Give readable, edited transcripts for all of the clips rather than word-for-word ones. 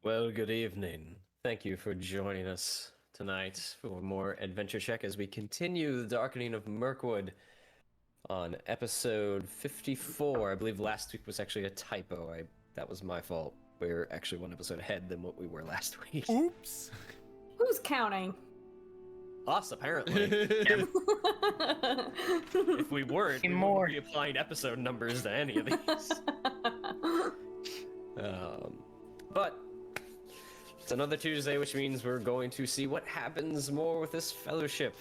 Well, good evening. Thank you for joining us tonight for more AdventureCheck as we continue the Darkening of Mirkwood on episode 54. I believe last week was actually a typo. That was my fault. We're actually one episode ahead than what we were last week. Oops. Who's counting? Us, apparently. If we weren't, we wouldn't be applying episode numbers to any of these. But it's another Tuesday, which means we're going to see what happens more with this fellowship.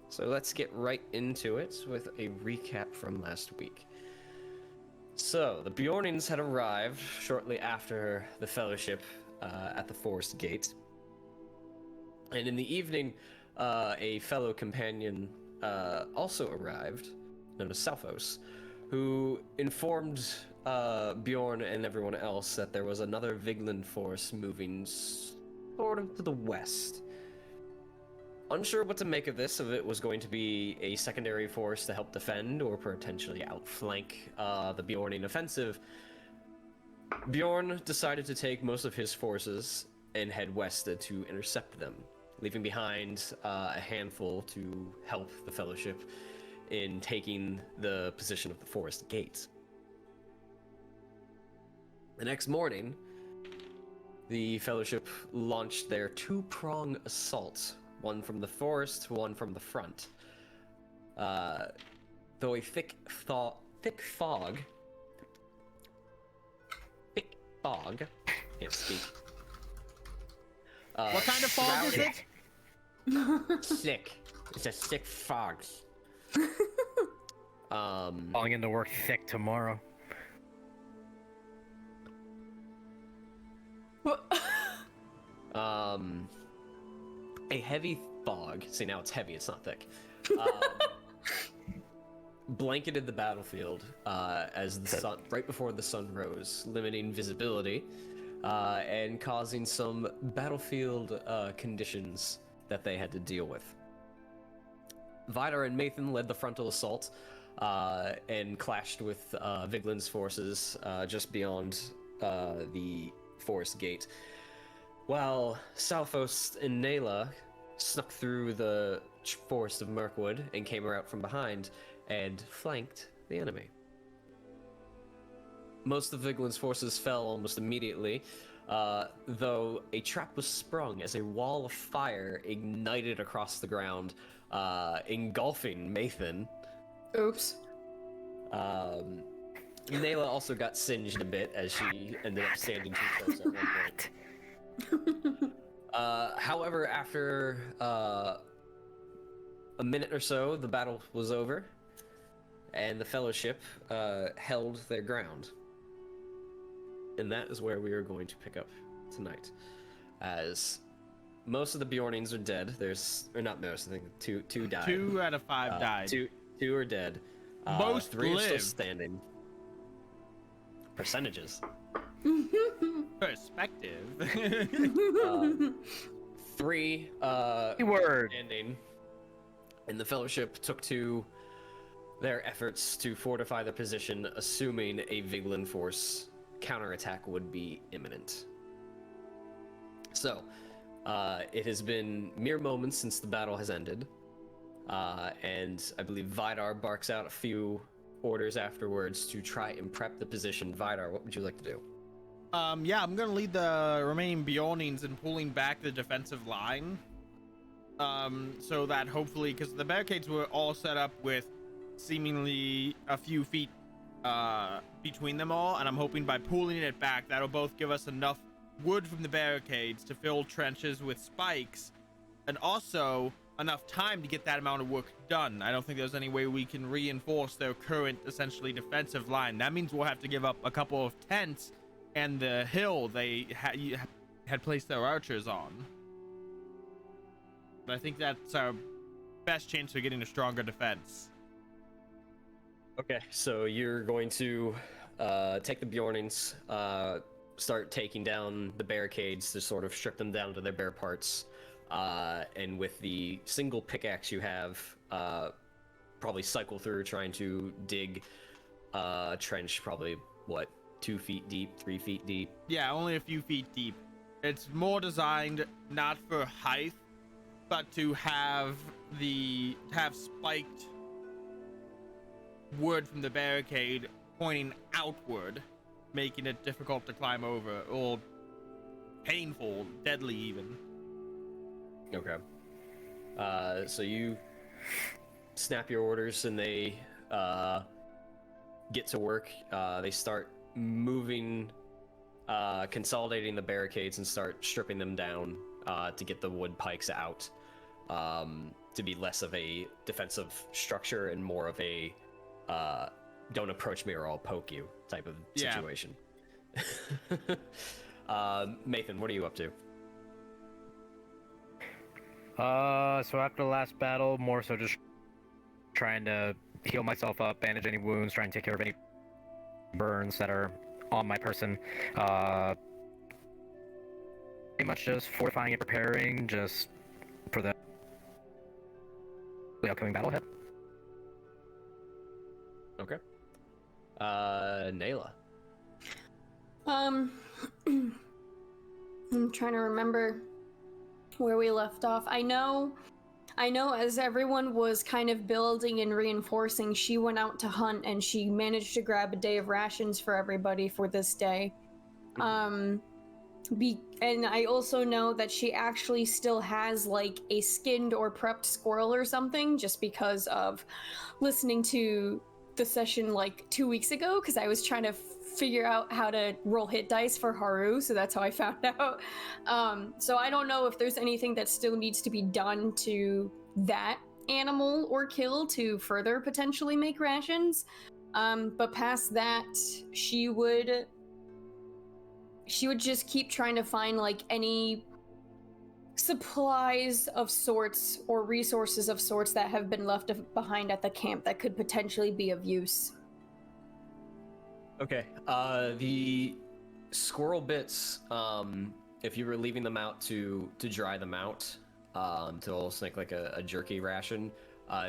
So let's get right into it with a recap from last week. So, the Beornings had arrived shortly after the fellowship at the forest gate. And in the evening, a fellow companion also arrived, known as Salphos, who informed Bjorn and everyone else that there was another Viglund force moving sort of to the west. Unsure what to make of this, if it was going to be a secondary force to help defend or potentially outflank the Beorning offensive, Bjorn decided to take most of his forces and head west to intercept them, leaving behind a handful to help the Fellowship in taking the position of the forest gate. The next morning, the Fellowship launched their two-prong assault, one from the forest, one from the front. Though a thick fog, can't speak. What kind of fog is it? Thick. It's a thick fog. Calling into work thick tomorrow. A heavy fog. See, now it's heavy, it's not thick. Blanketed the battlefield as the sun, right before the sun rose, limiting visibility and causing some battlefield conditions that they had to deal with. Vidar and Maethon led the frontal assault and clashed with Viglund's forces just beyond the forest gate, while Salphos and Nela snuck through the forest of Mirkwood and came out from behind and flanked the enemy. Most of Viglund's forces fell almost immediately, though a trap was sprung as a wall of fire ignited across the ground, engulfing Maethon. Oops. Nela also got singed a bit as she ended up standing too close at one point. However, after a minute or so, the battle was over, and the Fellowship held their ground. And that is where we are going to pick up tonight, as most of the Beornings are dead. Or not most, I think two died. 2 out of 5 died. Two are dead. Most 3 are still lived. standing. Percentages. Perspective. 3 Keyword. standing, and the Fellowship took to their efforts to fortify the position, assuming a Viglund force counterattack would be imminent. So, it has been mere moments since the battle has ended, and I believe Vidar barks out a few orders afterwards to try and prep the position. Vidar, what would you like to do? Yeah, I'm gonna lead the remaining Beornings in pulling back the defensive line. So that hopefully, because the barricades were all set up with seemingly a few feet between them all, and I'm hoping by pulling it back, that'll both give us enough wood from the barricades to fill trenches with spikes, and also enough time to get that amount of work done. I don't think there's any way we can reinforce their current, essentially, defensive line. That means we'll have to give up a couple of tents and the hill they had placed their archers on. But I think that's our best chance of getting a stronger defense. Okay, so you're going to take the Beornings, start taking down the barricades to sort of strip them down to their bare parts, and with the single pickaxe you have, probably cycle through trying to dig a trench, probably, 2 feet deep, 3 feet deep? Yeah, only a few feet deep. It's more designed not for height, but to have spiked wood from the barricade pointing outward, making it difficult to climb over, or painful, deadly even. Okay. So you snap your orders and they get to work. They start moving, consolidating the barricades and start stripping them down to get the wood pikes out, to be less of a defensive structure and more of a don't approach me or I'll poke you type of situation. Maethon, what are you up to? So after the last battle, more so just trying to heal myself up, bandage any wounds, try and take care of any burns that are on my person. Pretty much just fortifying and preparing just for the upcoming battle ahead. Okay. Nela. I'm trying to remember where we left off. I know as everyone was kind of building and reinforcing, she went out to hunt and she managed to grab a day of rations for everybody for this day. And I also know that she actually still has like a skinned or prepped squirrel or something, just because of listening to the session like 2 weeks ago, because I was trying to figure out how to roll hit dice for Haru, so that's how I found out. So I don't know if there's anything that still needs to be done to that animal or kill to further potentially make rations. But past that, she would just keep trying to find like any supplies of sorts or resources of sorts that have been left behind at the camp that could potentially be of use. Okay. The squirrel bits, if you were leaving them out to dry them out, to almost make like a jerky ration,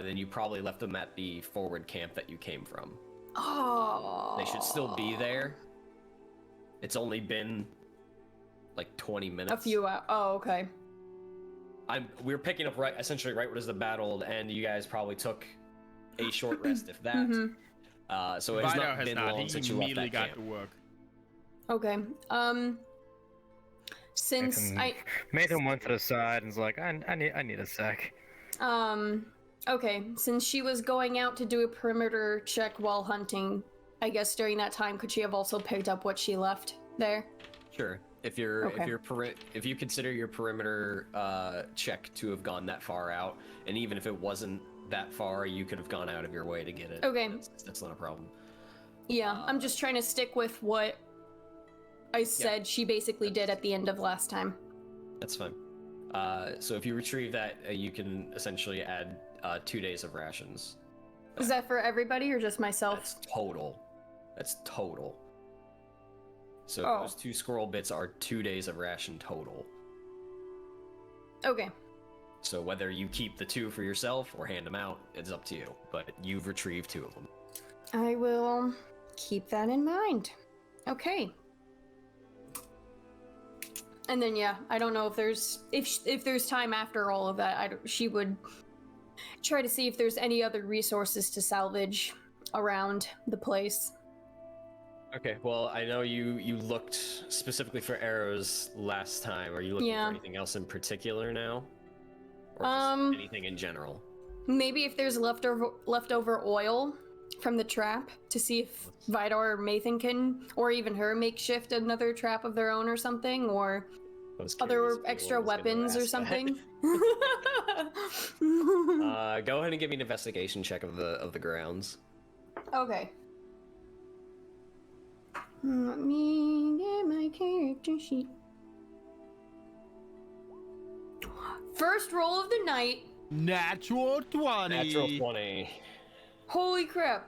then you probably left them at the forward camp that you came from. Oh. They should still be there. It's only been like 20 minutes. A few hours. Oh, okay. We're picking up essentially right where the battle, and you guys probably took a short rest, if that. Mm-hmm. So it's Vidar not been long since you left that got camp. to work. Okay. Since Maethon went to the side and was like, I need a sec. Okay, since she was going out to do a perimeter check while hunting, I guess during that time, could she have also picked up what she left there? Sure. If you consider your perimeter check to have gone that far out, and even if it wasn't that far, you could have gone out of your way to get it. Okay. That's not a problem. Yeah, I'm just trying to stick with what I said she basically did at the end of last time. That's fine. So if you retrieve that, you can essentially add 2 days of rations. Is that for everybody or just myself? That's total. So those 2 squirrel bits are 2 days of ration total. Okay. So whether you keep the 2 for yourself or hand them out, it's up to you. But you've retrieved 2 of them. I will keep that in mind. Okay. And then I don't know if there's time after all of that. She would try to see if there's any other resources to salvage around the place. Okay, well, I know you looked specifically for arrows last time. Are you looking for anything else in particular now? Or just anything in general? Maybe if there's leftover oil from the trap, to see if Vidar or Maethon can, or even her, makeshift another trap of their own or something, or other extra weapons or something. Go ahead and give me an investigation check of the grounds. Okay. Let me get my character sheet. First roll of the night. Natural 20. Natural 20. Holy crap.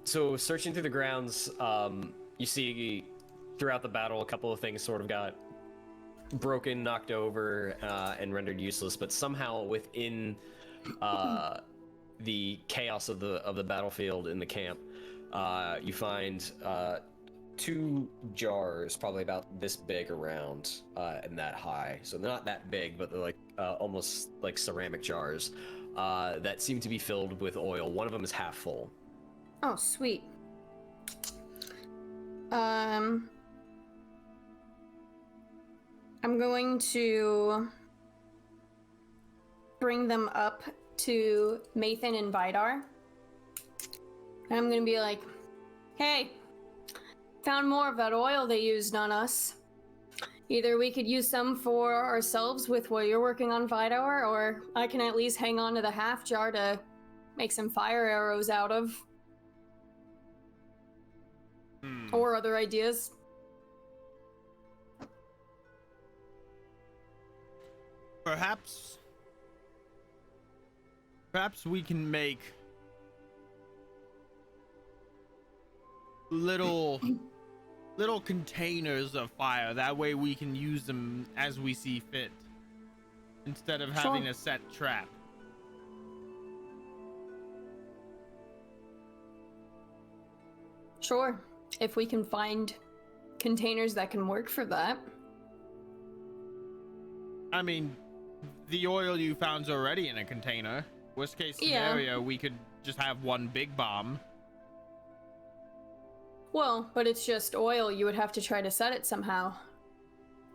So searching through the grounds, you see throughout the battle a couple of things sort of got broken, knocked over, and rendered useless, but somehow within the chaos of the battlefield in the camp, you find two jars, probably about this big around, and that high. So they're not that big, but they're like almost like ceramic jars that seem to be filled with oil. One of them is half full. Oh, sweet. I'm going to bring them up to Maethon and Vidar. And I'm gonna be like, hey, found more of that oil they used on us. Either we could use some for ourselves with what you're working on, Vidar, or I can at least hang on to the half jar to make some fire arrows out of. Or other ideas. Perhaps we can make little containers of fire. That way we can use them as we see fit, instead of having a set trap. Sure, if we can find containers that can work for that. I mean, the oil you found's already in a container. Worst case scenario, we could just have one big bomb. Well, but it's just oil. You would have to try to set it somehow.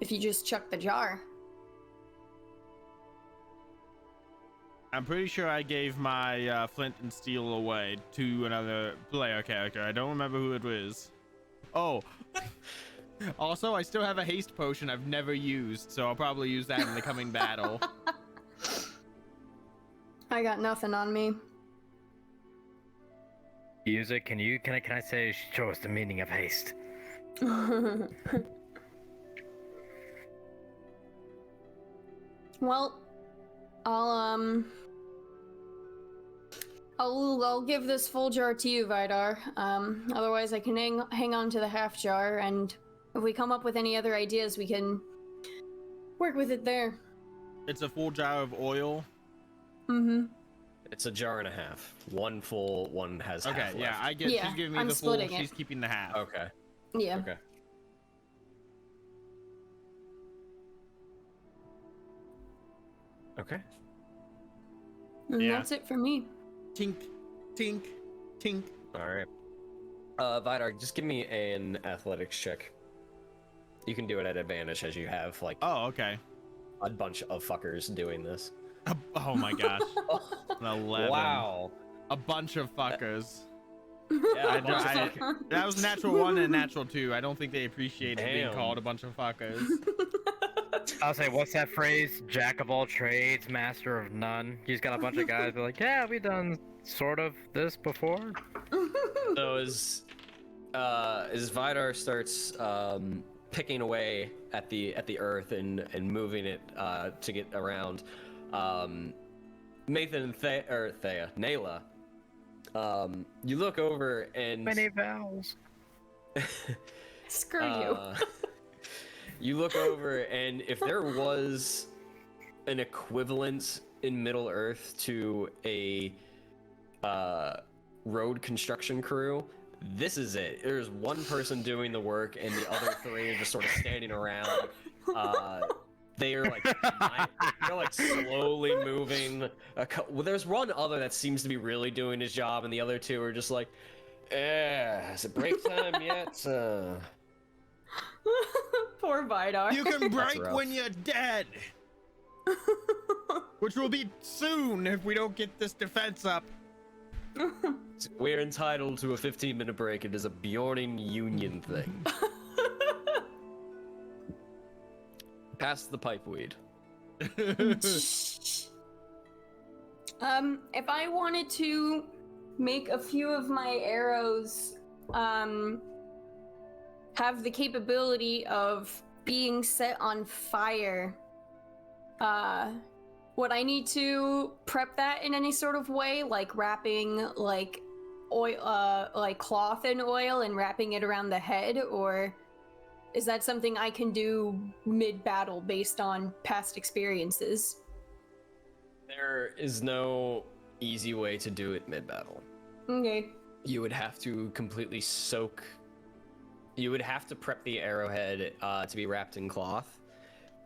If you just chuck the jar. I'm pretty sure I gave my flint and steel away to another player character. I don't remember who it was. Oh. Also, I still have a haste potion I've never used, so I'll probably use that in the coming battle. I got nothing on me. Use it. Can I say show us the meaning of haste? Well, I'll give this full jar to you, Vidar. Otherwise I can hang on to the half jar, and if we come up with any other ideas, we can work with it there. It's a full jar of oil. Mm-hmm. It's a jar and a half. One full, one has half left. Okay, yeah, I get. Yeah, she's giving me I'm the full. splitting it. She's keeping the half. Okay. Yeah. Okay. Okay. And Yeah. that's it for me. Tink, tink, tink. All right. Vidar, just give me an athletics check. You can do it at advantage as you have like Oh, okay. a bunch of fuckers doing this. Oh my gosh. An 11. Wow. A bunch of fuckers. Yeah, I a bunch of I- fuckers. That was a natural 1 and a natural 2. I don't think they appreciated being Damn. called a bunch of fuckers. I'll say, what's that phrase? Jack of all trades, master of none. He's got a bunch of guys that are like, yeah, we done sort of this before. So as Vidar starts picking away at the earth and moving it to get around, Maethon and Thea, Nela, you look over and Many vowels. Screw you. You look over, and if there was an equivalent in Middle Earth to a road construction crew, this is it. There's one person doing the work, and the other three are just sort of standing around. They're like slowly moving. Well, there's one other that seems to be really doing his job, and the other two are just like, is it break time yet? Poor Vidar. You can break rough. when you're dead. Which will be soon if we don't get this defense up. We're entitled to a 15-minute break. It is a Beorning union thing. Pass the pipeweed. If I wanted to make a few of my arrows, have the capability of being set on fire, would I need to prep that in any sort of way, like wrapping like oil, like cloth in oil and wrapping it around the head, or is that something I can do mid-battle based on past experiences? There is no easy way to do it mid-battle. Okay. You would have to completely soak You would have to prep the arrowhead to be wrapped in cloth,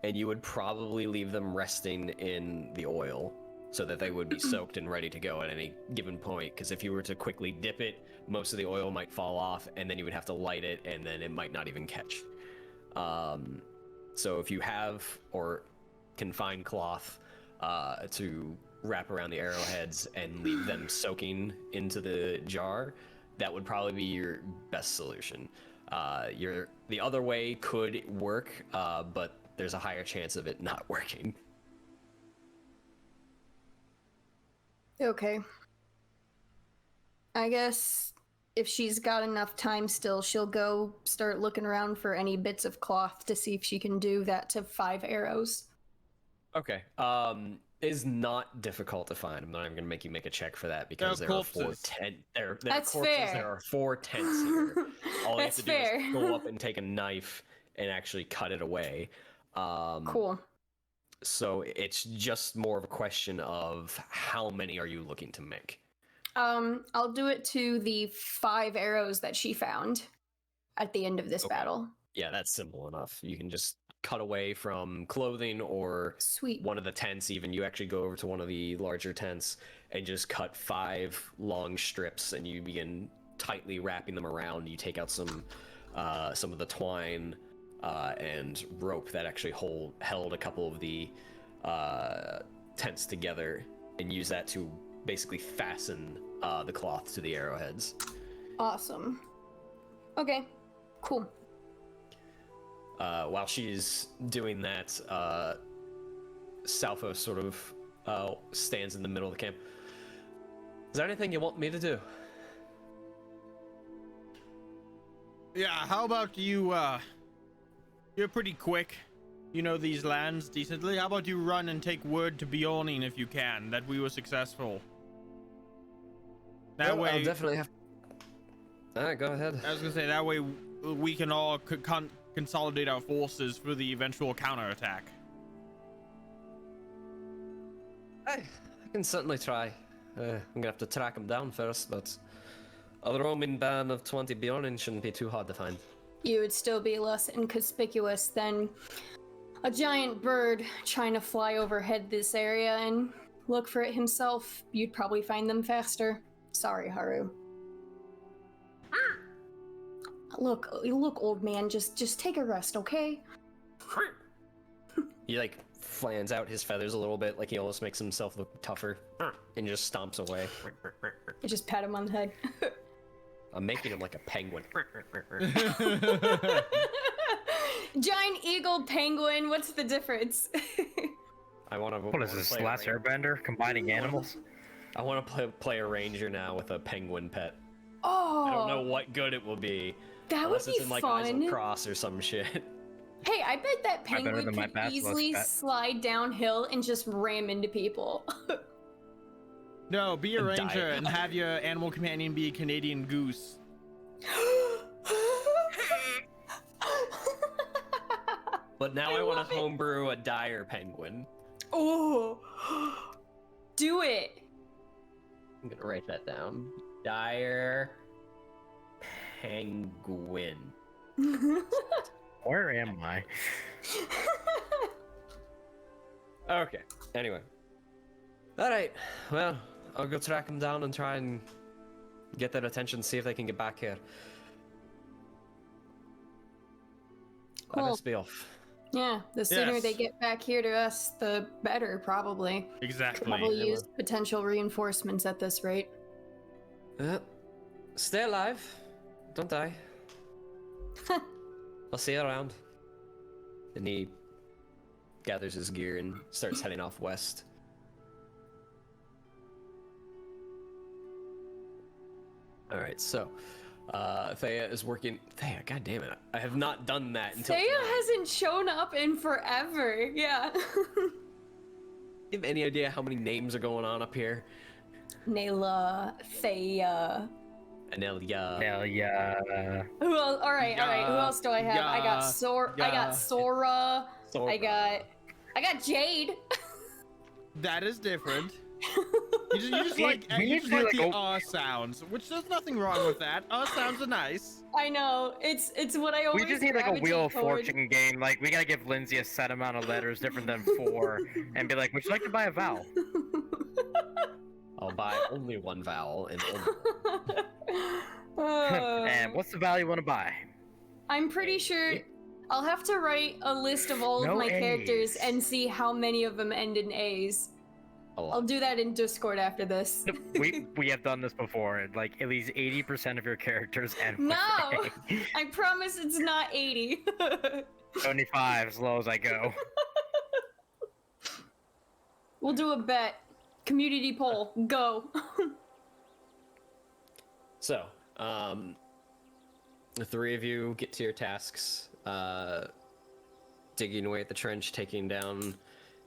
and you would probably leave them resting in the oil so that they would be soaked and ready to go at any given point. Because if you were to quickly dip it, most of the oil might fall off, and then you would have to light it, and then it might not even catch. So if you have or can find cloth to wrap around the arrowheads and leave them soaking into the jar, that would probably be your best solution. The other way could work, but there's a higher chance of it not working. Okay. I guess if she's got enough time still, she'll go start looking around for any bits of cloth to see if she can do that to 5 arrows. Okay. Is not difficult to find. I'm not even gonna make you make a check for that because there are 4 tents. There are That's corpses. fair. There are 4 tents here. All you have That's to do fair. is go up and take a knife and actually cut it away. Cool. So it's just more of a question of how many are you looking to make? I'll do it to the 5 arrows that she found at the end of this battle. Yeah, that's simple enough. You can just cut away from clothing or Sweet. one of the tents. Even you actually go over to one of the larger tents and just cut 5 long strips, and you begin tightly wrapping them around. You take out some of the twine and rope that actually held a couple of the tents together, and use that to basically fasten the cloth to the arrowheads. Awesome. Okay, cool. While she's doing that, Salfo sort of stands in the middle of the camp. Is there anything you want me to do? Yeah, how about you, you're pretty quick. You know these lands decently. How about you run and take word to Beorning if you can, that we were successful? That way... I'll definitely have... Alright, go ahead. I was gonna say, that way we can all consolidate our forces for the eventual counterattack. I can certainly try. I'm gonna have to track him down first, but a roaming band of 20 Beornings shouldn't be too hard to find. You would still be less inconspicuous than a giant bird trying to fly overhead this area and look for it himself. You'd probably find them faster. Sorry, Haru. Look, old man, just take a rest, okay? He like flans out his feathers a little bit, like he almost makes himself look tougher, and just stomps away. I just pat him on the head. I'm making him like a penguin. Giant eagle penguin, what's the difference? I want to. What is this, Last Airbender? Combining animals? I want to play a ranger now with a penguin pet. Oh, I don't know what good it will be. That unless would it's be in like fun. Eyes Cross or some shit. Hey, I bet that better penguin than my could basilisk easily pet. slide downhill and just ram into people. No, be a And die. ranger and have your animal companion be a Canadian goose. But now I want love to it. homebrew a dire penguin. Oh, do it. I'm gonna write that down. Dire penguin. Where am I? Okay. Anyway. All right. Well, I'll go track them down and try and get their attention. See if they can get back here. I Cool. must be off. Yeah, the sooner Yes. they get back here to us, the better, probably. Exactly. Probably Yeah, use potential reinforcements at this rate. Stay alive. Don't die. I'll see you around. And he gathers his gear and starts heading off west. Alright, so Thea is working. Thea, god damn it. I have not done that until Thea tonight. hasn't shown up in forever. Yeah. You have any idea how many names are going on up here? Nela, Thea. Anelia. Hell yeah. Who else? All right. Who Yeah, else do I have? I got yeah. I got Sora. Sora. I got Jade. That is different. You just We- like we you need just to do like like the sounds, which there's nothing wrong with that. Sounds are nice. I know. It's what I always We just need like a gravitate Wheel of toward. Fortune game. Like, we gotta give Lindsay a set amount of letters different than 4, and be like, would you like to buy a vowel? I'll buy only one vowel and only And what's the vowel you want to buy? I'm pretty sure I'll have to write a list of all of No my characters A's. and see how many of them end in A's. a lot. I'll do that in Discord after this. We have done this before. And like, at least 80% of your characters end with No! A. I promise it's not 80. 75, as low as I go. We'll do a bet. Community poll. Go. So, the three of you get to your tasks, digging away at the trench, taking down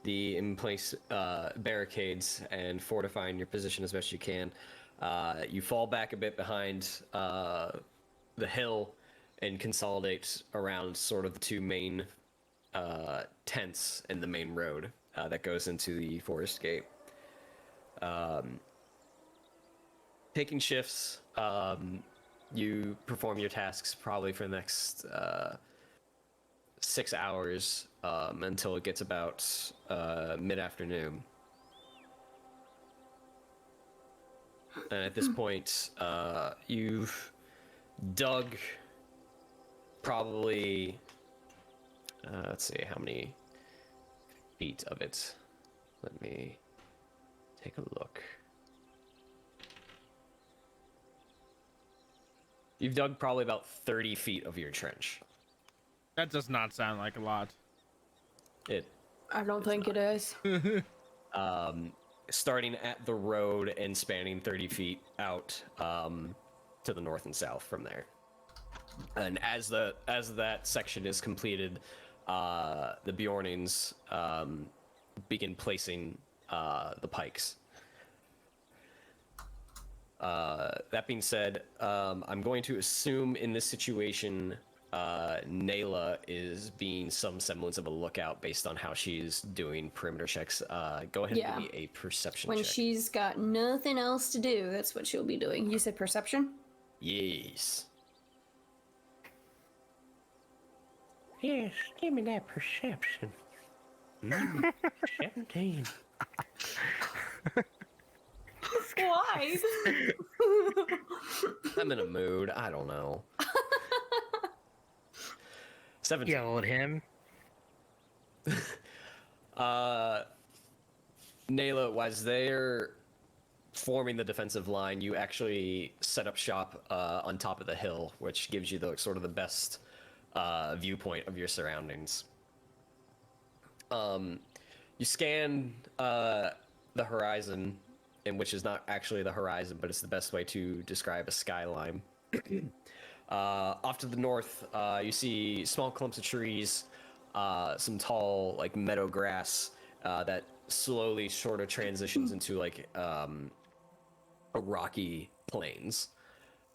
the in-place barricades, and fortifying your position as best you can. You fall back a bit behind the hill and consolidate around sort of the two main tents in the main road that goes into the forest gate. Taking shifts, you perform your tasks probably for the next 6 hours until it gets about mid-afternoon. And at this point, you've dug probably, let's see, how many feet of it. Let me take a look. You've dug probably about 30 feet of your trench. That does not sound like a lot. It I don't think it is. starting at the road and spanning 30 feet out to the north and south from there. And as that section is completed, the Beornings begin placing the pikes. That being said, I'm going to assume in this situation, Nela is being some semblance of a lookout based on how she's doing perimeter checks. Go ahead and give me a perception When check. she's got nothing else to do, that's what she'll be doing. You said perception? Yes. Yes, give me that perception. 17. Why? I'm in a mood. I don't know. 17. Yell at him. Nela, as they're forming the defensive line, you actually set up shop on top of the hill, which gives you the sort of the best viewpoint of your surroundings. You scan the horizon, and which is not actually the horizon, but it's the best way to describe a skyline. Off to the north, you see small clumps of trees, some tall, like, meadow grass that slowly sort of transitions into, like, a rocky plains.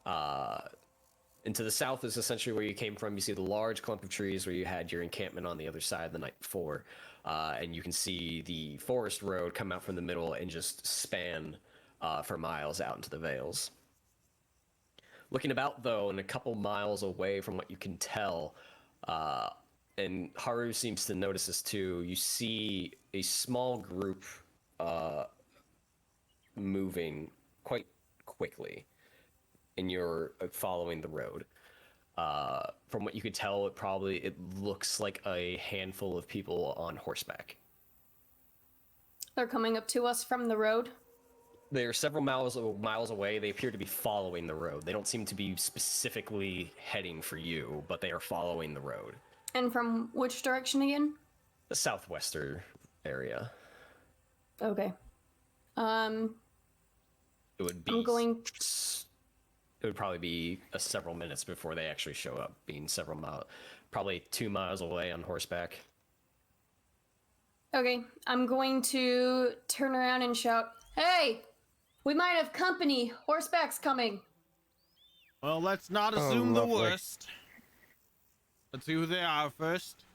And to the south is essentially where you came from. You see the large clump of trees where you had your encampment on the other side the night before. And you can see the forest road come out from the middle and just span for miles out into the vales. Looking about, though, and a couple miles away from what you can tell, and Haru seems to notice this too, you see a small group moving quite quickly, and you're following the road. From what you could tell, it looks like a handful of people on horseback. They're coming up to us from the road. They're several miles away. They appear to be following the road. They don't seem to be specifically heading for you, but they are following the road. And from which direction again? The southwestern area. Okay. It would be. I'm going. It would probably be several minutes before they actually show up, being several miles, probably 2 miles away on horseback. Okay, I'm going to turn around and shout, "Hey! We might have company. Horseback's coming." Well, let's not assume the lovely. worst. Let's see who they are first.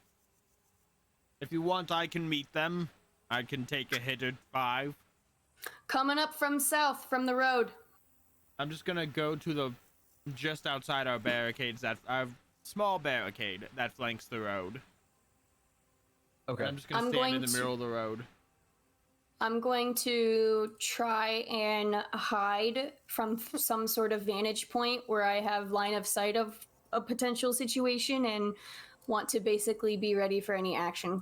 If you want, I can meet them. I can take a hit at 5. Coming up from south, from the road. I'm just gonna go to the just outside our barricades, that our small barricade that flanks the road. Okay. I'm just gonna I'm stand going in the to- middle of the road. I'm going to try and hide from some sort of vantage point where I have line of sight of a potential situation and want to basically be ready for any action.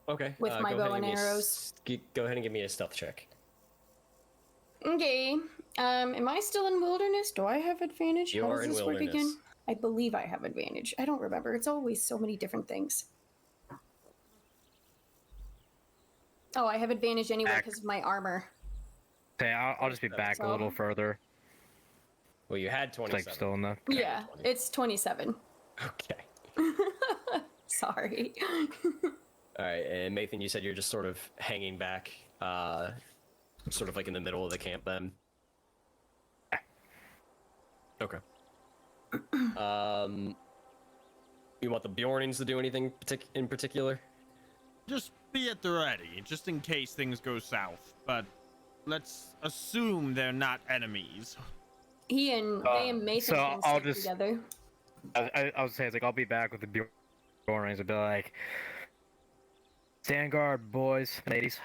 Okay. With my go bow ahead and give me a arrows. go ahead and give me a stealth check. Okay. Am I still in wilderness? Do I have advantage? You How are does in this work wilderness. again? I believe I have advantage. I don't remember. It's always so many different things. Oh, I have advantage anyway Back. because of my armor. Okay, I'll just be back a little further. Well, you had It's 27. like still in the. Yeah, 20. it's 27. Okay. Sorry. All right, and Maethon, you said you're just sort of hanging back, sort of like in the middle of the camp then? Okay. You want the Beornings to do anything in particular? Just be at the ready, just in case things go south. But let's assume they're not enemies. They and Maethon so can I'll stick just- together. I would say it's like I'll be back with the Beornings and be like, stand guard, boys, ladies.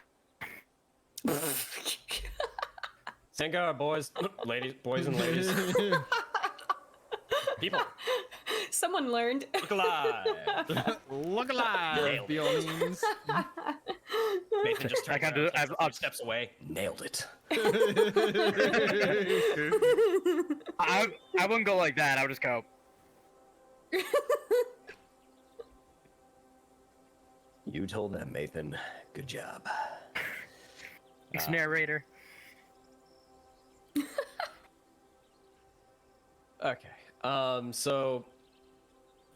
Stand guard, boys, ladies, boys and ladies. People, Someone learned. look alive. Look alive, Nailed it. Beornings. Maethon just I turns can't around, do- takes I've- a few steps away. Nailed it. I wouldn't go like that. I would just go. You told them, Maethon. Good job. Thanks, narrator. Okay. So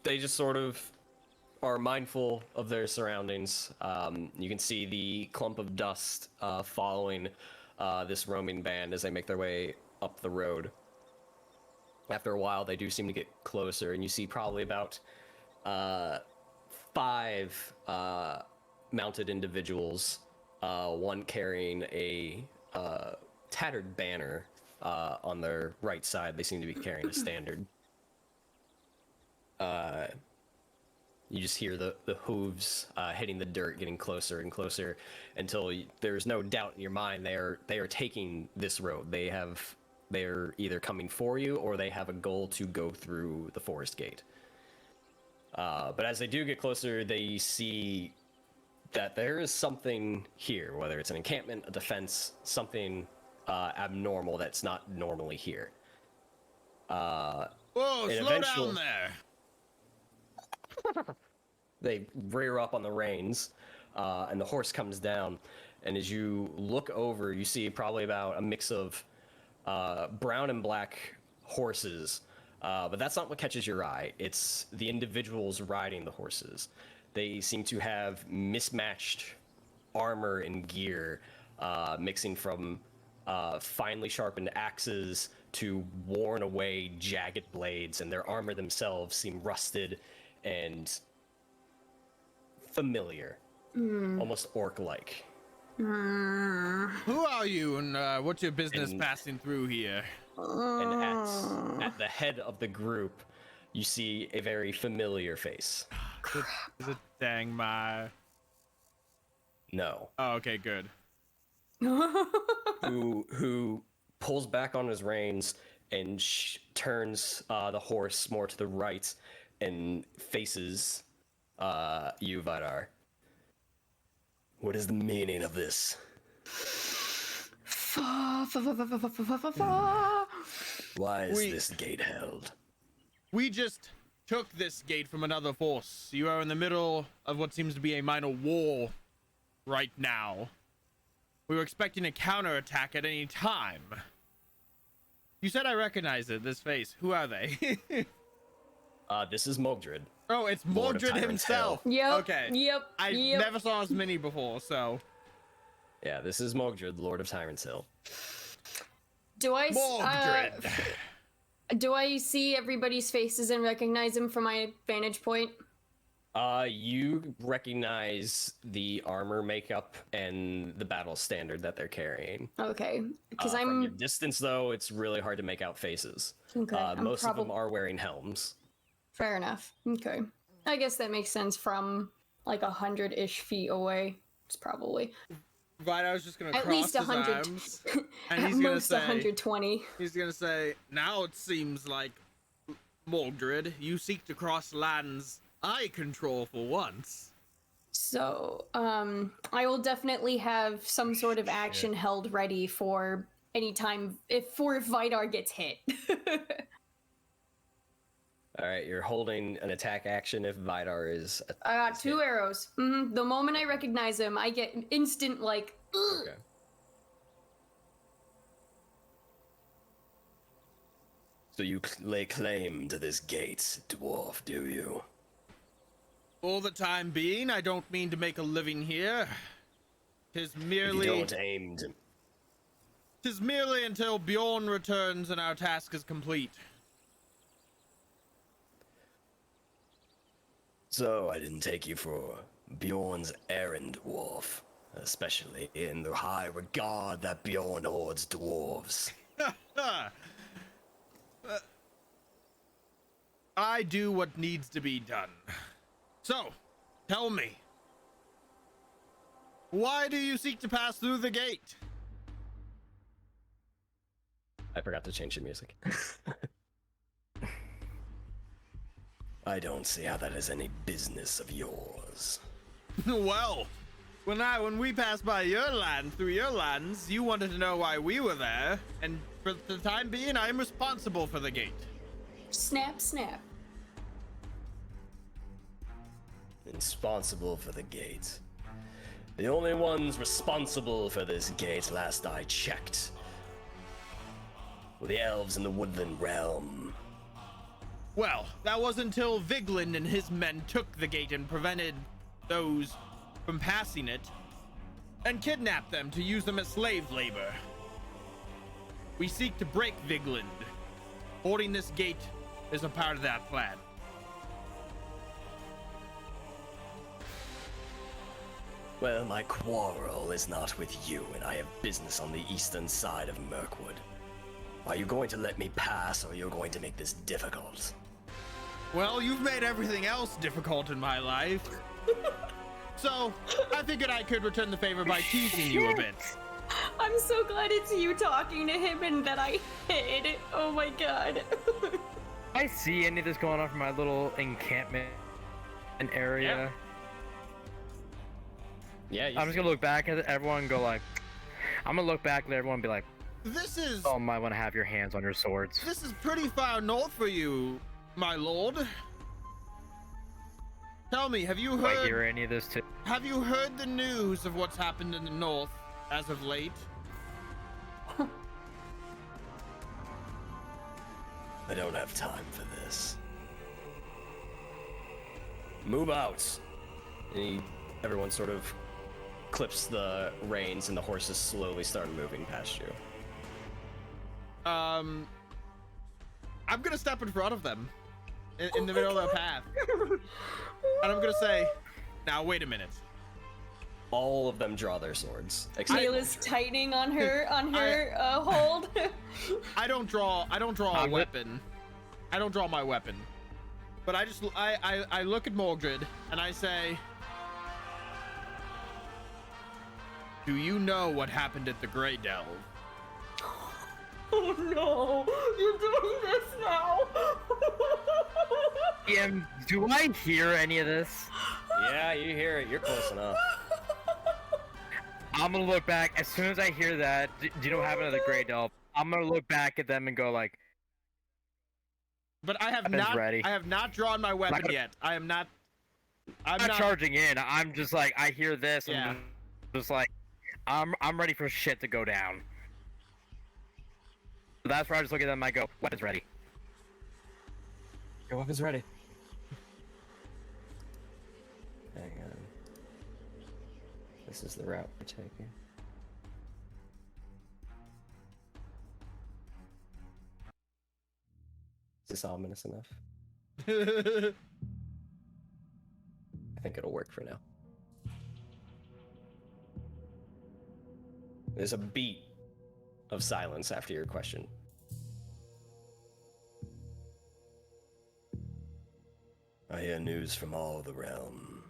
they just sort of are mindful of their surroundings. You can see the clump of dust following this roaming band as they make their way up the road. After a while, they do seem to get closer, and you see probably about 5 mounted individuals, one carrying a tattered banner on their right side. They seem to be carrying a standard. You just hear the hooves hitting the dirt, getting closer and closer, until there's no doubt in your mind they are taking this road. They're either coming for you or they have a goal to go through the forest gate. But as they do get closer, they see that there is something here, whether it's an encampment, a defense, something abnormal that's not normally here. Whoa, An slow eventual- down there. They rear up on the reins, and the horse comes down. And as you look over, you see probably about a mix of brown and black horses. But that's not what catches your eye. It's the individuals riding the horses. They seem to have mismatched armor and gear, mixing from finely sharpened axes to worn away jagged blades, and their armor themselves seem rusted and familiar, almost orc-like. Who are you, and what's your business And- passing through here? And at the head of the group, you see a very familiar face. Is it dang my? No. Oh, okay, good. Who pulls back on his reins and turns the horse more to the right and faces you, Vidar. What is the meaning of this? Why is We- this gate held? We just took this gate from another force. You are in the middle of what seems to be a minor war right now. We were expecting a counterattack at any time. You said I recognize it, this face. Who are they? This is Mogdred. Oh, it's Lord of Mordred Tyrant's himself. Yep. Okay. Yep. I yep. never saw as many before, so. Yeah, this is Mogdred, Lord of Tyrant's Hill. Do I? Mordred. Do I see everybody's faces and recognize them from my vantage point? You recognize the armor makeup and the battle standard that they're carrying. Okay, because From your I'm distance, though, it's really hard to make out faces. okay. I'm Most of them are wearing helms. fair enough. Okay, I guess that makes sense from like 100-ish feet away. It's probably Vidar's just gonna at cross least his 100, arms, and at he's gonna most say, 120. he's gonna say, now it seems like, Mordred, you seek to cross lands I control for once. So, I will definitely have some sort of action held ready for any time if Vidar gets hit. All right, you're holding an attack action if Vidar is. I got 2 arrows. The moment I recognize him, I get instant like. Ugh. Okay. So you lay claim to this gate, dwarf, do you? For the time being, I don't mean to make a living here. Tis merely. You don't aim to. Tis merely until Bjorn returns and our task is complete. So I didn't take you for Bjorn's errand, dwarf. Especially in the high regard that Bjorn holds dwarves. I do what needs to be done. So, tell me, why do you seek to pass through the gate? I forgot to change the music. I don't see how that is any business of yours. Well, when we passed by your land, through your lands, you wanted to know why we were there, and for the time being, I am responsible for the gate. Snap, snap. Responsible for the gate. The only ones responsible for this gate, last I checked, were the elves in the woodland realm. Well, that was until Viglund and his men took the gate and prevented those from passing it, and kidnapped them to use them as slave labor. We seek to break Viglund. Holding this gate is a part of that plan. Well, my quarrel is not with you, and I have business on the eastern side of Mirkwood. Are you going to let me pass, or are you going to make this difficult? Well, you've made everything else difficult in my life. So, I figured I could return the favor by teasing you a bit. I'm so glad it's you talking to him and that I hid. Oh my god. I see any of this going on from my little encampment area. Yeah, I'm just gonna look back at everyone and go like, I'm gonna look back at everyone and be like, This is oh, might want to have your hands on your swords. this is pretty far north for you, my lord. Tell me, have you Do I heard hear any of this too? have you heard the news of what's happened in the north as of late? I don't have time for this. Move out. Everyone sort of clips the reins and the horses slowly start moving past you. I'm gonna step in front of them in the middle of the path, and I'm gonna say, now wait a minute. All of them draw their swords. Nela's tightening on her hold. I don't draw a weapon. I don't draw my weapon. But I look at Mordred and I say, do you know what happened at the Grey Delve? Oh no, you're doing this now. Do I hear any of this? Yeah, you hear it. You're close enough. I'm gonna look back as soon as I hear that. Do you know what happened to the Grey Delve? I'm gonna look back at them and go like, But I have Weapons not ready. I have not drawn my weapon yet. I'm not charging in. I'm just like, I hear this. Yeah. I'm just like, I'm ready for shit to go down. So that's where I just look at them and I go, weapons ready. Your weapon's ready. Hang on. This is the route we're taking. Is this ominous enough? think it'll work for now. There's a beat of silence after your question. I hear news from all the realm.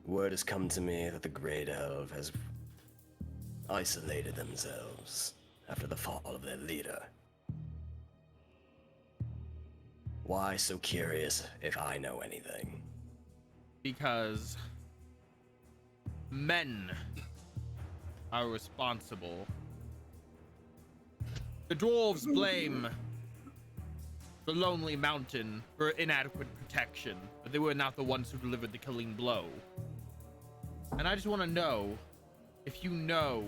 Word has come to me that the Great Elf has isolated themselves after the fall of their leader. Why so curious if I know anything? Because men are responsible. The dwarves blame the Lonely Mountain for inadequate protection, but they were not the ones who delivered the killing blow. And I just want to know if you know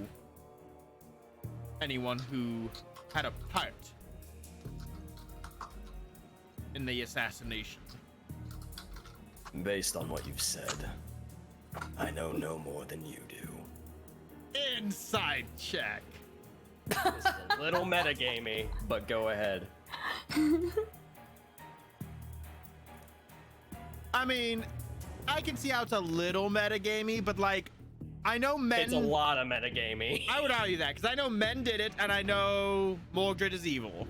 anyone who had a part in the assassination. Based on what you've said, I know no more than you do. Inside check. It's a little metagamey, but go ahead. I mean, I can see how it's a little metagamey, but like, I know men. It's a lot of metagamey. I would argue that because I know men did it, and I know Mordred is evil.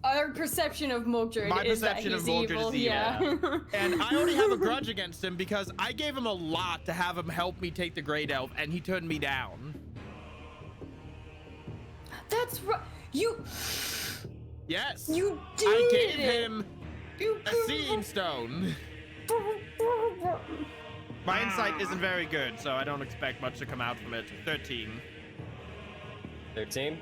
Our perception of Mordred My is that perception he's of Mordred evil. is evil. Yeah. And I already have a grudge against him because I gave him a lot to have him help me take the Great Elf, and he turned me down. That's right. You Yes. did I gave it. him a seeing stone. My insight isn't very good, so I don't expect much to come out from it. 13. 13.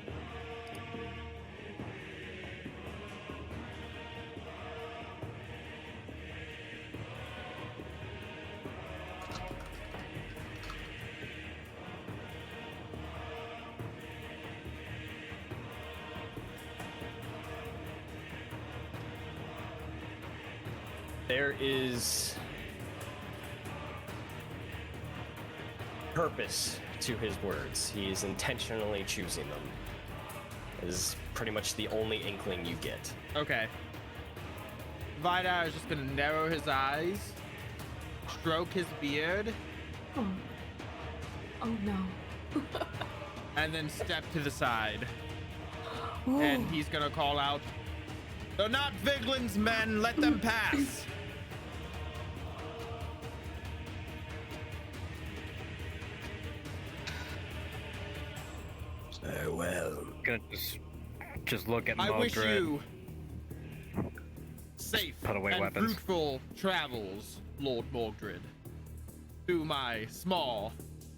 There is purpose to his words. He is intentionally choosing them. Is pretty much the only inkling you get. Okay. Vidar is just gonna narrow his eyes, stroke his beard, Oh no. and then step to the side. And he's gonna call out, "They're not Viglund's men, let them pass." Well. Gonna just look at I wish Mordred. you safe Put away and weapons. fruitful travels, Lord Mordred, to my small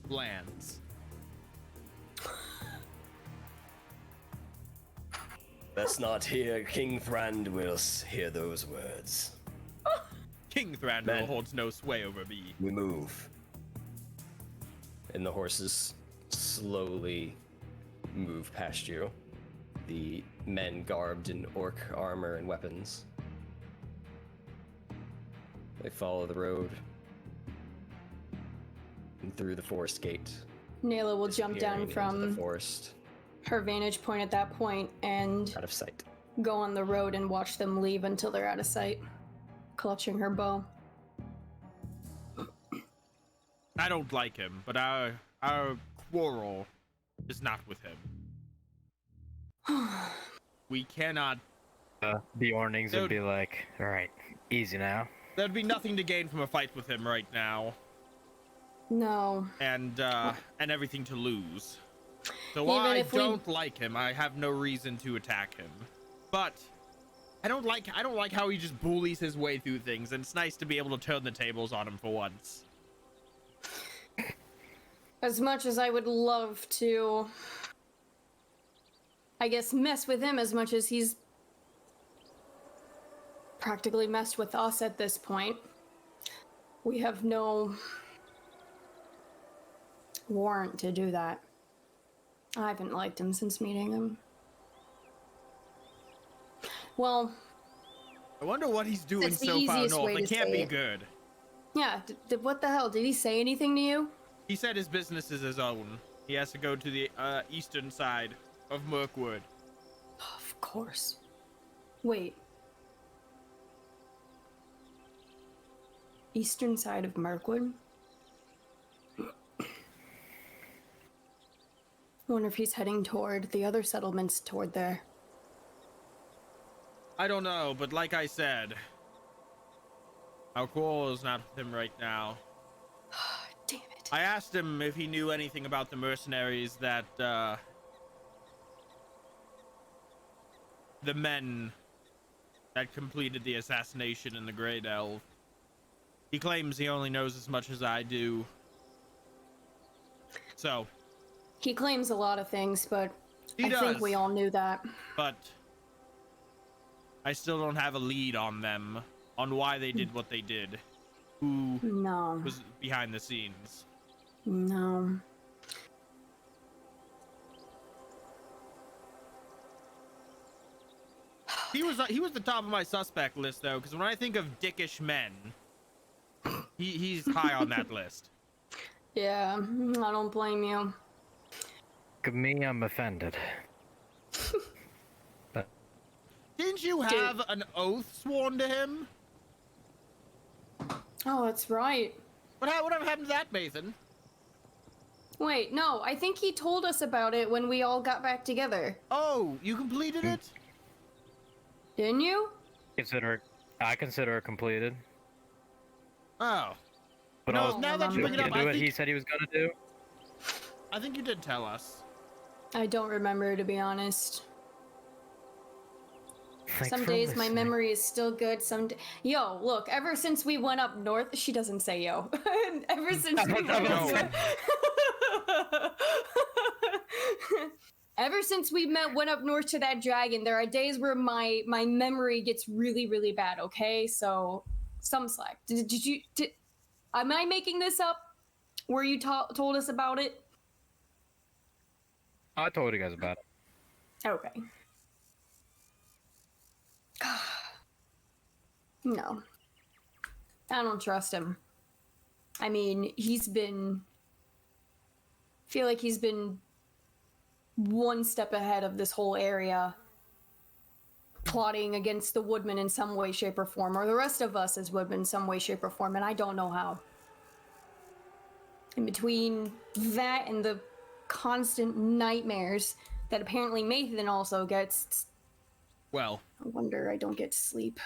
lands. Let's not hear King Thranduil hear those words. King Thranduil Men. holds no sway over me. We move. And the horses slowly move past you. The men garbed in orc armor and weapons. They follow the road and through the forest gate. Nela will jump down disappearing into the from forest, her vantage point at that point and out of sight. go on the road and watch them leave until they're out of sight, clutching her bow. I don't like him, but our quarrel is not with him. We cannot. Beornings Dude. would be like, all right, easy now. There'd be nothing to gain from a fight with him right now, No. and everything to lose. So Even while I if we- don't like him, I have no reason to attack him. But I don't like how he just bullies his way through things, and it's nice to be able to turn the tables on him for once. As much as I would love to, I guess, mess with him as much as he's practically messed with us at this point, we have no warrant to do that. I haven't liked him since meeting him. Well, I wonder what he's doing That's the so far easiest north. way It to can't say be it. good. yeah, what the hell? Did he say anything to you? He said his business is his own. He has to go to the eastern side of Mirkwood. Of course. Wait. eastern side of Mirkwood. Wonder if he's heading toward the other settlements toward there. I don't know, but like I said, our quarrel is not with him right now. Damn it. I asked him if he knew anything about the mercenaries that, the men that completed the assassination in the Great Elf. He claims he only knows as much as I do. So. He claims a lot of things, but He I does. think we all knew that. But I still don't have a lead on them, on why they did what they did. Who No. was behind the scenes. No. He was the top of my suspect list though, because when I think of dickish men, he's high on that list. Yeah, I don't blame you. Look at me, I'm offended. Didn't you have an oath sworn to him? Oh, that's right. Whatever happened to that, Maethon? Wait, no, I think he told us about it when we all got back together. Oh, you completed it? Didn't you? I consider it completed. Oh. But No, now that you bring it up, I what think, he said he was gonna do. I think you did tell us. I don't remember, to be honest. Thanks Some for days my listening. memory is still good. Yo, look, ever since we went up north, she doesn't say yo. Ever since we went up Ever since we went up north to that dragon, there are days where my memory gets really, really bad, okay? So, some slack. Am I making this up? Where you told us about it? I told you guys about it. Okay. No. I don't trust him. I mean, I feel like he's been one step ahead of this whole area, plotting against the woodmen in some way, shape, or form, or the rest of us as woodmen in some way, shape, or form, and I don't know how. In between that and the constant nightmares that apparently Maethon also gets, Well, I wonder I don't get to sleep.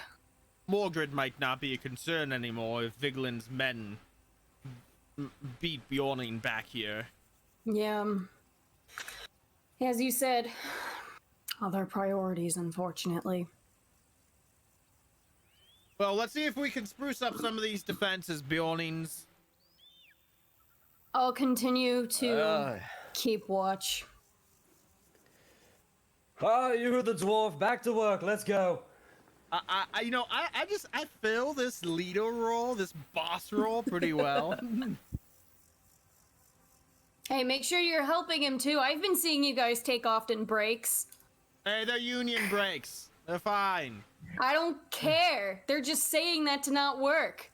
Mordred might not be a concern anymore if Viglund's men beat Beorning back here. Yeah. As you said, other priorities, unfortunately. Well, let's see if we can spruce up some of these defenses, Beornings. I'll continue to keep watch. Ah, you heard the dwarf. Back to work. Let's go. I fill this leader role, this boss role pretty well. Hey, make sure you're helping him too. I've been seeing you guys take often breaks. Hey, they're union breaks. They're fine. I don't care. They're just saying that to not work.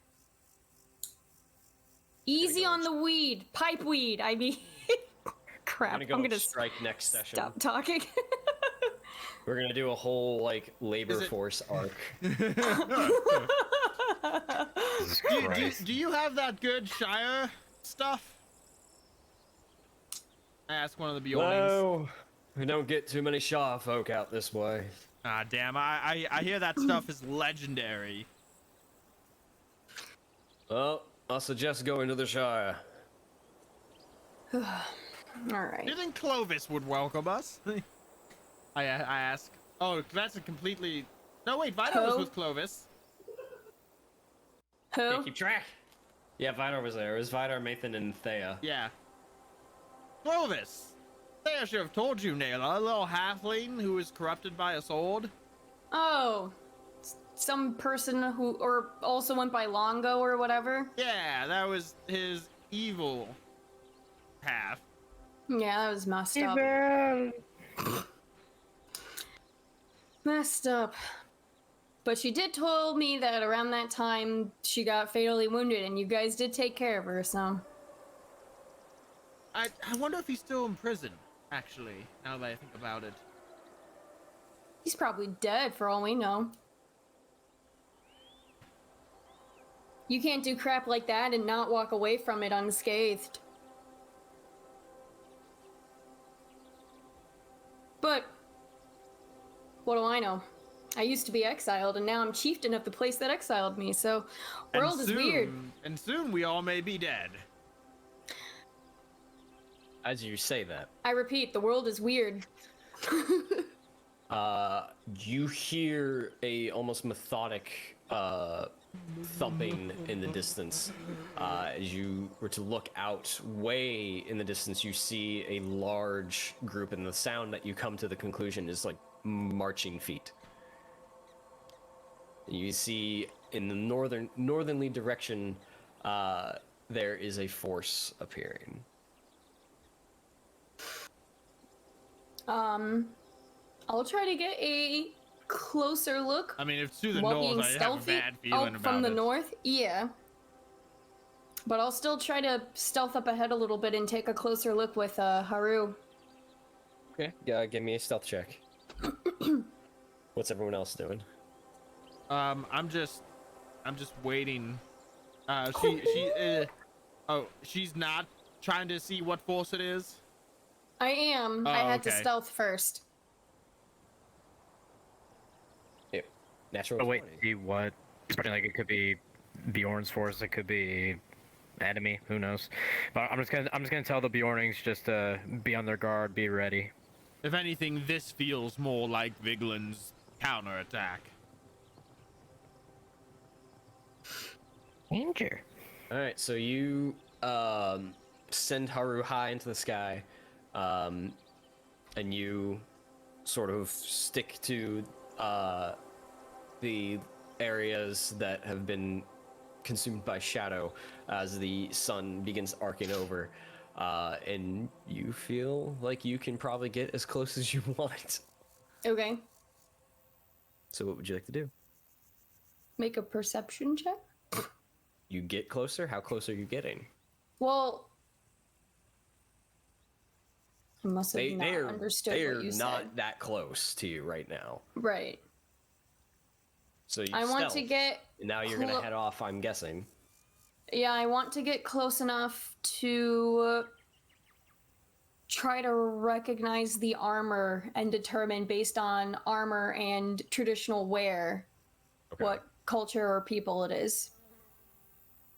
Easy on the weed. Pipe weed, I mean. Crap, I'm gonna go strike next session. stop talking. We're gonna do a whole like labor force arc. Jesus Christ. Do you have that good Shire stuff? I asked one of the Beornings. No, we don't get too many Shaw folk out this way. Ah, damn, I hear that stuff is legendary. Well, I'll suggest going to the Shire. All Do right. you think Clovis would welcome us? I ask. Oh, that's a completely... No, wait, Vidar was Who? with Clovis. Who? Keep track. Yeah, Vidar was there. It was Vidar, Maethon, and Thea. Yeah. Clovis! I should have told you, Nela, a little halfling who was corrupted by a sword. Oh, some person who, or also went by Longo or whatever. Yeah, that was his evil half. Yeah, that was messed up. Messed up. But she did tell me that around that time she got fatally wounded, and you guys did take care of her, so. I wonder if he's still in prison, actually, now that I think about it. He's probably dead for all we know. You can't do crap like that and not walk away from it unscathed. But what do I know? I used to be exiled, and now I'm chieftain of the place that exiled me, so world is weird. And soon we all may be dead. As you say that, I repeat, the world is weird. you hear a almost methodic thumping in the distance. As you were to look out way in the distance, you see a large group, and the sound that you come to the conclusion is like marching feet. You see in the northerly direction, there is a force appearing. I'll try to get a closer look. I mean, if it's to the while north, being I have a stealthy. bad feeling about from the it. north, yeah. But I'll still try to stealth up ahead a little bit and take a closer look with Haru. Okay, yeah, give me a stealth check. What's everyone else doing? I'm just waiting. She's not trying to see what force it is. I am. Oh, I had to okay. stealth first. Yep. Natural. Oh wait, 20. see what? Especially like it could be Bjorn's force, it could be enemy, who knows? But I'm just gonna tell the Beornings just to be on their guard, be ready. If anything, this feels more like Viglund's counterattack. Danger. All right, so you send Haru high into the sky, and you sort of stick to the areas that have been consumed by shadow as the sun begins arcing over, and you feel like you can probably get as close as you want. Okay. So what would you like to do? Make a perception check? You get closer? How close are you getting? Well, I must have not They're understood what you not said. that close to you right now. Right. So you I want to stealth, get... and now you're gonna head off, I'm guessing. Yeah, I want to get close enough to try to recognize the armor and determine, based on armor and traditional wear, what culture or people it is.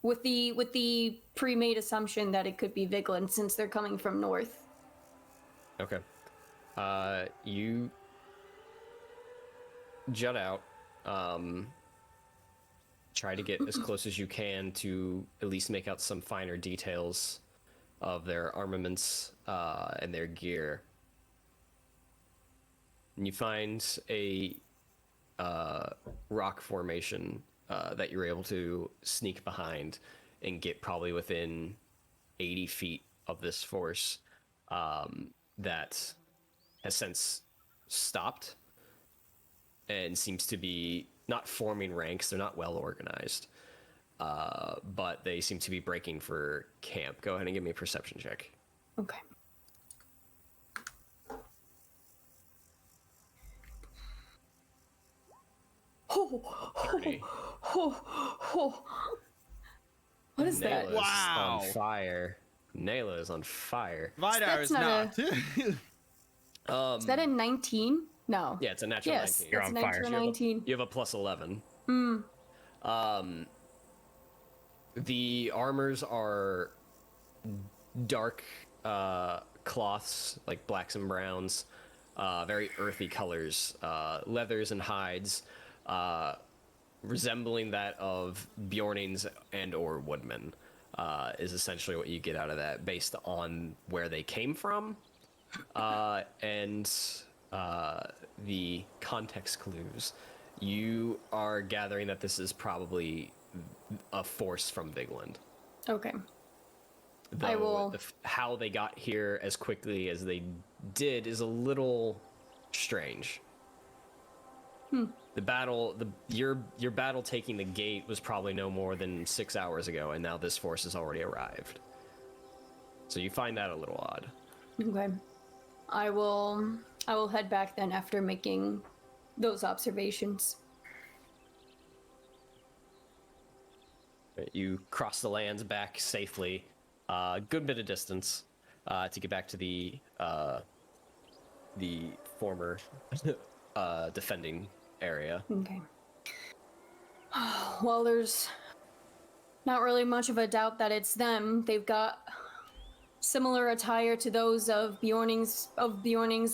With the pre-made assumption that it could be Viglund, since they're coming from north. Okay. You jut out. Try to get as close as you can to at least make out some finer details of their armaments and their gear. And you find a rock formation that you're able to sneak behind and get probably within 80 feet of this force that has since stopped and seems to be not forming ranks. They're not well organized, but they seem to be breaking for camp. Go ahead and give me a perception check. Okay. Oh, 30. What is that? Nela is Wow. on fire. Nela is on fire. Vidar That's is not not. Is that a 19? No. Yeah, it's a natural Yes, 19. You're that's on a fire. natural You have a- 19. You have a plus 11. The armors are dark cloths, like blacks and browns, very earthy colors, leathers and hides, resembling that of Beornings and or woodmen, is essentially what you get out of that based on where they came from, and the context clues. You are gathering that this is probably a force from Viglund. Okay. Though I will- how they got here as quickly as they did is a little strange. The battle, your battle taking the gate was probably no more than 6 hours ago, and now this force has already arrived. So you find that a little odd. Okay. I will head back then after making those observations. Right, you cross the lands back safely, a good bit of distance, to get back to the former defending area. Okay. Well, there's not really much of a doubt that it's them. They've got similar attire to those of Beornings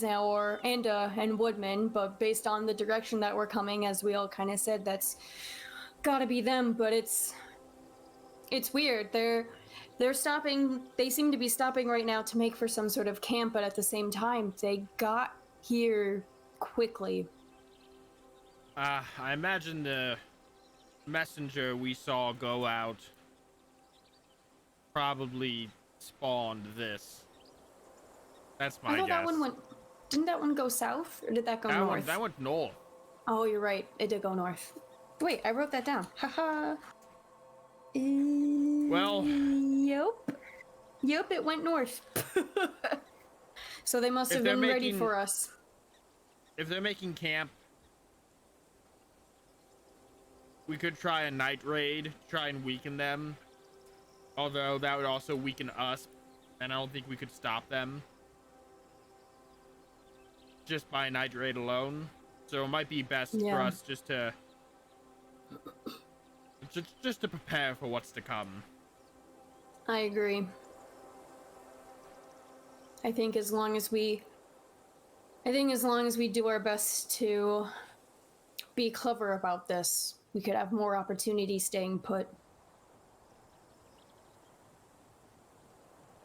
and Woodman, but based on the direction that we're coming, as we all kind of said, that's gotta be them. But it's weird. They're stopping. They seem to be stopping right now to make for some sort of camp, but at the same time, they got here quickly. I imagine the messenger we saw go out probably spawned this. That's my I thought guess. that one went. Didn't that one go south, or did that go north? That went north. Oh, you're right. It did go north. Wait, I wrote that down. Haha. Well. Yep, it went north. So they must have been ready for us. If they're making camp, we could try a night raid, try and weaken them. Although that would also weaken us, and I don't think we could stop them just by a night raid alone. So it might be best for us just to prepare for what's to come. I agree. I think as long as we do our best to be clever about this, we could have more opportunity staying put.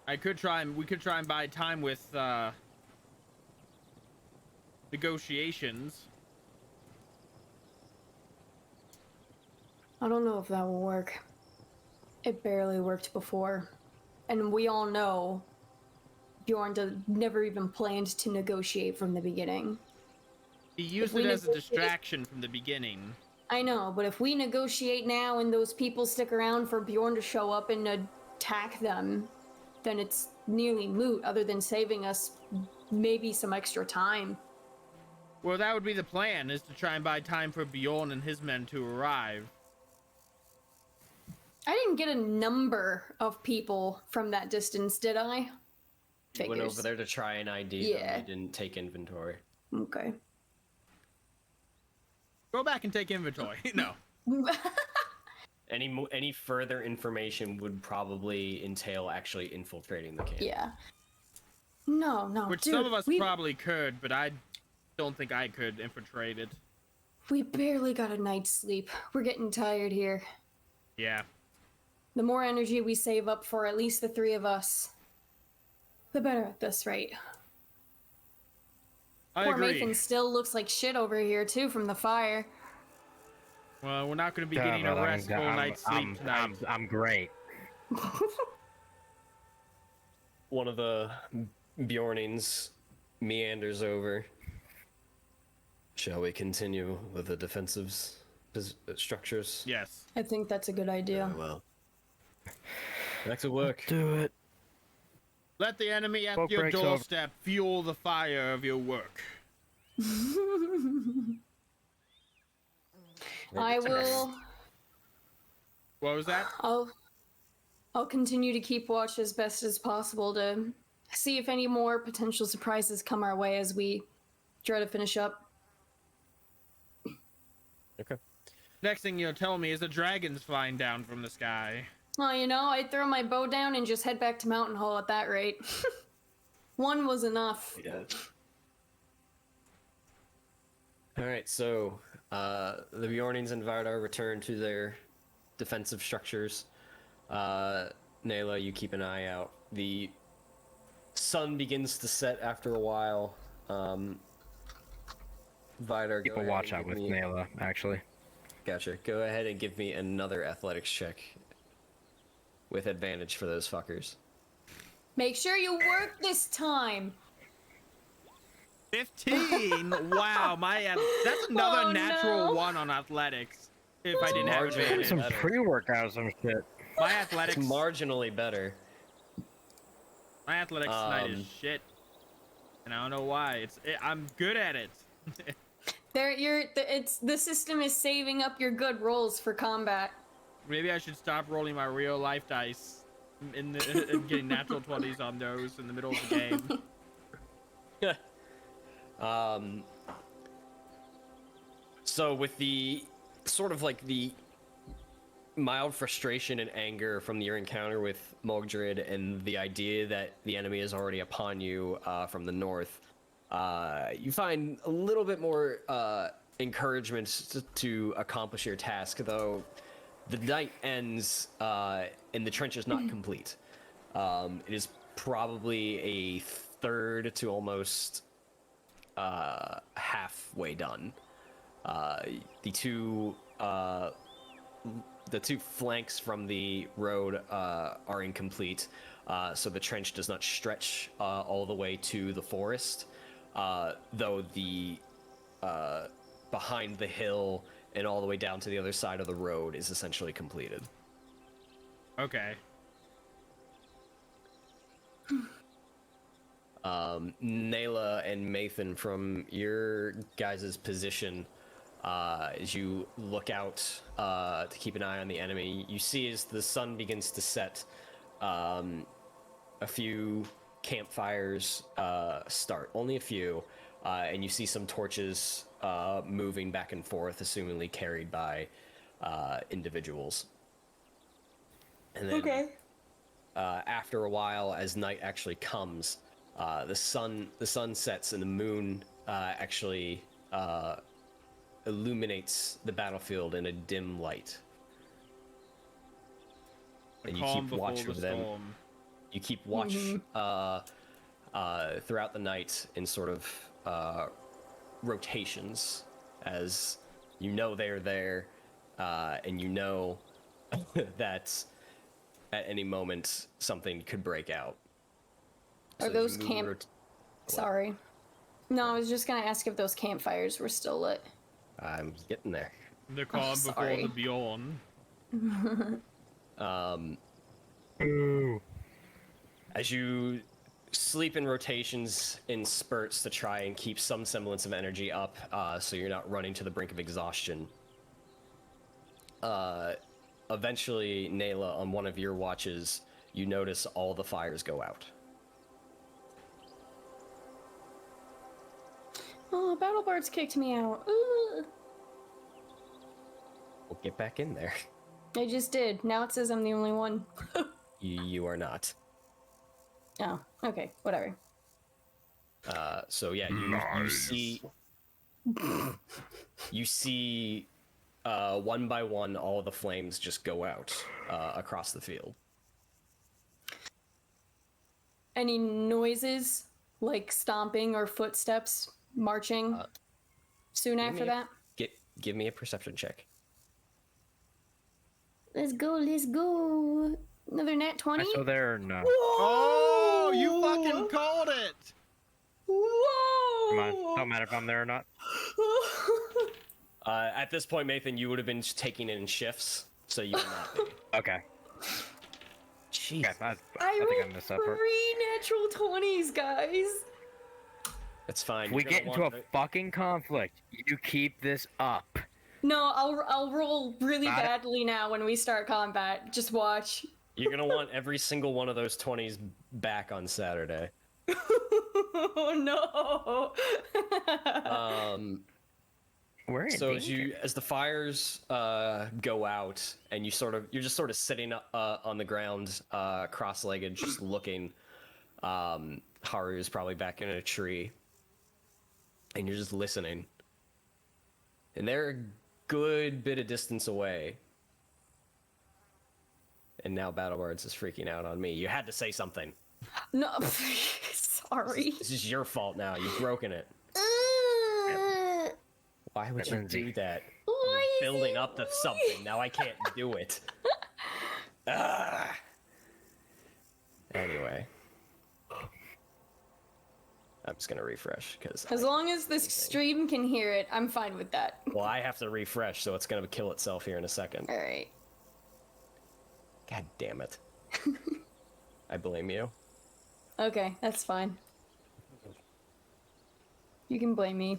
We could try and buy time with negotiations. I don't know if that will work. It barely worked before. And we all know Bjorn never even planned to negotiate from the beginning. He used it as a distraction from the beginning. I know, but if we negotiate now and those people stick around for Bjorn to show up and attack them, then it's nearly moot, other than saving us maybe some extra time. Well, that would be the plan, is to try and buy time for Bjorn and his men to arrive. I didn't get a number of people from that distance, did I? You went over there to try and ID them. You didn't take inventory. Okay. Go back and take inventory. No. Any further information would probably entail actually infiltrating the camp. Yeah. No, Which dude, some of us probably could, but I don't think I could infiltrate it. We barely got a night's sleep. We're getting tired here. Yeah. The more energy we save up for at least the three of us, the better at this rate. Poor agree. Maethon still looks like shit over here, too, from the fire. Well, we're not going to be getting a restful night's sleep tonight. I'm great. One of the Beornings meanders over. Shall we continue with the defensive structures? Yes. I think that's a good idea. Well. Back to work. Do it. Let the enemy at Smoke your breaks doorstep fuel the fire of your work. I will. What was that? I'll continue to keep watch as best as possible to see if any more potential surprises come our way as we try to finish up. Okay. Next thing you'll tell me is the dragons flying down from the sky. Well, I'd throw my bow down and just head back to Mountain Hall at that rate. One was enough. Yeah. Alright, so the Beornings and Vidar return to their defensive structures. Nela, you keep an eye out. The sun begins to set after a while. Vidar, Keep a watch out with Nela, actually. Gotcha. Go ahead and give me another athletics check. With advantage for those fuckers. Make sure you work this time. 15. Wow, that's another natural one on athletics. If I didn't have advantage. Some pre-workout, some shit. My athletics. It's marginally better. My athletics tonight is shit, and I don't know why. I'm good at it. The system is saving up your good rolls for combat. Maybe I should stop rolling my real life dice in the and getting natural 20s on those in the middle of the game. So with the sort of like the mild frustration and anger from your encounter with Mogdred and the idea that the enemy is already upon you from the north, you find a little bit more encouragement to accomplish your task, though the night ends and the trench is not complete. It is probably a third to almost halfway done. The two flanks from the road are incomplete, so the trench does not stretch all the way to the forest, though the behind the hill and all the way down to the other side of the road is essentially completed. Okay. Nela and Maethon, from your guys' position, as you look out to keep an eye on the enemy, you see as the sun begins to set, a few campfires start. Only a few, and you see some torches moving back and forth, assumingly carried by individuals. And then, after a while, as night actually comes, the sun sets and the moon actually illuminates the bathfield in a dim light. And you keep watch of them. Storm. You keep watch throughout the night in sort of rotations, as you know they're there, and you know that at any moment something could break out. Are So those you move camp? Sorry. No, I was just gonna ask if those campfires were still lit. I'm getting there. The calm before sorry. the Bjorn. Ooh. As you sleep in rotations in spurts to try and keep some semblance of energy up, so you're not running to the brink of exhaustion. Eventually, Nela, on one of your watches, you notice all the fires go out. Oh, BattleBards kicked me out. Ugh. We'll get back in there. I just did. Now it says I'm the only one. You are not. Oh, okay, whatever. So yeah, you see one by one all the flames just go out across the field. Any noises like stomping or footsteps marching soon after that? Give me a perception check. Let's go, let's go. Another nat 20? I saw there or no? Oh, you fucking called it! Whoa! Come on, don't matter if I'm there or not. At this point, Maethon, you would have been taking it in shifts, so you would not be. Okay. Jeez. Okay, I I think I rolled missed that part. 3 natural 20s, guys. It's fine. We You're get gonna into a want fucking conflict. You keep this up. No, I'll roll really Got it. badly now when we start combat. Just watch. You're gonna want every single one of those 20s back on Saturday. Oh no. We're in So danger. as the fires go out, and you're just sort of sitting on the ground, cross-legged, just looking. Haru's probably back in a tree, and you're just listening. And they're a good bit of distance away. And now BattleBards is freaking out on me. You had to say something. No, sorry. This is your fault now. You've broken it. Why would you Lindsay. do that? Why is Building it up to me? something. Now I can't do it. Ah. Anyway. I'm just gonna refresh, because... As long as this stream can hear it, I'm fine with that. Well, I have to refresh, so it's gonna kill itself here in a second. Alright. God damn it. I blame you. Okay, that's fine. You can blame me.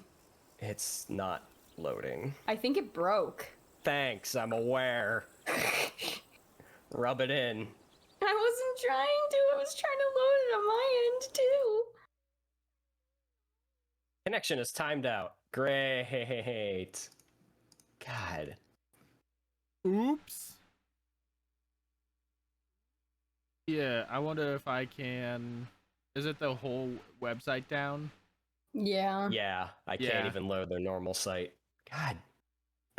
It's not loading. I think it broke. Thanks, I'm aware. Rub it in. I wasn't trying to. I was trying to load it on my end too. Connection is timed out. Great. God. Oops. Yeah, I wonder if I can. Is it the whole website down? Yeah. Yeah, I can't Yeah. even load their normal site. God.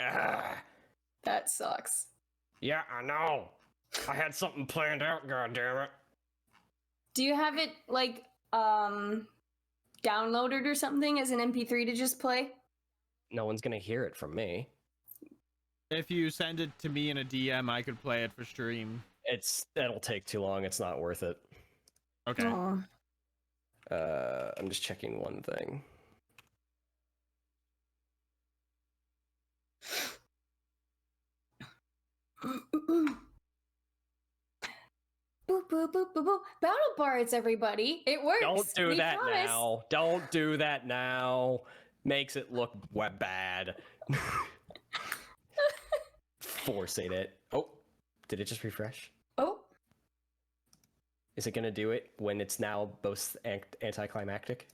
Ah. That sucks. Yeah, I know. I had something planned out, goddammit. Do you have it like downloaded or something as an MP3 to just play? No one's gonna hear it from me. If you send it to me in a DM, I could play it for stream. That'll take too long. It's not worth it. Okay. Aw. I'm just checking one thing. Boop, boop, boop, boop, boop. Battle bards, everybody. It works. Don't do We that promise. now. Don't do that now. Makes it look bad. Forcing it. Oh, did it just refresh? Oh, Is it gonna do it when it's now both anticlimactic?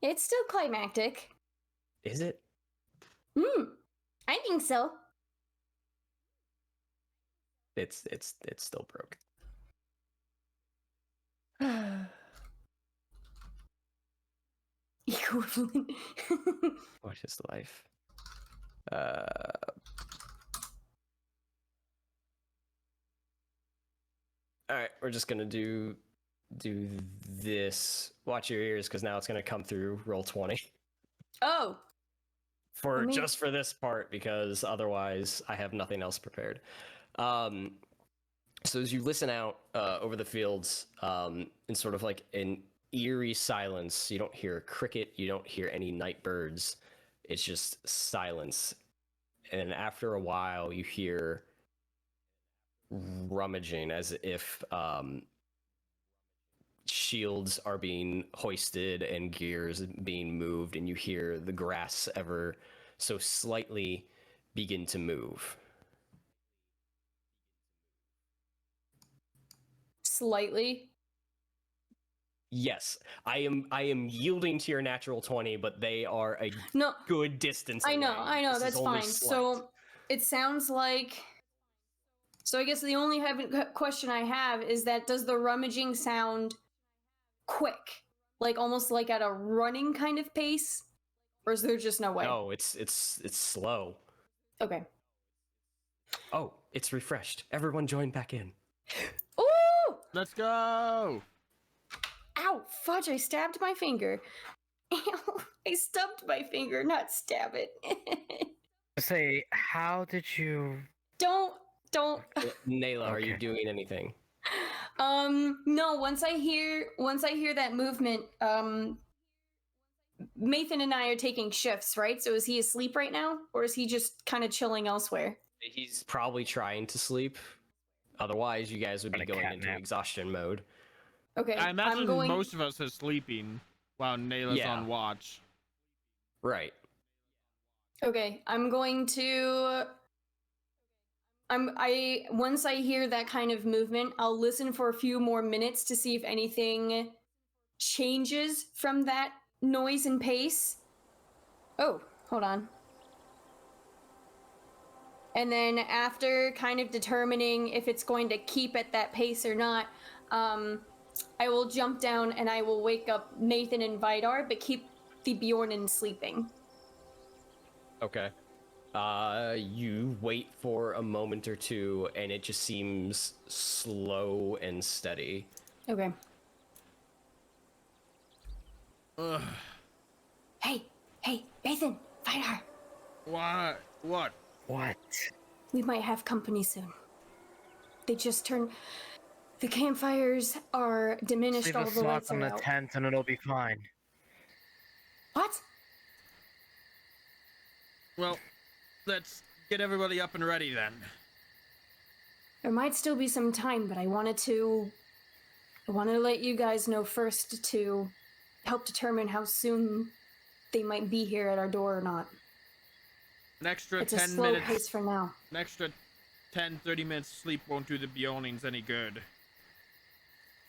it's still climactic. Is it? I think so. It's still broke. Equivalent. What is life? All right, we're just gonna do this. Watch your ears, because now it's gonna come through roll 20 Oh, for Let me- just for this part, because otherwise I have nothing else prepared. So as you listen out over the fields, in sort of like an eerie silence, you don't hear a cricket, you don't hear any night birds. It's just silence. And after a while, you hear rummaging, as if shields are being hoisted and gears being moved, and you hear the grass ever so slightly begin to move. slightly. Yes, I am yielding to your natural 20, but they are a No, good distance I away. know, This is that's only fine. slight. So it sounds like. So I guess the only question I have is that does the rummaging sound quick, like almost like at a running kind of pace, or is there just no way? No, it's slow. Okay. Oh, it's refreshed. Everyone join back in. Ooh! Let's go. Ow! Fudge! I stabbed my finger. Ow! I stubbed my finger, not stab it. Say, how did you? Don't. Nela, are you Okay. doing anything? No. Once I hear that movement, Maethon and I are taking shifts, right? So is he asleep right now, or is he just kind of chilling elsewhere? He's probably trying to sleep. Otherwise, you guys would be Run a going cat into nap. exhaustion mode. Okay. I imagine I'm going. most of us are sleeping while Nela's Yeah. on watch. Right. Okay, I'm going to. Once I hear that kind of movement, I'll listen for a few more minutes to see if anything changes from that noise and pace. Oh, hold on. And then after kind of determining if it's going to keep at that pace or not, I will jump down and I will wake up Maethon and Vidar, but keep the Beornings sleeping. Okay. You wait for a moment or two, and it just seems slow and steady. Okay. Ugh. Hey, Maethon, Vidar. What? What? What? We might have company soon. They just turned. The campfires are diminished, Leave all a the slot lights on are the out. tent and it'll be fine. What? Well, let's get everybody up and ready then. There might still be some time, but I wanted to let you guys know first to help determine how soon they might be here at our door or not. An extra It's a 10 slow minutes. pace for now. An extra 10-30 minutes sleep won't do the Beornings any good.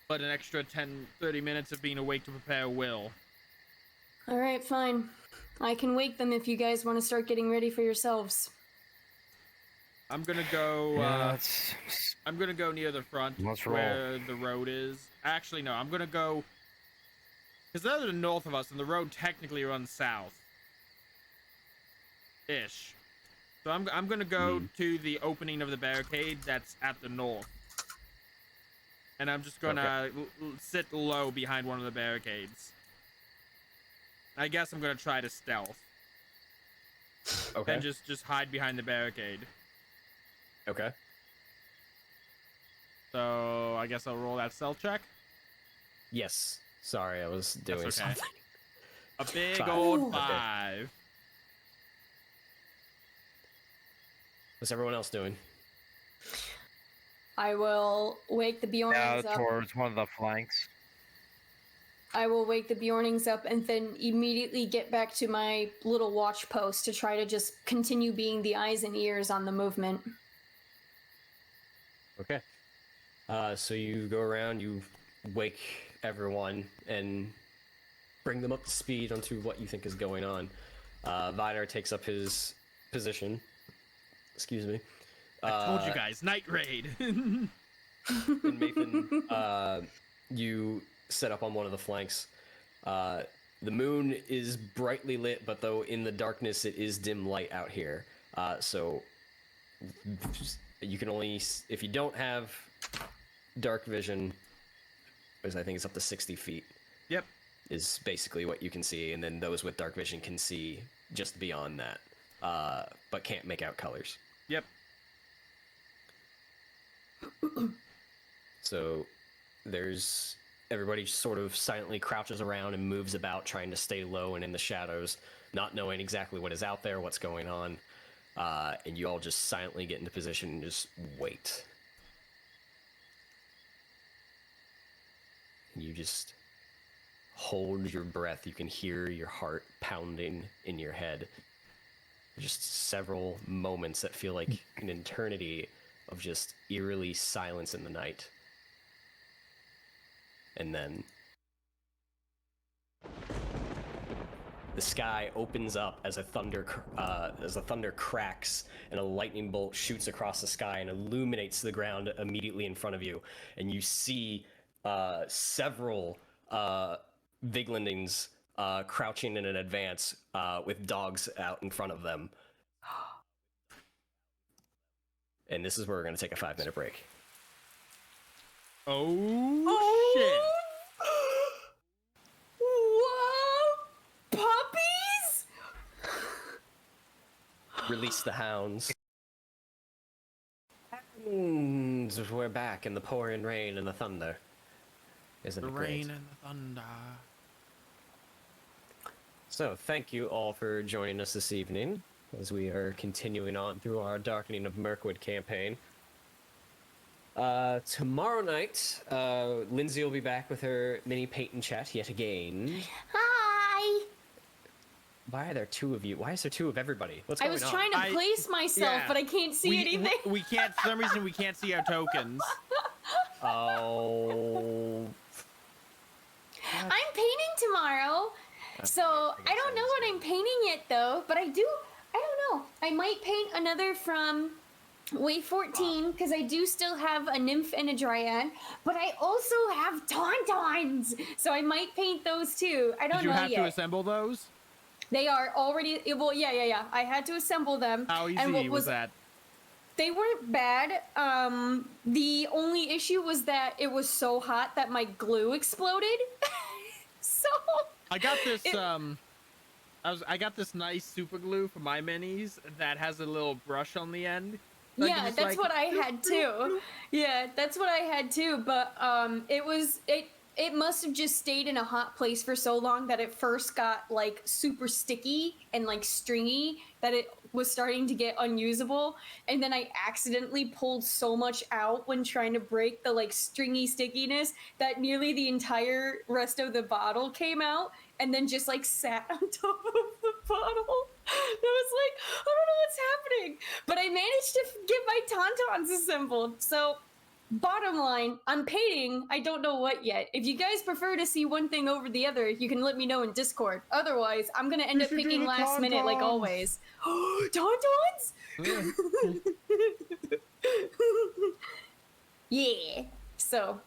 But an extra 10-30 minutes of being awake to prepare will. Alright, fine. I can wake them if you guys want to start getting ready for yourselves. I'm gonna go, I'm gonna go near the front Let's roll. where the road is. Actually, no, I'm gonna go... Because they're to the north of us, and the road technically runs south. Ish. So I'm gonna go to the opening of the barricade that's at the north. And I'm just gonna sit low behind one of the barricades. I guess I'm gonna try to stealth. Okay. And just hide behind the barricade. Okay. So I guess I'll roll that stealth check. Yes. Sorry, I was doing okay. something. A big 5. old Okay. 5. What's everyone else doing? I will wake the Beornings up. towards one of the flanks. I will wake the Beornings up and then immediately get back to my little watch post to try to just continue being the eyes and ears on the movement. Okay. So you go around, you wake everyone, and bring them up to speed onto what you think is going on. Vidar takes up his position. Excuse me. I told you guys, night raid. And Maethon, you set up on one of the flanks. The moon is brightly lit, but though in the darkness it is dim light out here. So you can only, if you don't have dark vision, because I think it's up to 60 feet. Yep. Is basically what you can see, and then those with dark vision can see just beyond that, but can't make out colors. Yep. So there's everybody sort of silently crouches around and moves about, trying to stay low and in the shadows, not knowing exactly what is out there, what's going on, and you all just silently get into position and just wait. And you just hold your breath. You can hear your heart pounding in your head. Just several moments that feel like an eternity of just eerily silence in the night. And then the sky opens up as a thunder cracks and a lightning bolt shoots across the sky and illuminates the ground immediately in front of you. And you see several Viglundings crouching in an advance with dogs out in front of them. And this is where we're going to take a 5-minute break. Oh, shit. Whoa! Puppies? Release the hounds. And we're back in the pouring rain and the thunder. Isn't The it great? rain and the thunder. So, thank you all for joining us this evening as we are continuing on through our Darkening of Mirkwood campaign. Tomorrow night, Lindsay will be back with her mini Peyton chat yet again. Hi! Why are there two of you? Why is there two of everybody? What's going I was on? trying to place myself, yeah. but I can't see anything. We can't, for some reason, we can't see our tokens. Oh. I'm painting tomorrow, so I don't know what I'm painting yet, though. But I don't know. I might paint another from Wave 14, because I do still have a nymph and a dryad, but I also have tauntauns, so I might paint those too. I don't Did you know have yet. to assemble those? They are already, well, yeah. I had to assemble them. How easy and what was that? They weren't bad. The only issue was that it was so hot that my glue exploded. So I got this I got this nice super glue for my minis that has a little brush on the end. So yeah, that's what I had too. Yeah, that's what I had too. But it must have just stayed in a hot place for so long that it first got like super sticky and like stringy that it was starting to get unusable. And then I accidentally pulled so much out when trying to break the like stringy stickiness that nearly the entire rest of the bottle came out and then just like sat on top of the bottle. I was like, I don't know what's happening. But I managed to get my Tauntauns assembled. So, bottom line, I'm painting. I don't know what yet. If you guys prefer to see one thing over the other, you can let me know in Discord. Otherwise, I'm gonna end up picking last minute like always. Tauntauns? Yeah. So,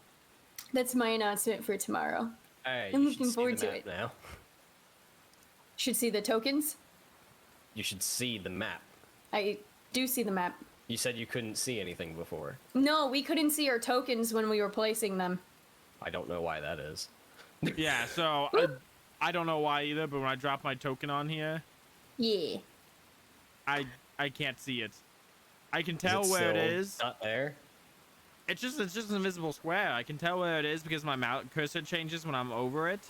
that's my announcement for tomorrow. Alright, I'm you should looking see forward the to map it. now. Should see the tokens. You should see the map. I do see the map. You said you couldn't see anything before. No, we couldn't see our tokens when we were placing them. I don't know why that is. Yeah, so I don't know why either, but when I drop my token on here, Yeah. I can't see it. I can Is tell where it still is. Not there. It's just an invisible square. I can tell where it is because my mouse cursor changes when I'm over it.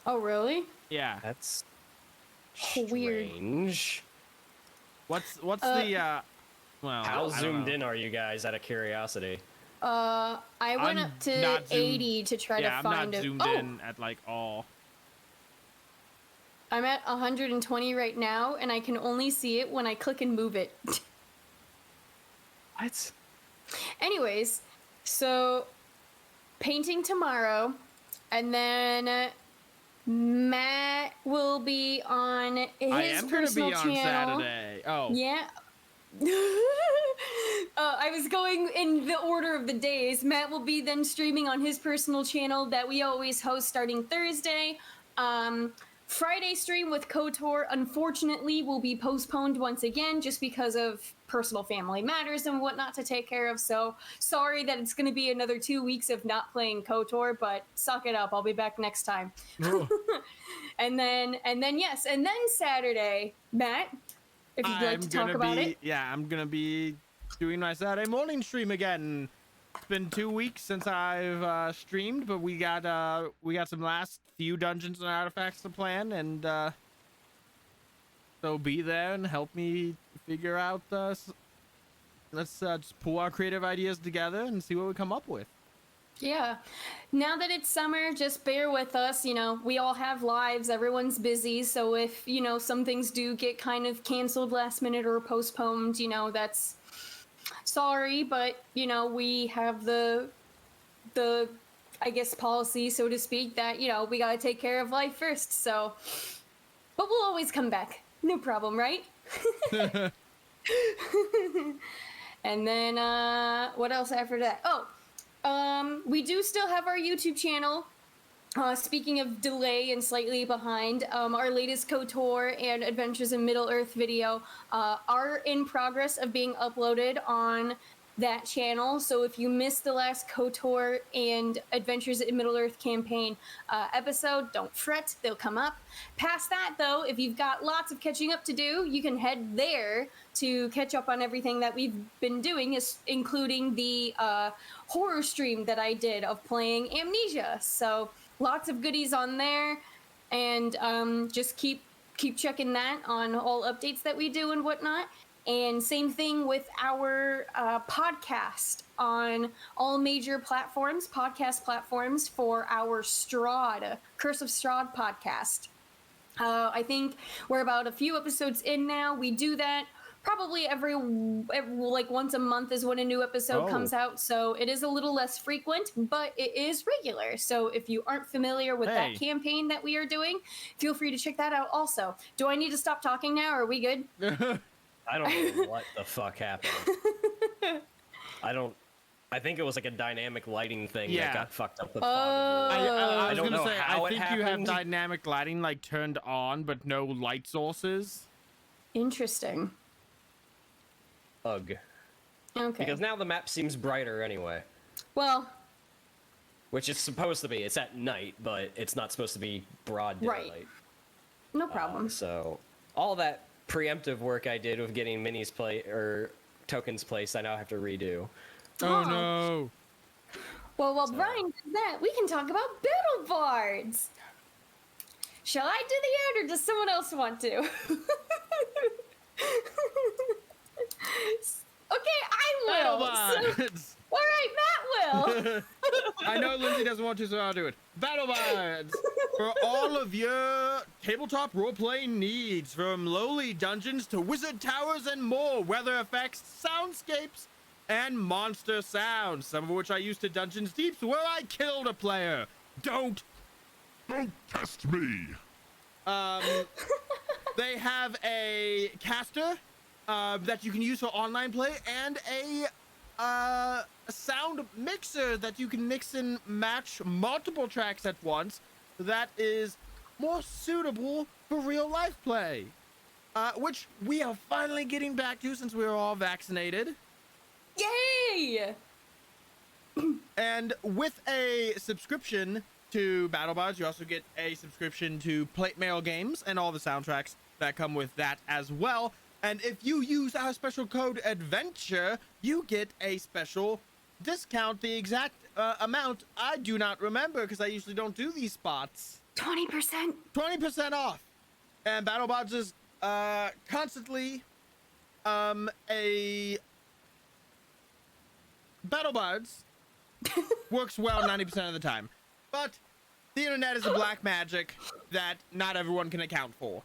Oh, really? Yeah. That's Weird. strange. What's the well, How I don't zoomed know. in are you guys, out of curiosity? I went I'm up to not zoomed- 80 to try Yeah, to find I'm not it. zoomed Oh, in at like all. I'm at 120 right now, and I can only see it when I click and move it. What? Anyways, so painting tomorrow, and then Matt will be on his I am gonna personal be on channel. Saturday. Oh. Yeah. I was going in the order of the days. Matt will be then streaming on his personal channel that we always host starting Thursday. Friday stream with KOTOR, unfortunately, will be postponed once again just because of personal family matters and whatnot to take care of. So sorry that it's going to be another 2 weeks of not playing KOTOR, but suck it up. I'll be back next time. and then Saturday, Matt, if you'd like to talk about it. Yeah, I'm gonna be doing my Saturday morning stream again. It's been 2 weeks since I've streamed, but we got some last few dungeons and artifacts to plan, and so be there and help me figure out. Let's just pull our creative ideas together and see what we come up with. Yeah. Now that it's summer, just bear with us. You know, we all have lives. Everyone's busy. So if, you know, some things do get kind of canceled last minute or postponed, you know, that's sorry. But, you know, we have the I guess, policy, so to speak, that, you know, we got to take care of life first. So, but we'll always come back. No problem, right? And then, what else after that? Oh, we do still have our YouTube channel. Speaking of delay and slightly behind, our latest KOTOR and Adventures in Middle-earth video are in progress of being uploaded on that channel. So if you missed the last KOTOR and Adventures in Middle-earth campaign episode, don't fret, they'll come up. Past that, though, if you've got lots of catching up to do, you can head there to catch up on everything that we've been doing, including the horror stream that I did of playing Amnesia. So lots of goodies on there, and just keep checking that on all updates that we do and whatnot. And same thing with our podcast on all major platforms, podcast platforms, for our Strahd, Curse of Strahd podcast. I think we're about a few episodes in now. We do that probably every like once a month is when a new episode comes out. So it is a little less frequent, but it is regular. So if you aren't familiar with that campaign that we are doing, feel free to check that out also. Do I need to stop talking now? Or are we good? I don't know what the fuck happened. I think it was like a dynamic lighting thing that got fucked up with fog. I was gonna say, how I it think you have happened. dynamic lighting like turned on, but no light sources. Interesting. Ugh. Okay. Because now the map seems brighter anyway. Well, which it's supposed to be. It's at night, but it's not supposed to be broad daylight. Right. No problem. So all that preemptive work I did with getting tokens placed, I now have to redo. Oh no. Well, while Brian does that, we can talk about battle bards. Shall I do the ad, or does someone else want to? Okay, I will. BattleBards! All right, Matt will. I know Lindsay doesn't want to, so I'll do it. BattleBards! For all of your tabletop role-playing needs, from lowly dungeons to wizard towers and more, weather effects, soundscapes, and monster sounds, some of which I used to Dungeons Deeps where I killed a player. Don't test me. They have a caster that you can use for online play, and a sound mixer that you can mix and match multiple tracks at once that is more suitable for real life play, which we are finally getting back to since we are all vaccinated. Yay! And with a subscription to BattleBards, you also get a subscription to Plate Mail games and all the soundtracks that come with that as well. And if you use our special code ADVENTURE, you get a special discount. The exact amount I do not remember because I usually don't do these spots. 20%. 20% off. And BattleBards is constantly a BattleBards works well 90% of the time, but the internet is a black magic that not everyone can account for.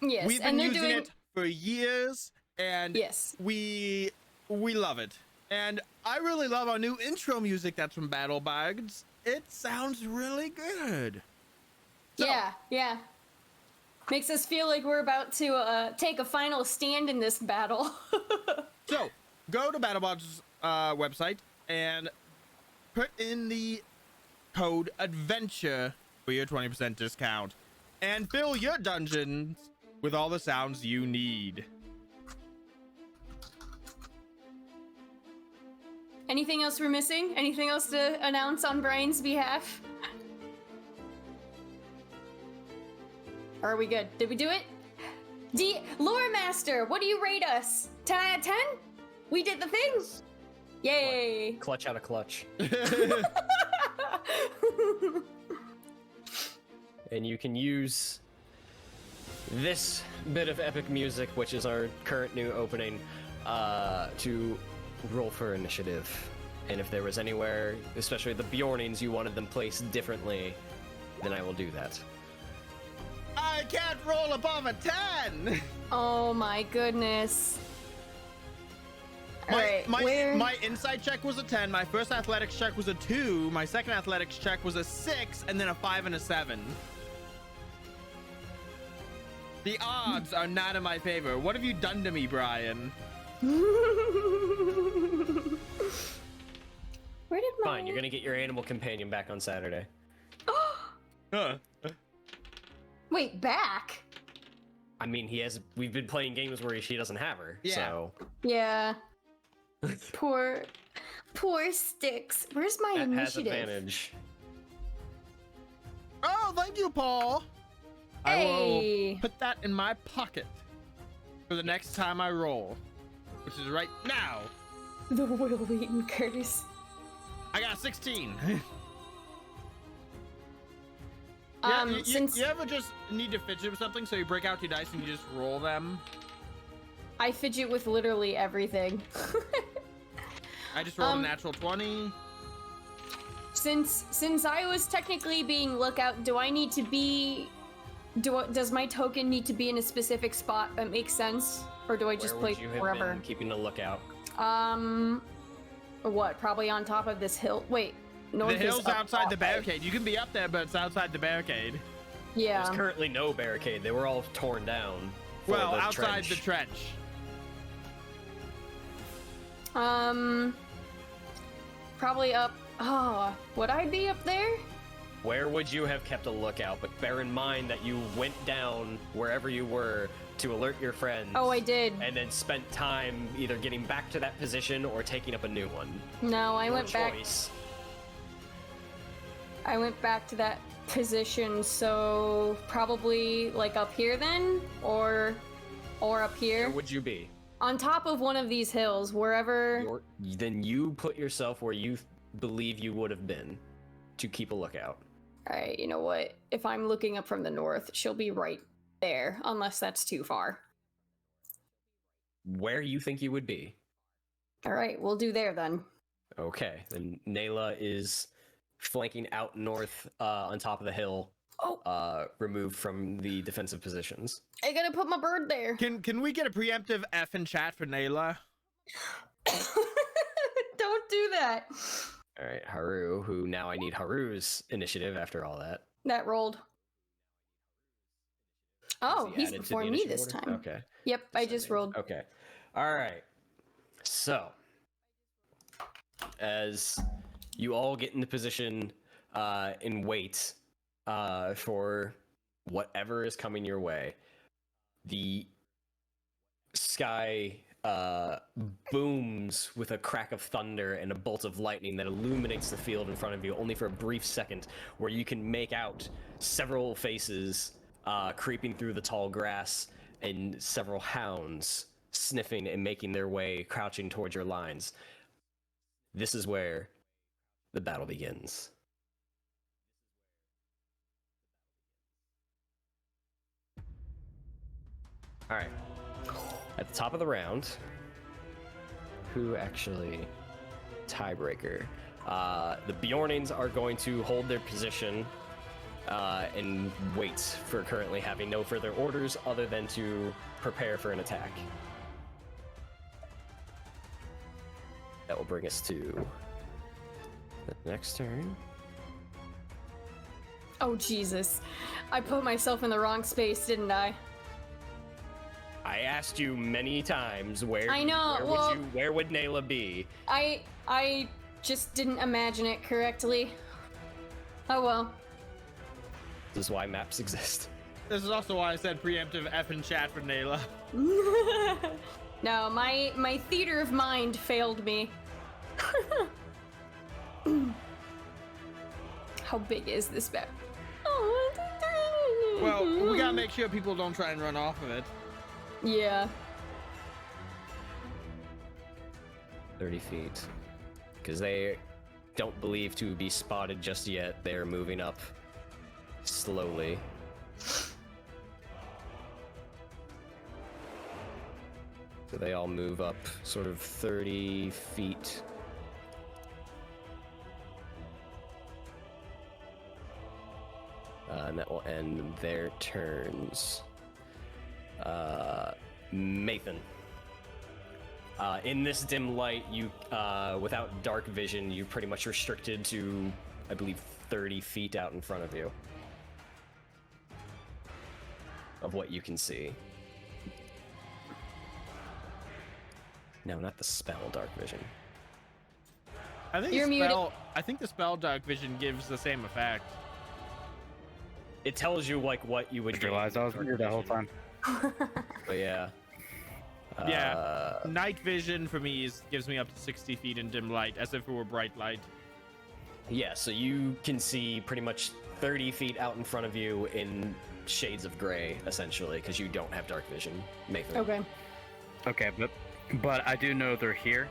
Yes, We've been and they're using doing it for years, and yes, we love it. And I really love our new intro music that's from BattleBards. It sounds really good. So, yeah. Makes us feel like we're about to take a final stand in this battle. So go to BattleBards website and put in the code ADVENTURE for your 20% discount, and fill your dungeons with all the sounds you need. Anything else we're missing? Anything else to announce on Brian's behalf? Or are we good? Did we do it? Lore Master, what do you rate us? 10 out of 10? We did the things. Yay! Clutch out of clutch. And you can use this bit of epic music, which is our current new opening, to roll for initiative. And if there was anywhere, especially the Beornings, you wanted them placed differently, then I will do that. I can't roll above a 10! Oh my goodness. Alright, my insight check was a 10, my first athletics check was a 2, my second athletics check was a 6, and then a 5 and a 7. The odds are not in my favor. What have you done to me, Brian? Where did my... Fine, you're gonna get your animal companion back on Saturday. Huh. Wait, back? I mean, we've been playing games where she doesn't have her, Yeah. so... Yeah. Poor Sticks. Where's my That has initiative? advantage. Oh, thank you, Paul. I Hey. will put that in my pocket for the next time I roll, which is right now. The Will Wheaton curse. I got 16. Since you ever just need to fidget with something, so you break out your dice and you just roll them? I fidget with literally everything. I just rolled a natural 20. Since I was technically being lookout, do I need to be... does my token need to be in a specific spot that makes sense? Or do I just Where play would you have wherever? been keeping a lookout? What? Probably on top of this hill. Wait, north The hill's is up outside the that way. barricade. You can be up there, but it's outside the barricade. Yeah. There's currently no barricade. They were all torn down. For Well, the outside trench. the trench. Probably up. Oh, would I be up there? Where would you have kept a lookout? But bear in mind that you went down wherever you were to alert your friends. Oh, I did. And then spent time either getting back to that position or taking up a new one. No, I Your went back. choice. I went back to that position, so probably like up here then, or up here. Where would you be? On top of one of these hills, wherever. Then you put yourself where you believe you would have been to keep a lookout. Alright, you know what? If I'm looking up from the north, she'll be right there, unless that's too far. Where you think you would be. Alright, we'll do there then. Okay, then Nela is flanking out north on top of the hill, removed from the defensive positions. I gotta put my bird there. Can we get a preemptive F in chat for Nela? do that. All right, Haru, who now I need Haru's initiative after all that. That rolled. Oh, Is he he's added to before the me initiative this order? time. Okay. Yep, I just Descending. rolled. Okay. All right. So, as you all get into position and wait for whatever is coming your way, the sky booms with a crack of thunder and a bolt of lightning that illuminates the field in front of you, only for a brief second, where you can make out several faces creeping through the tall grass and several hounds sniffing and making their way, crouching towards your lines. This is where the battle begins. All right. At the top of the round, who actually tiebreaker? The Beornings are going to hold their position and wait for currently having no further orders other than to prepare for an attack. That will bring us to the next turn. Oh, Jesus. I put myself in the wrong space, didn't I? I asked you many times where I know, where would Nela be? I just didn't imagine it correctly. Oh well. This is why maps exist. This is also why I said preemptive F in chat for Nela. No, my theater of mind failed me. How big is this map? Well, we gotta make sure people don't try and run off of it. Yeah. 30 feet. Because they don't believe to be spotted just yet. They're moving up slowly. So they all move up sort of 30 feet. And that will end their turns. Maethon. In this dim light, you, without dark vision, you're pretty much restricted to, I believe, 30 feet out in front of you. Of what you can see. No, not the spell dark vision. I think You're the spell dark vision gives the same effect. It tells you, like, what you would Just realized I was dark weird that whole vision. time. But yeah. Yeah, night vision for me gives me up to 60 feet in dim light, as if it were bright light. Yeah, so you can see pretty much 30 feet out in front of you in shades of gray, essentially, because you don't have dark vision, Maethon. Okay. Okay, but I do know they're here.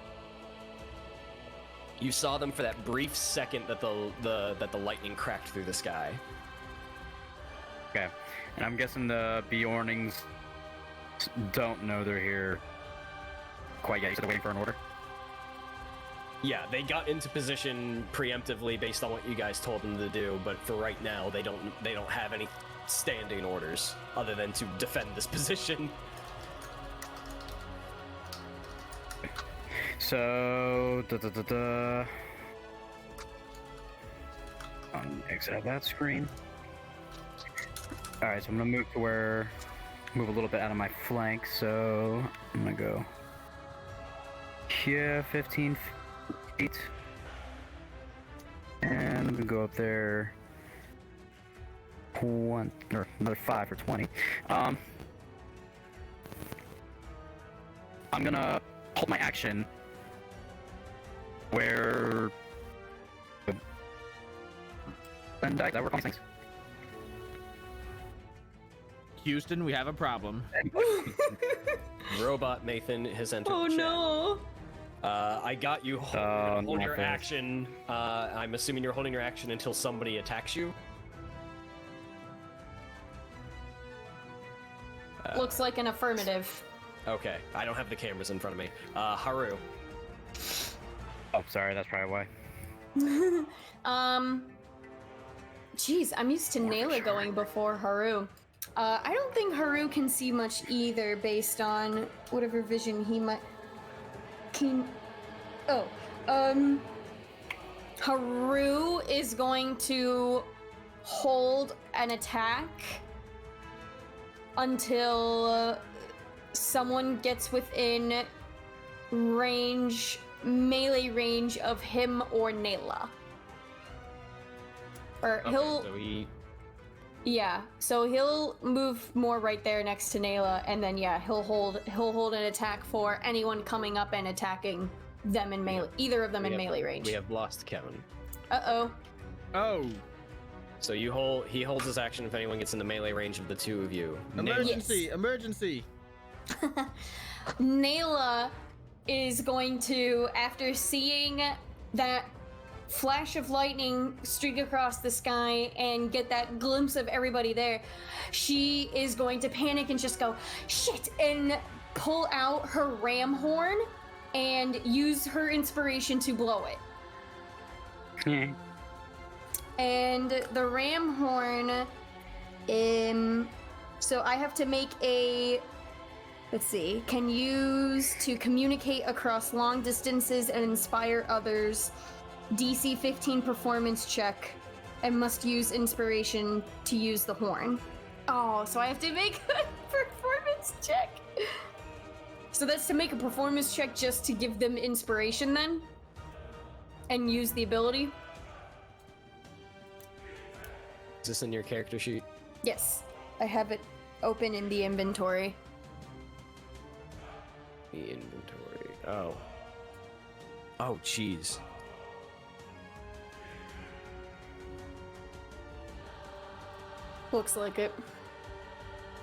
You saw them for that brief second that the lightning cracked through the sky. Okay, and I'm guessing the Beornings don't know they're here quite yet. So they're waiting for an order. Yeah, they got into position preemptively based on what you guys told them to do, but for right now, they don't have any standing orders other than to defend this position. So, exit out that screen. All right, so I'm gonna move a little bit out of my flank. So I'm gonna go here, 15 feet, and I'm gonna go up there. Another 5 for 20. I'm gonna hold my action where and that work on these things. Houston, we have a problem. Robot Maethon has entered Oh the chat. no. I got you. Oh, Hold your nothing. action. I'm assuming you're holding your action until somebody attacks you. Looks like an affirmative. Okay, I don't have the cameras in front of me. Haru. Oh, sorry, that's probably why. Geez, I'm used to Nela going before Haru. I don't think Haru can see much either based on whatever vision he might... Haru is going to hold an attack until someone gets within melee range of him or Nela. Or he'll... Yeah, so he'll move more right there next to Nela, and then yeah, he'll hold an attack for anyone coming up and attacking them in melee, either of them in melee range. We have lost count. Uh-oh. Oh. So he holds his action if anyone gets in the melee range of the two of you. Emergency! Yes. Emergency! Nela is going to, after seeing that flash of lightning streak across the sky and get that glimpse of everybody there, she is going to panic and just go, shit, and pull out her ram horn and use her inspiration to blow it. And the ram horn, so I have to make a, let's see, can use to communicate across long distances and inspire others, DC 15 performance check, and must use inspiration to use the horn. Oh, so I have to make a performance check. So that's to make a performance check just to give them inspiration then? And use the ability? Is this in your character sheet? Yes, I have it open in the inventory. The inventory. Oh. Oh, jeez. Looks like it.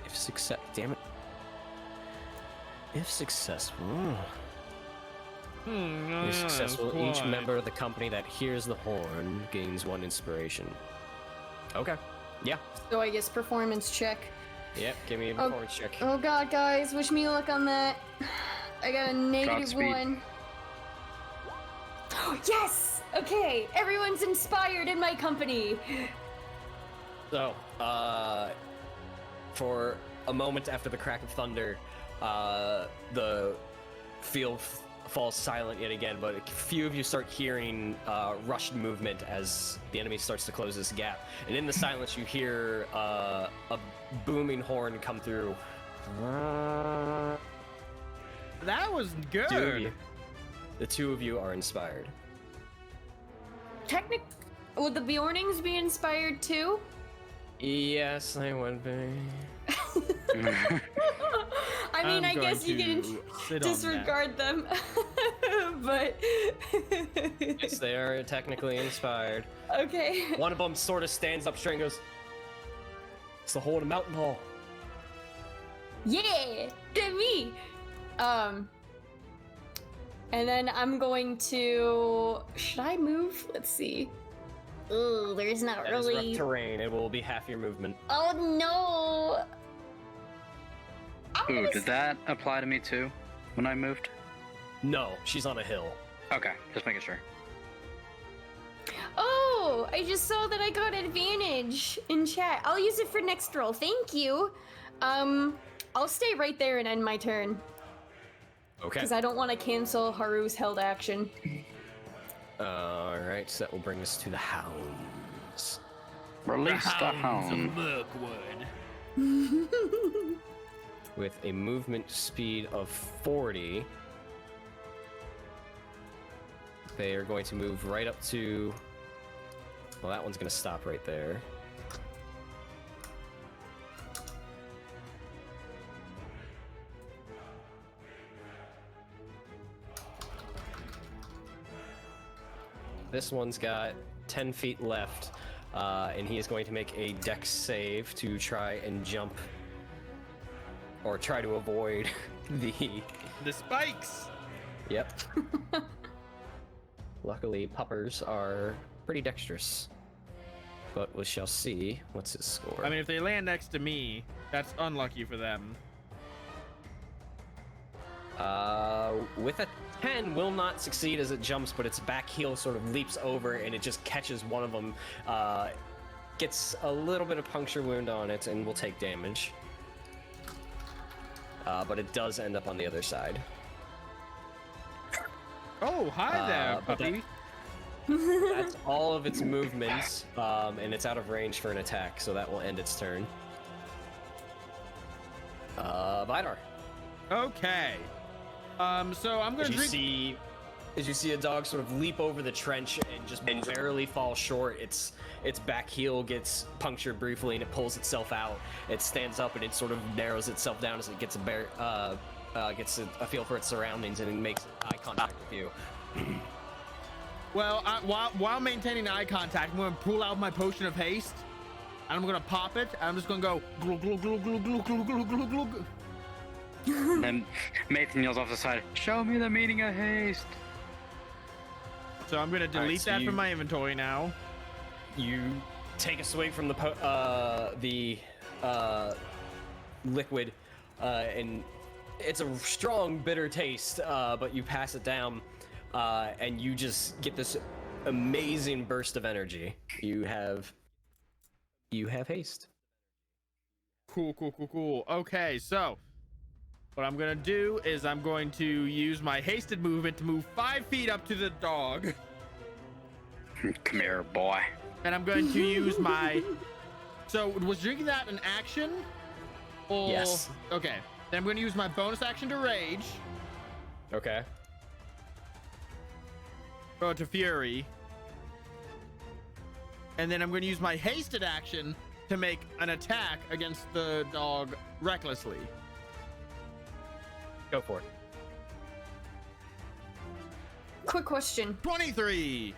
If success, damn it. If successful. If successful, each member of the company that hears the horn gains 1 inspiration. Okay. Yeah. So I guess performance check. Yep. Give me a performance check. Oh god, guys, wish me luck on that. I got a -1. Yes! Okay, everyone's inspired in my company. So, for a moment after the crack of thunder, the field falls silent yet again, but a few of you start hearing rushed movement as the enemy starts to close this gap. And in the silence, you hear a booming horn come through. That was good. The two of you are inspired. Would the Beornings be inspired too? Yes, I would be. I mean, I guess you can sit on disregard them, but Yes, they are technically inspired. okay. One of them sort of stands up straight and goes, "It's the hole in the mountain hall." Yeah, to me. And then I'm going to. Should I move? Let's see. Ooh, there's not That is really. rough terrain. It will be half your movement. Oh no! I'm Ooh, gonna did that apply to me too when I moved? No, she's on a hill. Okay, just making sure. Oh, I just saw that I got advantage in chat. I'll use it for next roll. Thank you. I'll stay right there and end my turn. Okay. Because I don't want to cancel Haru's held action. Alright, so that will bring us to the hounds. Release the hound. Mirkwood. With a movement speed of 40, they are going to move right up to... Well, that one's going to stop right there. This one's got 10 feet left, and he is going to make a dex save to try and jump, or try to avoid the... The spikes. Yep. Luckily, puppers are pretty dexterous. But we shall see. What's his score? I mean, if they land next to me, that's unlucky for them. With a 10, will not succeed as it jumps, but its back heel sort of leaps over and it just catches one of them. Gets a little bit of puncture wound on it and will take damage. But it does end up on the other side. Oh, hi there, but puppy. That's all of its movements, and it's out of range for an attack, so that will end its turn. Vidar. Okay. So I'm gonna drink. As you see a dog sort of leap over the trench and just barely fall short, its back heel gets punctured briefly and it pulls itself out. It stands up and it sort of narrows itself down as it gets a feel for its surroundings and it makes eye contact with you. Well, while maintaining eye contact, I'm gonna pull out my potion of haste, and I'm gonna pop it. And I'm just gonna go glug glug glug glug glug glug glug glug glug. Then Maethon yells off the side, "Show me the meaning of haste." So I'm gonna delete that from my inventory now. You take a swig from the liquid, and it's a strong, bitter taste. But you pass it down, and you just get this amazing burst of energy. You have haste. Cool. Okay, so what I'm gonna do is I'm going to use my hasted movement to move 5 feet up to the dog. Come here, boy. And I'm going to use my... So, was drinking that an action? Or... Yes. Okay. Then I'm going to use my bonus action to rage. Okay. Or to fury. And then I'm going to use my hasted action to make an attack against the dog recklessly. Go for it. Quick question. 23!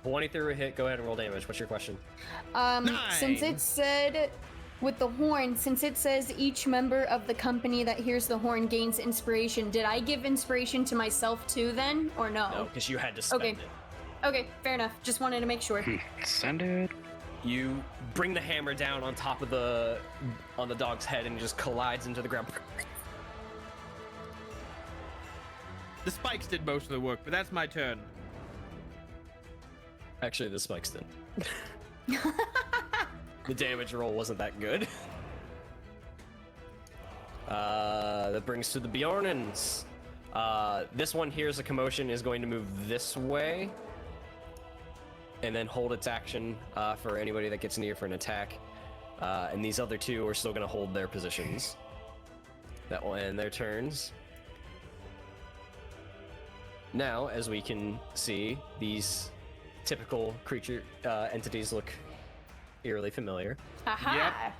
23 a hit. Go ahead and roll damage. What's your question? Since it said with the horn, since it says each member of the company that hears the horn gains inspiration, did I give inspiration to myself too then, or no? No, because you had to spend it. Okay, fair enough. Just wanted to make sure. Send it. You bring the hammer down on top of the dog's head and it just collides into the ground. The spikes did most of the work, but that's my turn. Actually, the spikes did. The damage roll wasn't that good. That brings to the Beornings. This one hears a commotion, is going to move this way. And then hold its action for anybody that gets near for an attack. And these other two are still going to hold their positions. That will end their turns. Now, as we can see, these typical creature entities look eerily familiar. Aha!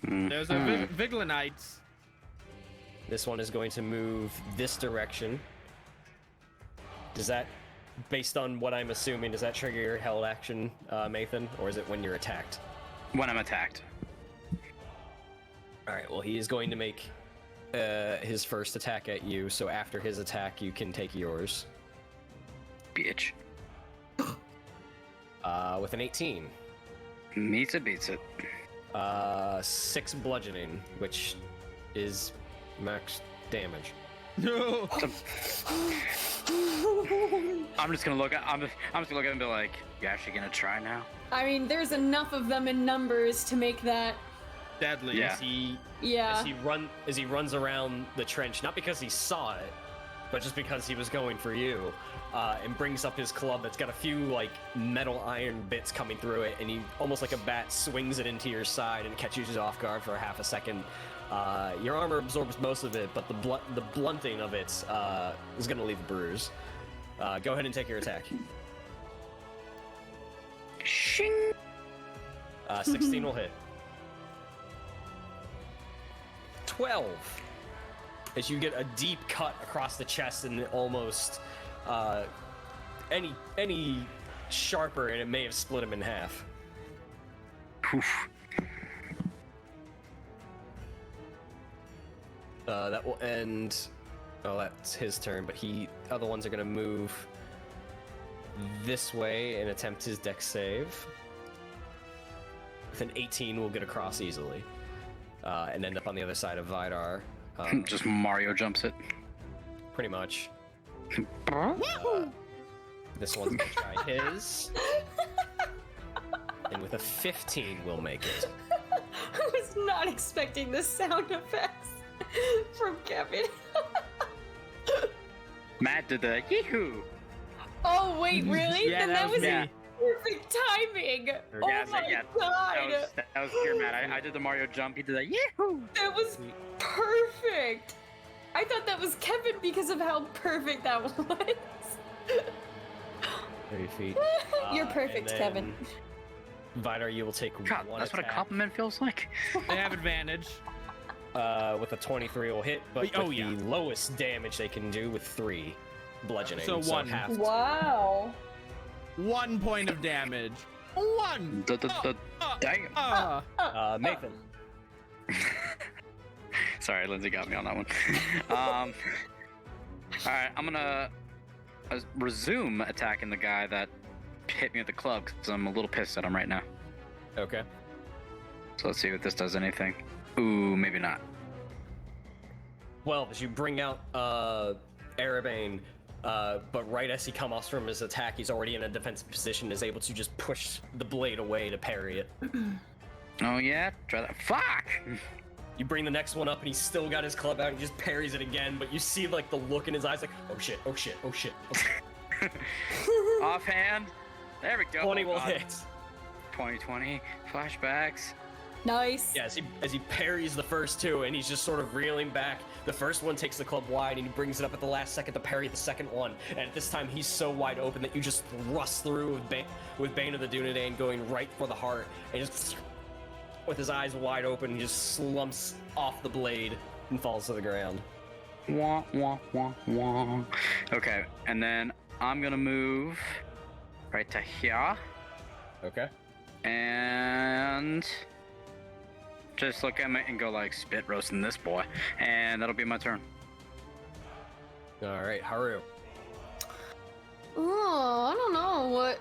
There's a Viglunite. This one is going to move this direction. Does that, based on what I'm assuming, does that trigger your held action, Maethon, or is it when you're attacked? When I'm attacked. All right, well, he is going to make his first attack at you, so after his attack, you can take yours. Bitch. With an 18. Meets it, beats it. 6 bludgeoning, which is max damage. No. I'm just gonna look at him and be like, "You actually gonna try now?" I mean, there's enough of them in numbers to make that. Deadly. Yeah. As he runs around the trench, not because he saw it, but just because he was going for you, and brings up his club that's got a few like metal iron bits coming through it, and he almost like a bat swings it into your side and catches you off guard for half a second. Your armor absorbs most of it, but the blunting of it is going to leave a bruise. Go ahead and take your attack. Shing. 16 will hit. 12. As you get a deep cut across the chest and almost any sharper, and it may have split him in half. Poof. That will end. Oh, that's his turn, but other ones are gonna move this way and attempt his dex save. With an 18, we'll get across easily, and end up on the other side of Vidar. Just Mario jumps it. Pretty much. This one's gonna try his, and with a 15, we'll make it. I was not expecting the sound effects from Kevin. Matt did the yee-hoo. Oh wait, really? Yeah, Then that was me. perfect timing. Oh Yeah, my god. That was pure Matt. I did the Mario jump. He did the yee-hoo. That was perfect. I thought that was Kevin because of how perfect that was. 30 feet. You're And perfect, then, Kevin. Vidar, you will take God, one that's what a attack. compliment feels like. They have advantage. With a 23 will hit, but Oh, with yeah. the lowest damage they can do with 3 bludgeoning. So one. half. Wow. 1 point of damage. 1. Dang. Maethon. Sorry, Lindsay got me on that one. All right, I'm gonna resume attacking the guy that hit me with the club because I'm a little pissed at him right now. Okay. So let's see if this does anything. Ooh, maybe not. Well, as you bring out Arabane, but right as he comes from his attack, he's already in a defensive position, is able to just push the blade away to parry it. Oh yeah, try that. Fuck! You bring the next one up, and he's still got his club out, and he just parries it again, but you see like the look in his eyes, like, oh shit, oh shit, oh shit. Oh, shit. Offhand. There we go. 20 Oh, will God. hit. 2020 flashbacks. Nice. Yeah, as he parries the first two, and he's just sort of reeling back. The first one takes the club wide, and he brings it up at the last second to parry the second one. And at this time, he's so wide open that you just thrust through with Bane of the Dunedain going right for the heart, and just with his eyes wide open, he just slumps off the blade and falls to the ground. Wah, wah, wah, wah. Okay, and then I'm gonna move right to here Okay. and just look at me and go like spit roasting this boy, and that'll be my turn. All right, Haru. Oh, I don't know what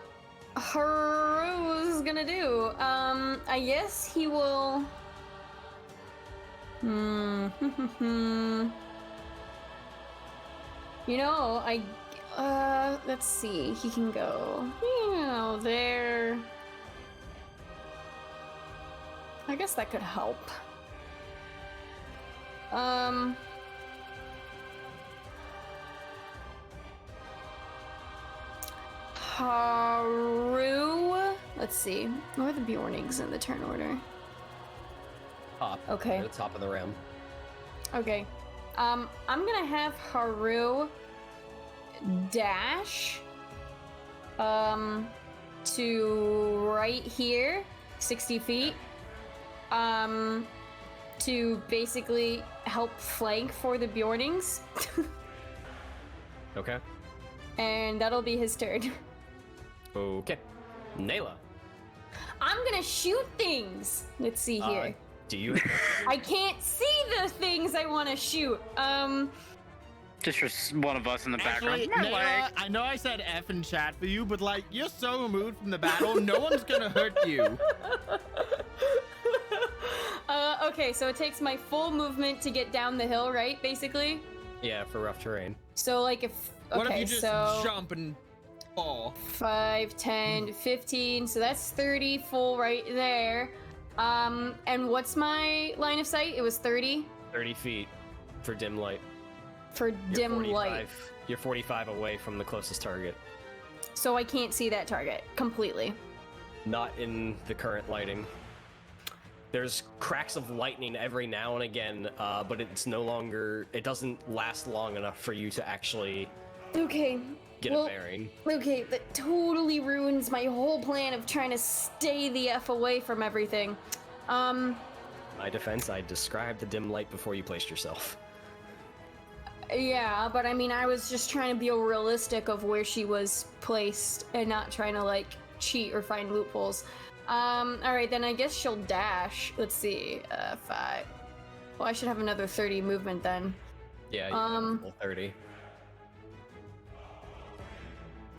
Haru is gonna do. I guess he will. You know, let's see. He can go, there. I guess that could help. Haru. Let's see. Where are the Beornings in the turn order? Top. Okay. At the top of the round. Okay. I'm gonna have Haru dash to right here, 60 feet. To basically help flank for the Beornings. Okay. And that'll be his turn. Okay. Nela. I'm gonna shoot things. Let's see here. Do you? I can't see the things I want to shoot. Just for one of us in the background. Actually, Nela, I know I said F in chat for you, but like, you're so removed from the battle, no one's gonna hurt you. Okay, so it takes my full movement to get down the hill, right? Basically. Yeah, for rough terrain. So like if What if okay, you just so jump and fall? 5, 10, 15. So that's 30 full right there. And what's my line of sight? It was 30 30 feet for dim light. for You're dim 45 light. You're 45 away from the closest target. So I can't see that target completely. Not in the current lighting. There's cracks of lightning every now and again, but it's no longer. It doesn't last long enough for you to actually Okay. get well, a bearing. Okay, that totally ruins my whole plan of trying to stay the F away from everything. My defense, I described the dim light before you placed yourself. Yeah, but I mean, I was just trying to be realistic of where she was placed and not trying to like cheat or find loopholes. Alright, then I guess she'll dash. Let's see, 5. Well, I should have another 30 movement then. Yeah, you have a full 30.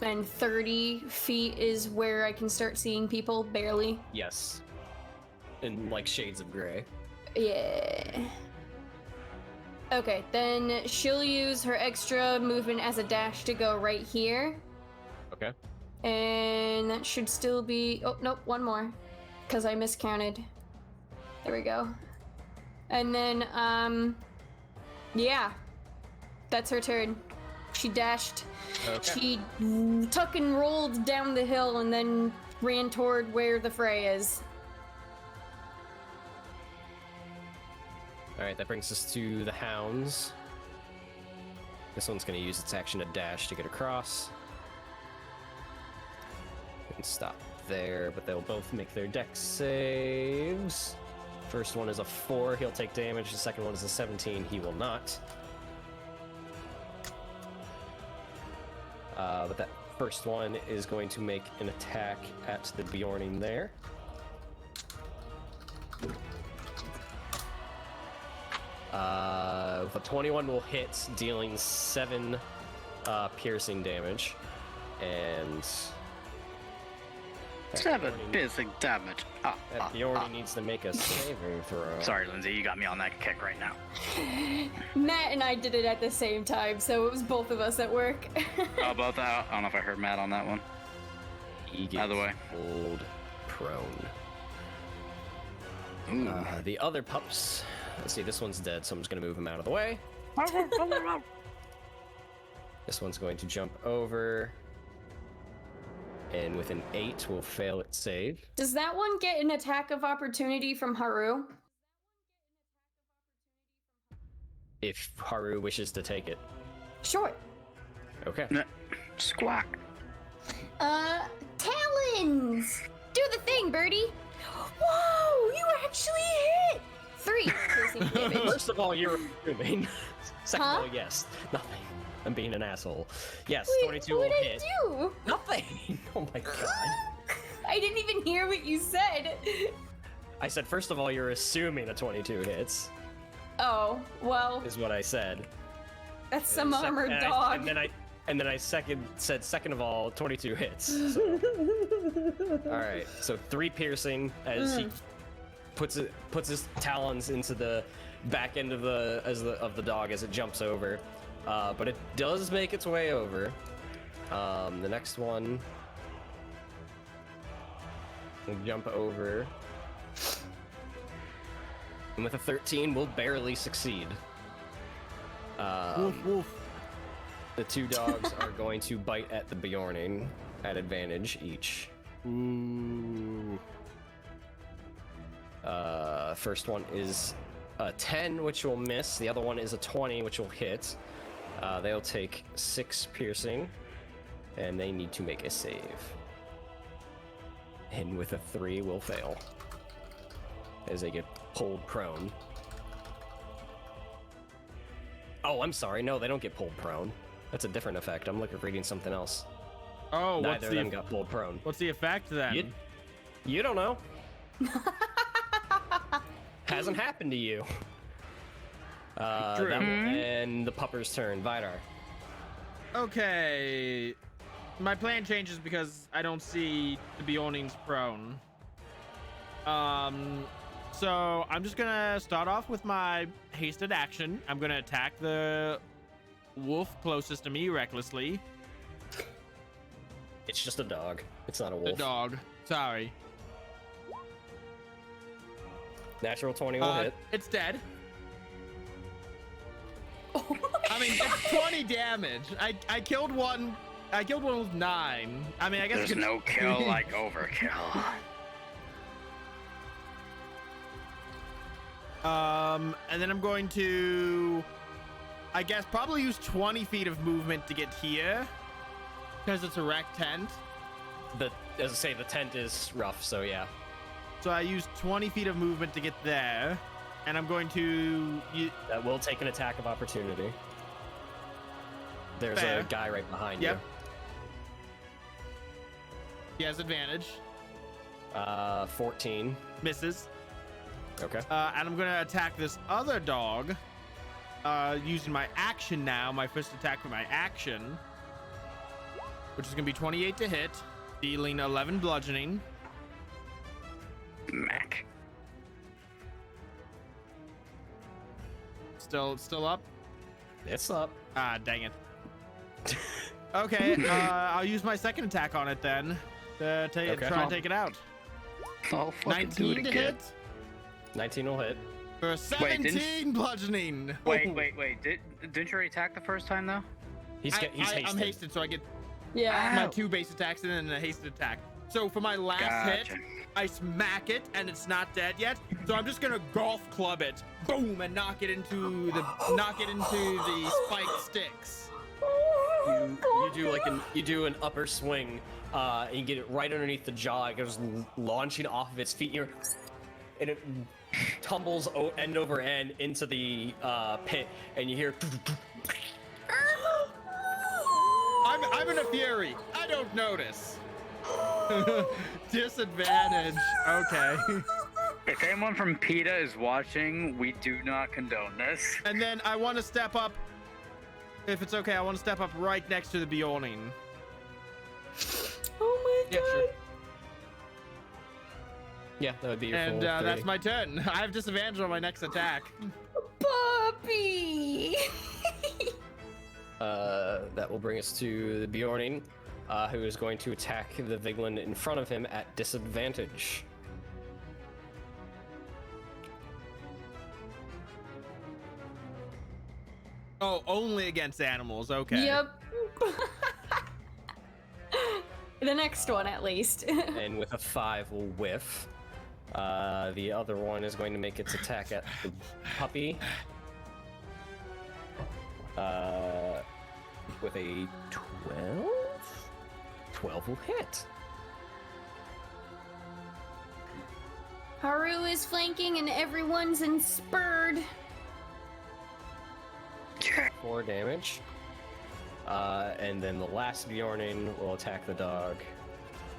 And 30 feet is where I can start seeing people, barely. Yes. In like shades of gray. Yeah. Okay, then she'll use her extra movement as a dash to go right here. Okay. And that should still be... Oh, nope, one more. Because I miscounted. There we go. And then, yeah. That's her turn. She dashed. Okay. She tuck and rolled down the hill and then ran toward where the fray is. All right, that brings us to the hounds. This one's going to use its action to dash to get across. And stop there, but they'll both make their dex saves. First one is a 4, he'll take damage. The second one is a 17, he will not. But that first one is going to make an attack at the Beorning there. The 21 will hit, dealing 7 piercing damage. And... 7 piercing damage. That Beorning needs to make a saving throw. Sorry, Lindsay, you got me on that kick right now. Matt and I did it at the same time, so it was both of us at work. Oh, both out. I don't know if I heard Matt on that one. He gets Either way. pulled prone. Ooh. The other pups. Let's see, this one's dead, so I'm just going to move him out of the way. This one's going to jump over. And with an 8, will fail its save. Does that one get an attack of opportunity from Haru? If Haru wishes to take it. Sure. Okay. Squawk. Talons! Do the thing, Birdie! Whoa, you actually hit! 3 piercing damage. First of all, you're assuming. Second Huh? of all, yes. Nothing. I'm being an asshole. Yes, Wait, 22 what will did hit. I do? Nothing! Oh my god. I didn't even hear what you said. I said, first of all, you're assuming a 22 hits, Oh, well, is what I said. that's some armored dog. And then I said, second of all, 22 hits. So. Alright, so 3 piercing as he puts his talons into the back end of the dog as it jumps over. But it does make its way over. The next one will jump over. And with a 13, we'll barely succeed. Woof, woof. The 2 dogs are going to bite at the Beorning at advantage each. Ooh. First one is a 10, which will miss. The other one is a 20, which will hit. They'll take 6 piercing, and they need to make a save. And with a 3, will fail as they get pulled prone. Oh, I'm sorry. No, they don't get pulled prone. That's a different effect. I'm reading something else. Oh, Neither of them got pulled prone. what's the effect then? You don't know. Hasn't happened to you. True. That will end the pupper's turn. Vidar. Okay. My plan changes because I don't see the Beornings prone. So I'm just gonna start off with my hasted action. I'm gonna attack the wolf closest to me recklessly. It's just a dog. It's not a wolf. The dog. Sorry. Natural 20 will hit. It's dead. I mean, it's 20 damage. I killed one. I killed one with 9. I mean, I guess There's no kill like overkill. And then I'm going to, I guess, probably use 20 feet of movement to get here, because it's a wrecked tent. As I say, the tent is rough, so yeah. So I use 20 feet of movement to get there, and I'm going to. That will take an attack of opportunity. There's Fair. a guy right behind Yep. He has advantage. you. 14. Misses. Okay. And I'm gonna attack this other dog, using my action now. My first attack with my action, which is gonna be 28 to hit, dealing 11 bludgeoning. Mac. Still up. It's up. Ah, dang it. Okay, I'll use my second attack on it then. To try and take it out. Oh, fucking do it 19 to again. hit 19 will hit. for 17 bludgeoning. Wait. Didn't you already attack the first time though? He's hasted. I'm hasted, so I get Yeah. my 2 base attacks and then a hasted attack. So for my last hit, Gotcha. I smack it and it's not dead yet. So I'm just gonna golf club it, boom, and knock it into the spiked sticks. You do an upper swing, and you get it right underneath the jaw. It goes launching off of its feet, and it tumbles end over end into the pit, and you hear. I'm in a fury. I don't notice. Disadvantage. Okay. If anyone from PETA is watching, we do not condone this. And then I want to step up. If it's okay, I want to step up right next to the Beorning. Oh my Yeah, god. sure. Yeah, that would be your And full that's 30. my turn. I have disadvantage on my next attack. Puppy. That will bring us to the Beorning, who is going to attack the Viglund in front of him at disadvantage. Oh, only against animals. Okay. Yep. The next one, at least. And with a 5 will whiff. The other one is going to make its attack at the puppy. With a 12? 12 will hit. Haru is flanking and everyone's inspurred. 4 damage. And then the last Beorning will attack the dog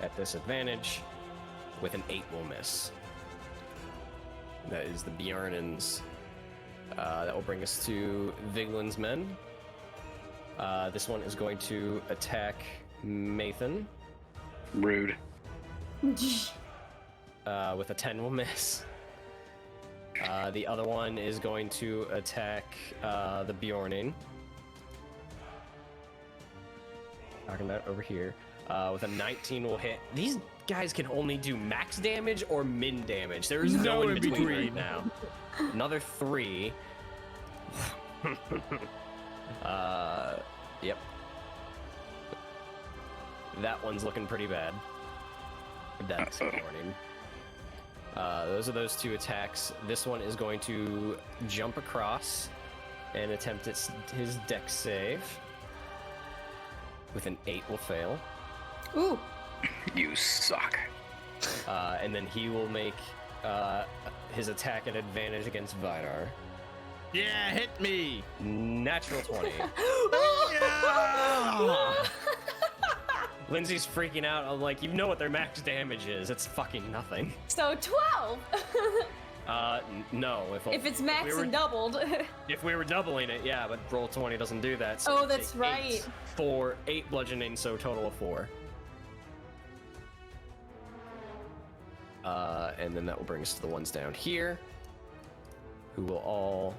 at disadvantage. With an 8 will miss. That is the Beornings. That will bring us to Viglund's men. This one is going to attack Maethon. Rude. With a 10 will miss. The other one is going to attack the Beorning. Talking about over here. With a 19 will hit. These guys can only do max damage or min damage. There is no in between right now. Another 3. Yep. That one's looking pretty bad. That's Beorning. Those are those 2 attacks. This one is going to jump across and attempt his dex save. With an 8 will fail. Ooh. You suck. And then he will make his attack at advantage against Vidar. Yeah, hit me. Natural 20. Yeah! Lindsay's freaking out. I'm like, you know what their max damage is. It's fucking nothing. So 12. No. If it's max and doubled. If we were doubling it, yeah, but roll 20 doesn't do that. So Oh, you that's take right. 8 bludgeoning, so total of 4. And then that will bring us to the ones down here, who will all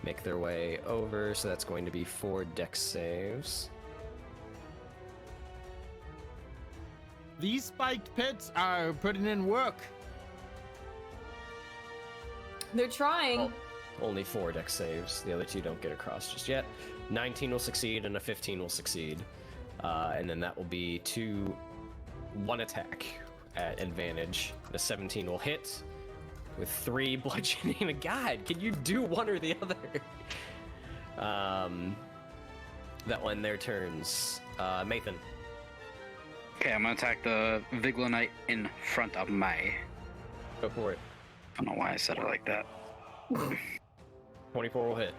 make their way over. So that's going to be 4 dex saves. These spiked pits are putting in work. They're trying. Oh, only 4 dex saves. The other 2 don't get across just yet. 19 will succeed and a 15 will succeed. And then that will be 1 attack at advantage. The 17 will hit with 3 bludgeoning. God, can you do one or the other? That will end their turns. Maethon. Okay, I'm gonna attack the Viglundite in front of me. Go for it. I don't know why I said it like that. 24 will hit.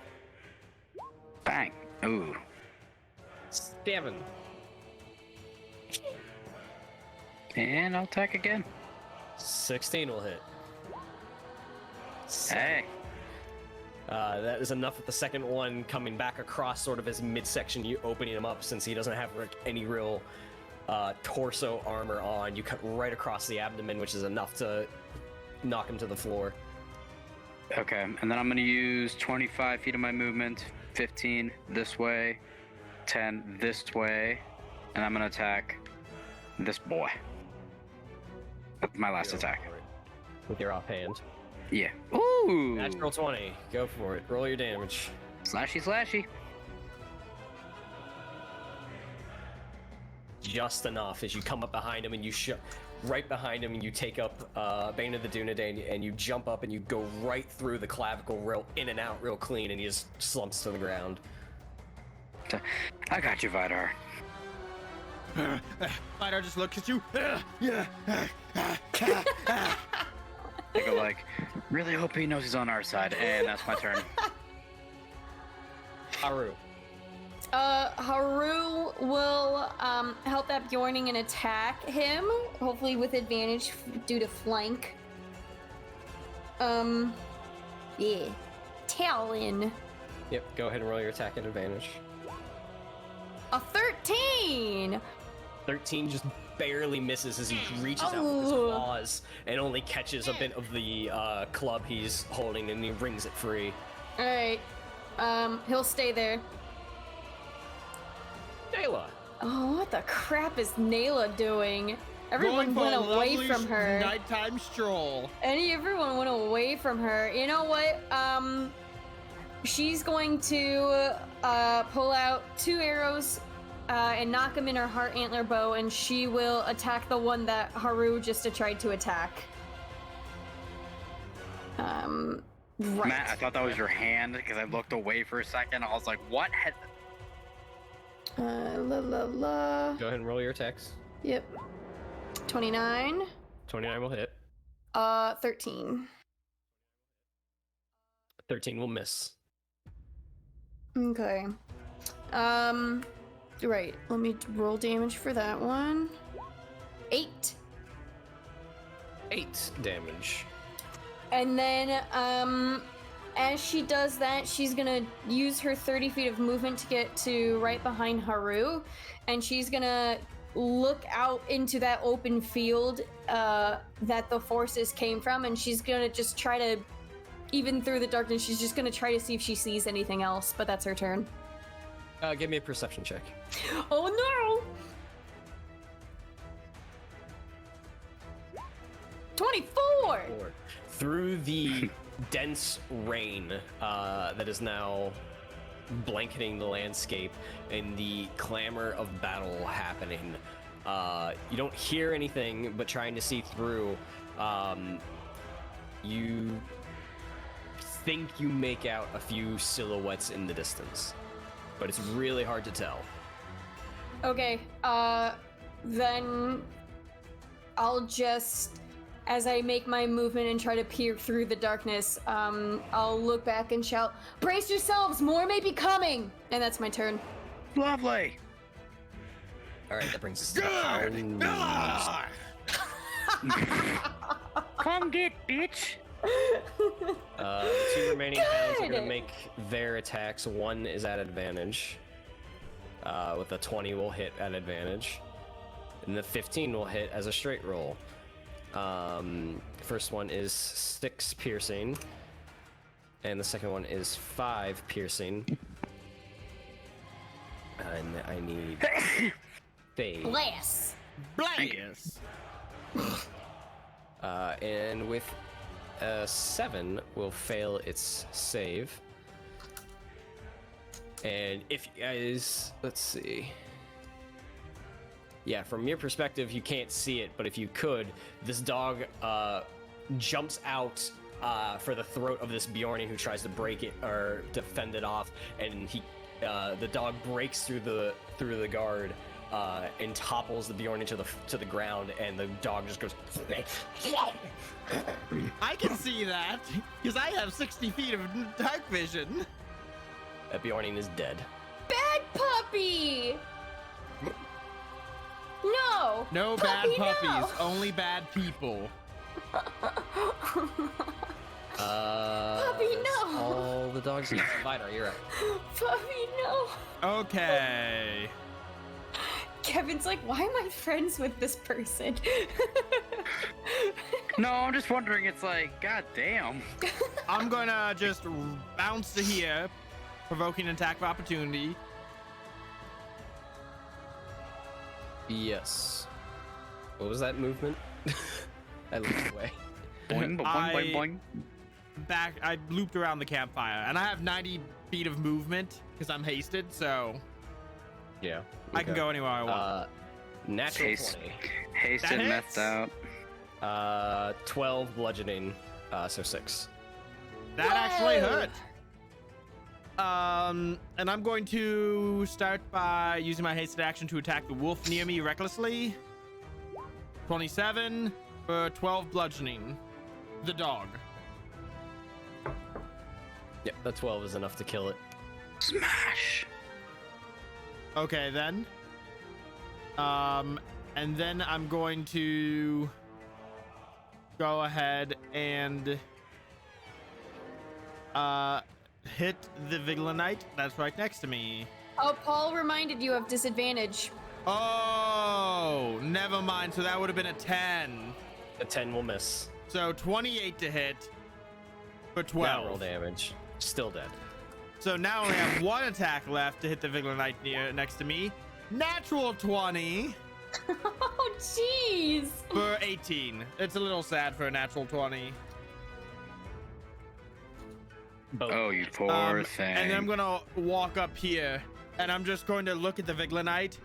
Bang. Ooh. 7. And I'll attack again. 16 will hit. Hey. That is enough with the second one coming back across sort of his midsection, you opening him up since he doesn't have like, any real torso armor on. You cut right across the abdomen, which is enough to knock him to the floor. Okay, and then I'm gonna use 25 feet of my movement, 15 this way, 10 this way, and I'm gonna attack this boy. That's my last attack. With your offhand. Yeah. Ooh! Natural 20. Go for it. Roll your damage. Slashy, slashy. just enough as you come up behind him and you right behind him and you take up Bane of the Dunedain and you jump up and you go right through the clavicle real in and out real clean and he just slumps to the ground. I got you, Vidar. Vidar just looks at you. Yeah. I go like, really hope he knows he's on our side, and that's my turn. Haru. Haru will help that Beorning and attack him, hopefully with advantage due to flank. Yeah. Talon. Yep, go ahead and roll your attack at advantage. A 13! 13 just barely misses as he reaches out with his claws and only catches a bit of the club he's holding and he wrings it free. Alright. He'll stay there. Nela. Oh, what the crap is Nela doing? Everyone Going went for a away lovely from her. Nighttime stroll. Everyone went away from her. You know what? She's going to pull out 2 arrows and knock them in her heart antler bow, and she will attack the one that Haru just tried to attack. Right. Matt, I thought that was your hand because I looked away for a second. I was like, what? Go Go ahead and roll your attacks. Yep. 29. 29 will hit. 13. 13 will miss. Okay. Right. Let me roll damage for that one. 8. 8 damage. And then, as she does that, she's gonna use her 30 feet of movement to get to right behind Haru, and she's gonna look out into that open field that the forces came from, and she's gonna just try to, even through the darkness, she's just gonna try to see if she sees anything else, but that's her turn. Give me a perception check. Oh no! 24! Through the dense rain that is now blanketing the landscape and the clamor of battle happening, you don't hear anything, but trying to see through, you think you make out a few silhouettes in the distance, but it's really hard to tell. Okay, then I'll just, as I make my movement and try to peer through the darkness, I'll look back and shout, "Brace yourselves, more may be coming!" And that's my turn. Lovely. All right, that brings us to the hounds. Come get, bitch. The 2 remaining hounds are going to make their attacks. 1 is at advantage. With a 20 will hit at advantage. And the 15 will hit as a straight roll. First one is 6 piercing. And the second one is 5 piercing. And I need... Fade. Bless! Blast! And with 7 will fail its save. And if you guys, let's see. Yeah, from your perspective, you can't see it, but if you could, this dog jumps out for the throat of this Beorning who tries to break it or defend it off, and the dog breaks through the guard and topples the Beorning to the ground, and the dog just goes. I can see that because I have 60 feet of dark vision. That Beorning is dead. Bad puppy! No! No bad Puppy, puppies, no! only bad people. Puppy, no! All the dogs. Vidar, you're up. Puppy, no! Okay. Kevin's like, why am I friends with this person? No, I'm just wondering. It's like, god damn. I'm gonna just bounce to here, provoking an attack of opportunity. Yes. What was that movement? I looked away. Boing, boing, boing, boing. I looped around the campfire, and I have 90 feet of movement because I'm hasted, so Yeah. I can go anywhere I want. Natural Haste. 20. Hasted, That methed hits. out. 12 bludgeoning, so 6. That actually Whoa! hurt. And I'm going to start by using my hasted action to attack the wolf near me recklessly. 27 for 12 bludgeoning. The dog. Yep, the 12 is enough to kill it. Smash. Okay, then. And then I'm going to go ahead and hit the Viglundite that's right next to me. Oh, Paul reminded you of disadvantage. Oh, never mind. So that would have been a 10. The 10 will miss. So 28 to hit for Now roll 12. damage. Still dead. So now we have one attack left to hit the Viglundite next to me. Natural 20 Oh, jeez. for 18. It's a little sad for a natural 20. Boom. Oh, you poor thing. And then I'm gonna walk up here, and I'm just going to look at the Viglundite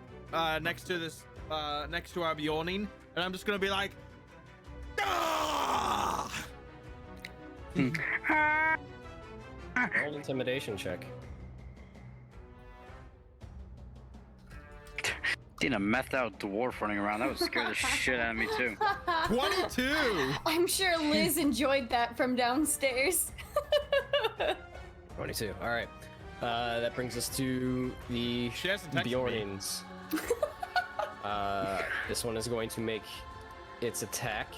next to this, next to our Beorning, and I'm just gonna be like, ah! Roll intimidation check. Seen a methed out dwarf running around. That would scare the shit out of me too. 22. I'm sure Liz enjoyed that from downstairs. 22. All right. That brings us to the She hasn't texted me. Beornings. This one is going to make its attack.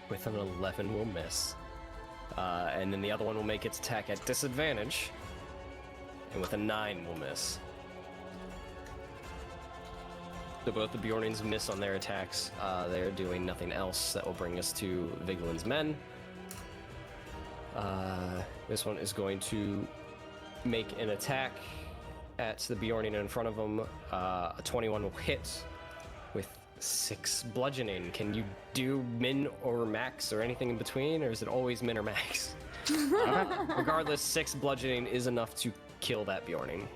With an 11 will miss. And then the other one will make its attack at disadvantage. And with a 9 will miss. So both the Beornings miss on their attacks. They're doing nothing else. That will bring us to Viglund's men. This one is going to make an attack at the Beorning in front of him. A 21 will hit with 6 bludgeoning. Can you do min or max or anything in between, or is it always min or max? Regardless, 6 bludgeoning is enough to kill that Beorning.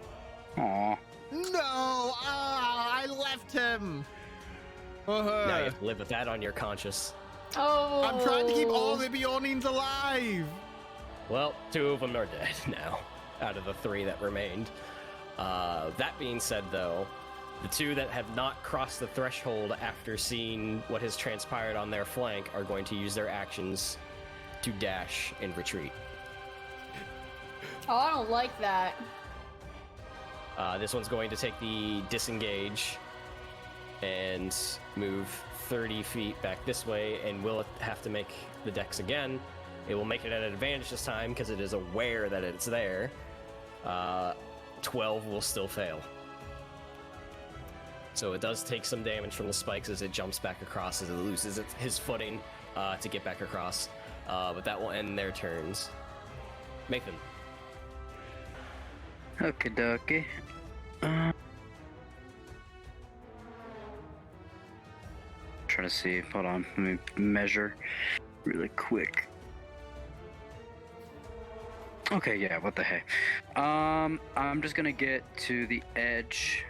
Aw. No, I left him. Now you have to live with that on your conscience. Oh. I'm trying to keep all the Beornings alive. Well, 2 of them are dead now, out of the 3 that remained. That being said, though, the 2 that have not crossed the threshold after seeing what has transpired on their flank are going to use their actions to dash and retreat. Oh, I don't like that. This one's going to take the disengage and move 30 feet back this way, and will have to make the dex again. It will make it at an advantage this time because it is aware that it's there. 12 will still fail. So it does take some damage from the spikes as it jumps back across, as it loses his footing to get back across. But that will end their turns. Maethon. Okie dokie. Try to see. Hold on. Let me measure really quick. Okay, yeah, what the heck. I'm just gonna get to the edge.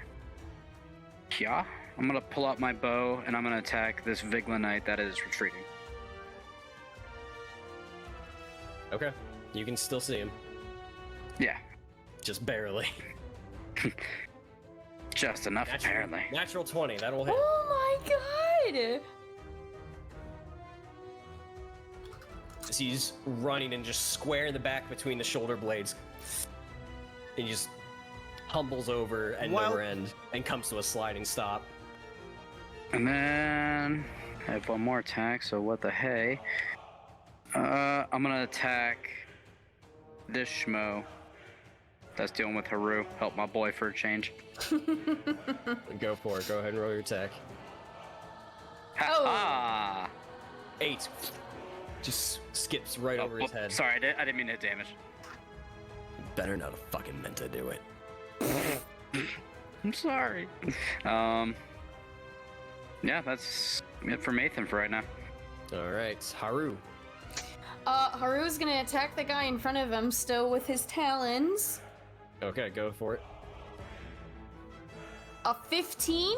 Yeah. I'm gonna pull out my bow and I'm gonna attack this Viglundite that is retreating. Okay. You can still see him. Yeah. Just barely. Just enough, apparently. Natural 20, that'll hit. Oh my god. As he's running and just square in the back between the shoulder blades. And he just humbles over end over end and comes to a sliding stop. And then I have one more attack, so what the hey? I'm gonna attack this schmo that's dealing with Haru. Help my boy for a change. Go for it. Go ahead and roll your attack. Ha! 8. Just skips right over his head. Sorry, I didn't mean to hit damage. Better not have fucking meant to do it. I'm sorry. Yeah, that's it for Maethon for right now. Alright, Haru. Haru's gonna attack the guy in front of him still with his talons. Okay, go for it. A 15?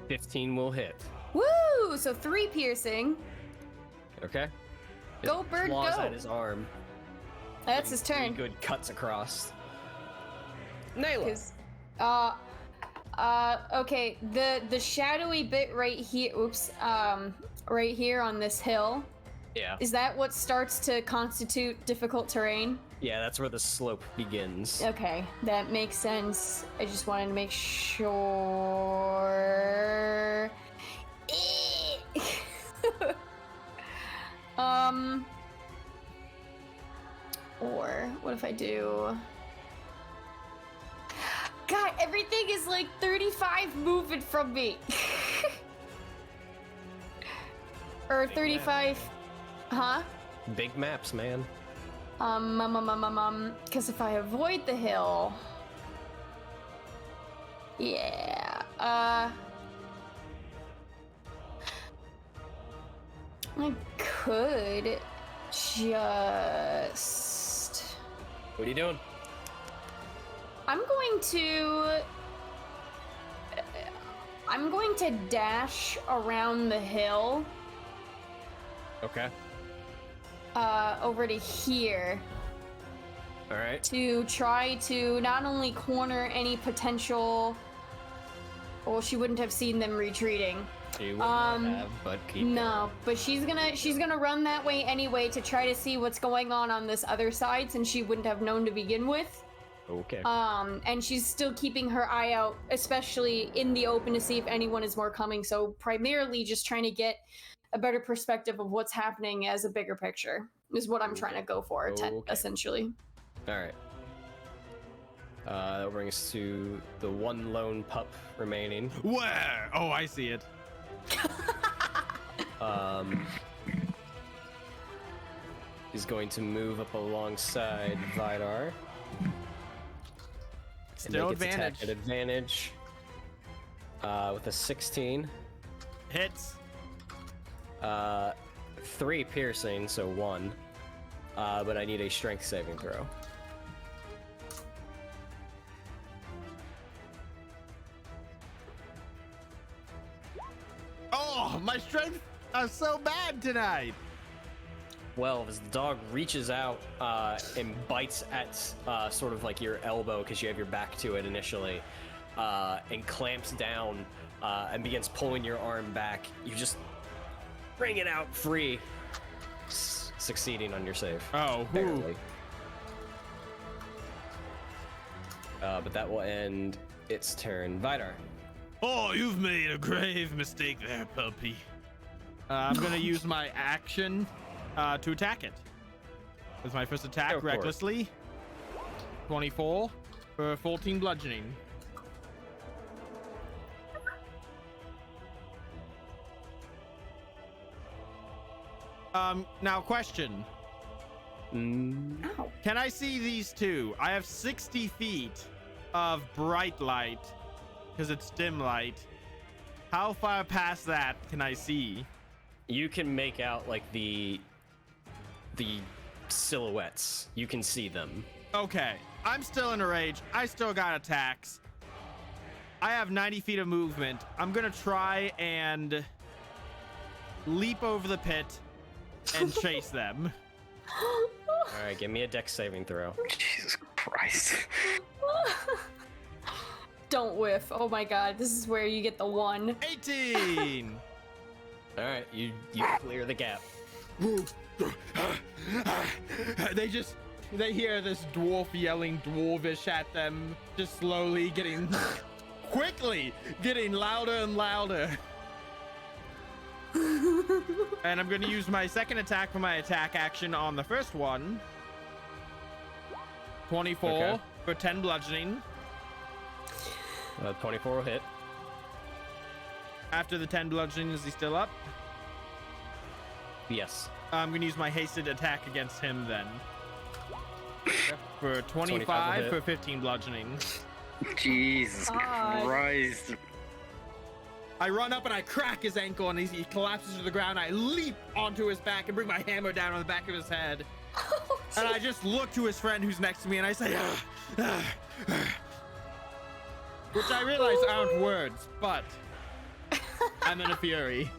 15 will hit. Woo! So 3 piercing. Okay. Go, bird, claws go. at his arm. That's his Three turn. good cuts across. Nela. 'Cause, okay, the shadowy bit right here, right here on this hill, Yeah. is that what starts to constitute difficult terrain? Yeah, that's where the slope begins. Okay, that makes sense. I just wanted to make sure. Or what if I do? God, everything is like 35 movement from me. Or 35, huh? Big maps, man. Because if I avoid the hill, yeah, I could just. What are you doing? I'm going to dash around the hill. Okay. Over to here. All right. To try to not only corner any potential. Well, she wouldn't have seen them retreating. She wouldn't have, but keep No, but she's gonna run that way anyway to try to see what's going on this other side, since she wouldn't have known to begin with. Okay. And she's still keeping her eye out, especially in the open, to see if anyone is more coming. So primarily just trying to get a better perspective of what's happening as a bigger picture is what I'm trying to go for, essentially. All right. That brings us to the one lone pup remaining. Where? Oh, I see it. He's going to move up alongside Vidar. Still and make its attack advantage. at advantage. With a 16. Hits. 3 piercing, so 1. But I need a strength saving throw. Oh, my strength is so bad tonight. 12 as the dog reaches out and bites at sort of like your elbow because you have your back to it initially, and clamps down and begins pulling your arm back. You just bring it out free, succeeding on your save. Oh, barely. But that will end its turn. Vidar. Oh, you've made a grave mistake there, puppy. I'm gonna use my action to attack it. That's my first attack, Go for it. recklessly. 24 for 14 bludgeoning. Now question. Ow. Can I see these two? I have 60 feet of bright light because it's dim light. How far past that can I see? You can make out like the silhouettes. You can see them. Okay, I'm still in a rage. I still got attacks. I have 90 feet of movement. I'm gonna try and leap over the pit and chase them. All right, give me a dex saving throw. Jesus Christ. Don't whiff. Oh my god, this is where you get the 1. 18. All right, you clear the gap. They hear this dwarf yelling dwarvish at them, just slowly quickly getting louder and louder. And I'm going to use my second attack for my attack action on the first one. 24 Okay. for 10 bludgeoning. 24 will hit. After the 10 bludgeoning, is he still up? Yes. I'm going to use my hasted attack against him then. For 25 will 25 hit. for 15 bludgeoning. Jesus God. Christ. I run up and I crack his ankle and he collapses to the ground. I leap onto his back and bring my hammer down on the back of his head. And I just look to his friend who's next to me and I say, Which I realize aren't words, but I'm in a fury.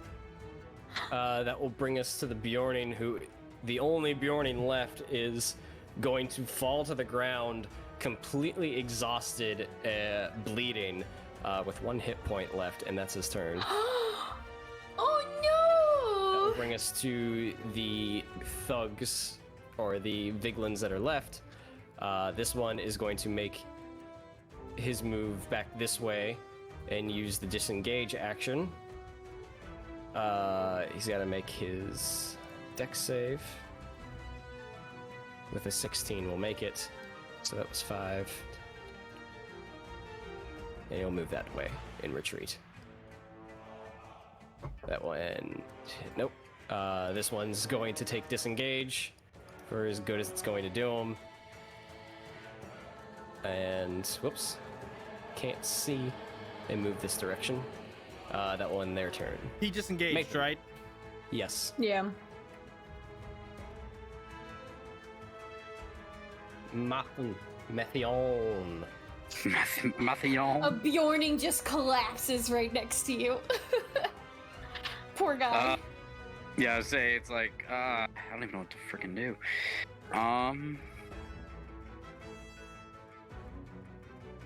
That will bring us to the Beorning, who the only Beorning left is going to fall to the ground, completely exhausted, bleeding, with 1 hit point left, and that's his turn. Oh That will no! bring us to the thugs, or the Viglunds that are left. This one is going to make his move back this way and use the disengage action. He's got to make his dex save. With a 16, we'll make it. So that was 5. And he'll move that way in retreat. That one, nope. This one's going to take disengage for as good as it's going to do him. And whoops, can't see. And move this direction. That will end their turn. He disengaged, right? Yes. Yeah. Maethon. Maethon. A Beorning just collapses right next to you. Poor guy. Yeah, I say it's like I don't even know what to freaking do.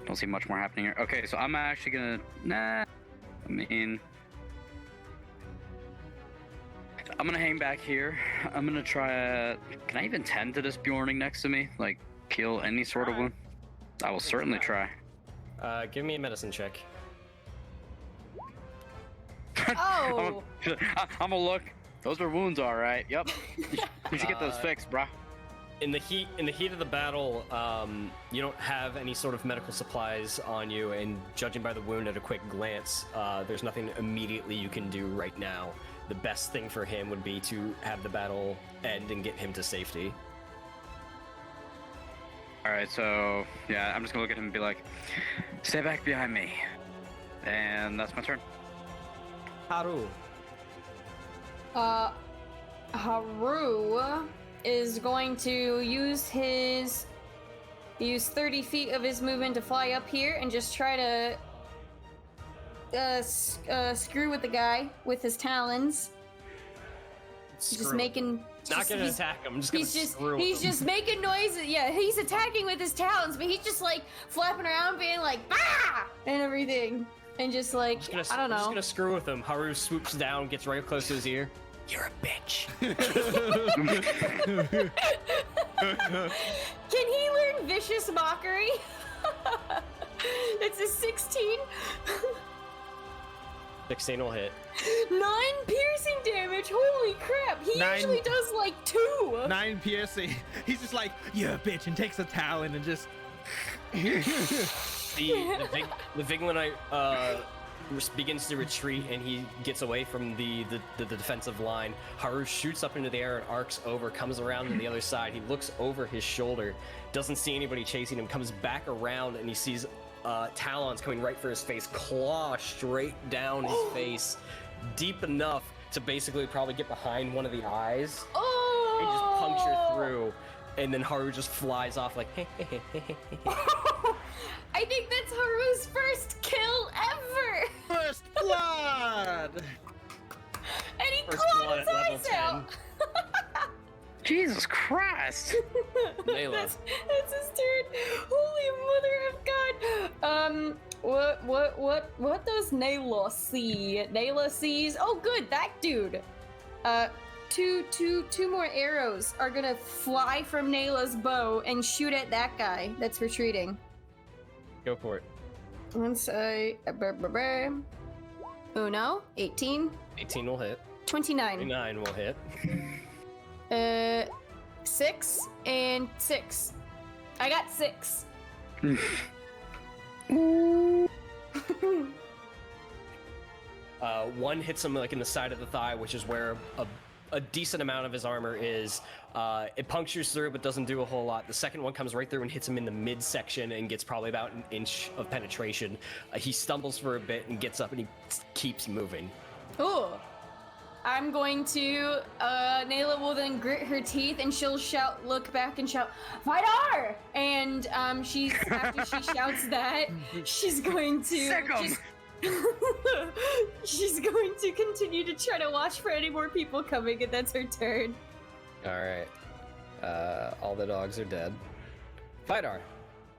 Don't see much more happening here. Okay, so I'm actually gonna I'm gonna hang back here. I'm gonna try. Can I even tend to this Beorning next to me? Like, kill any sort of wound? I will certainly try. Give me a medicine check. Oh! I'm gonna look. Those are wounds, all right. Yep. You should get those fixed, brah. In the heat of the battle, you don't have any sort of medical supplies on you, and judging by the wound at a quick glance, there's nothing immediately you can do right now. The best thing for him would be to have the battle end and get him to safety. All right, so yeah, I'm just gonna look at him and be like, "Stay back behind me," and that's my turn. Haru. Haru is going to use 30 feet of his movement to fly up here and just try to screw with the guy with his talons. Just making. Not gonna attack him. I'm just gonna screw He's him. just making noises. Yeah, he's attacking with his talons, but he's just like flapping around, being like "bah!" and everything, and just like I don't I'm just know. gonna screw with him. Haru swoops down, gets right close to his ear. You're a bitch. Can he learn vicious mockery? It's a 16. 16 will hit. 9 piercing damage. Holy crap! He 9 usually does like 2. 9 piercing. He's just like, "You're a bitch," and takes a talon and just. The Viglundite begins to retreat, and he gets away from the defensive line. Haru shoots up into the air and arcs over, comes around to the other side. He looks over his shoulder, doesn't see anybody chasing him, comes back around, and he sees talons coming right for his face, claw straight down his face, deep enough to basically probably get behind one of the eyes and just puncture through. And then Haru just flies off like, hey. I think that's Haru's first kill ever. First blood. And he First clawed blood his at level eyes out. Jesus Christ! Nela. That's his turn. Holy mother of God. What does Nela see? Nela sees. Oh, good, that dude. Two more arrows are gonna fly from Nela's bow and shoot at that guy that's retreating. Go for it. Once I. Uno, 18, 18 will hit. 29. 29 will hit. 6 and 6. I got 6. One hits him like in the side of the thigh, which is where a decent amount of his armor is. It punctures through, but doesn't do a whole lot. The second one comes right through and hits him in the midsection and gets probably about an inch of penetration. He stumbles for a bit and gets up, and he keeps moving. Ooh. I'm going to, Nela will then grit her teeth and she'll shout, look back and shout, Vidar! And, after she shouts that, she's going to Sick 'em. she's going to continue to try to watch for any more people coming, and that's her turn. Alright. All the dogs are dead. Vidar.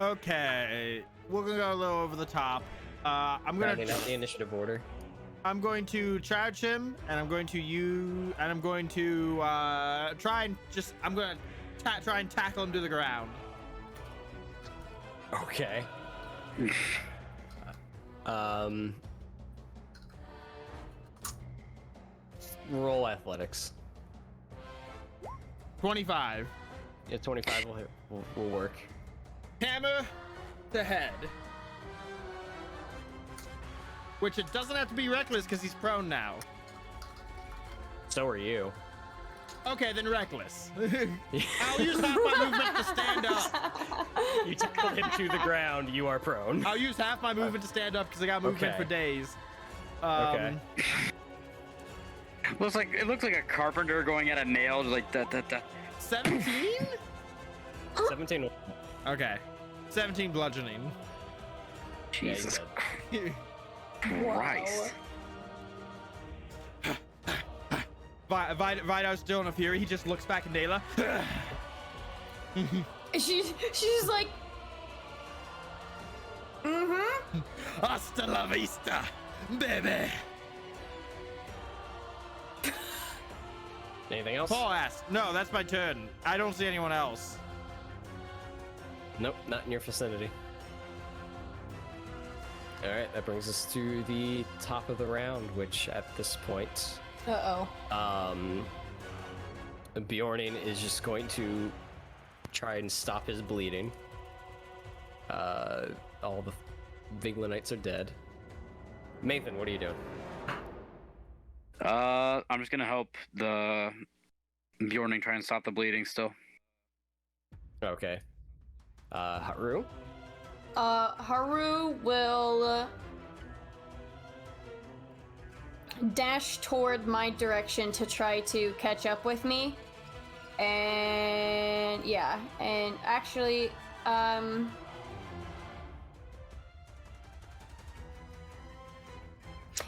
Okay, we're gonna go a little over the top. I'm Rounding out the initiative order. to charge him, and I'm going to try and try and tackle him to the ground. Okay. Roll athletics. 25. Yeah, 25 will work. Hammer the head. Which it doesn't have to be reckless because he's prone now. So are you. Okay, then reckless. I'll use half my movement to stand up. You tackled him to the ground. You are prone. I'll use half my movement to stand up because I got movement Okay. for days. Okay. It looks like a carpenter going at a nail, just like that. 17? 17. Okay. 17 bludgeoning. Jesus dead. Christ. Vidar's still in a fury. He just looks back at Nela. She's just like, Hasta la vista, baby. Anything else? Paul asked. No, that's my turn. I don't see anyone else. Nope, not in your vicinity. Alright, that brings us to the top of the round, which at this point, Beorning is just going to try and stop his bleeding. All the Viglundites are dead. Maethon, what are you doing? I'm just gonna help the Beorning try and stop the bleeding still. Okay. Haru? Haru will dash toward my direction to try to catch up with me. And yeah, and actually,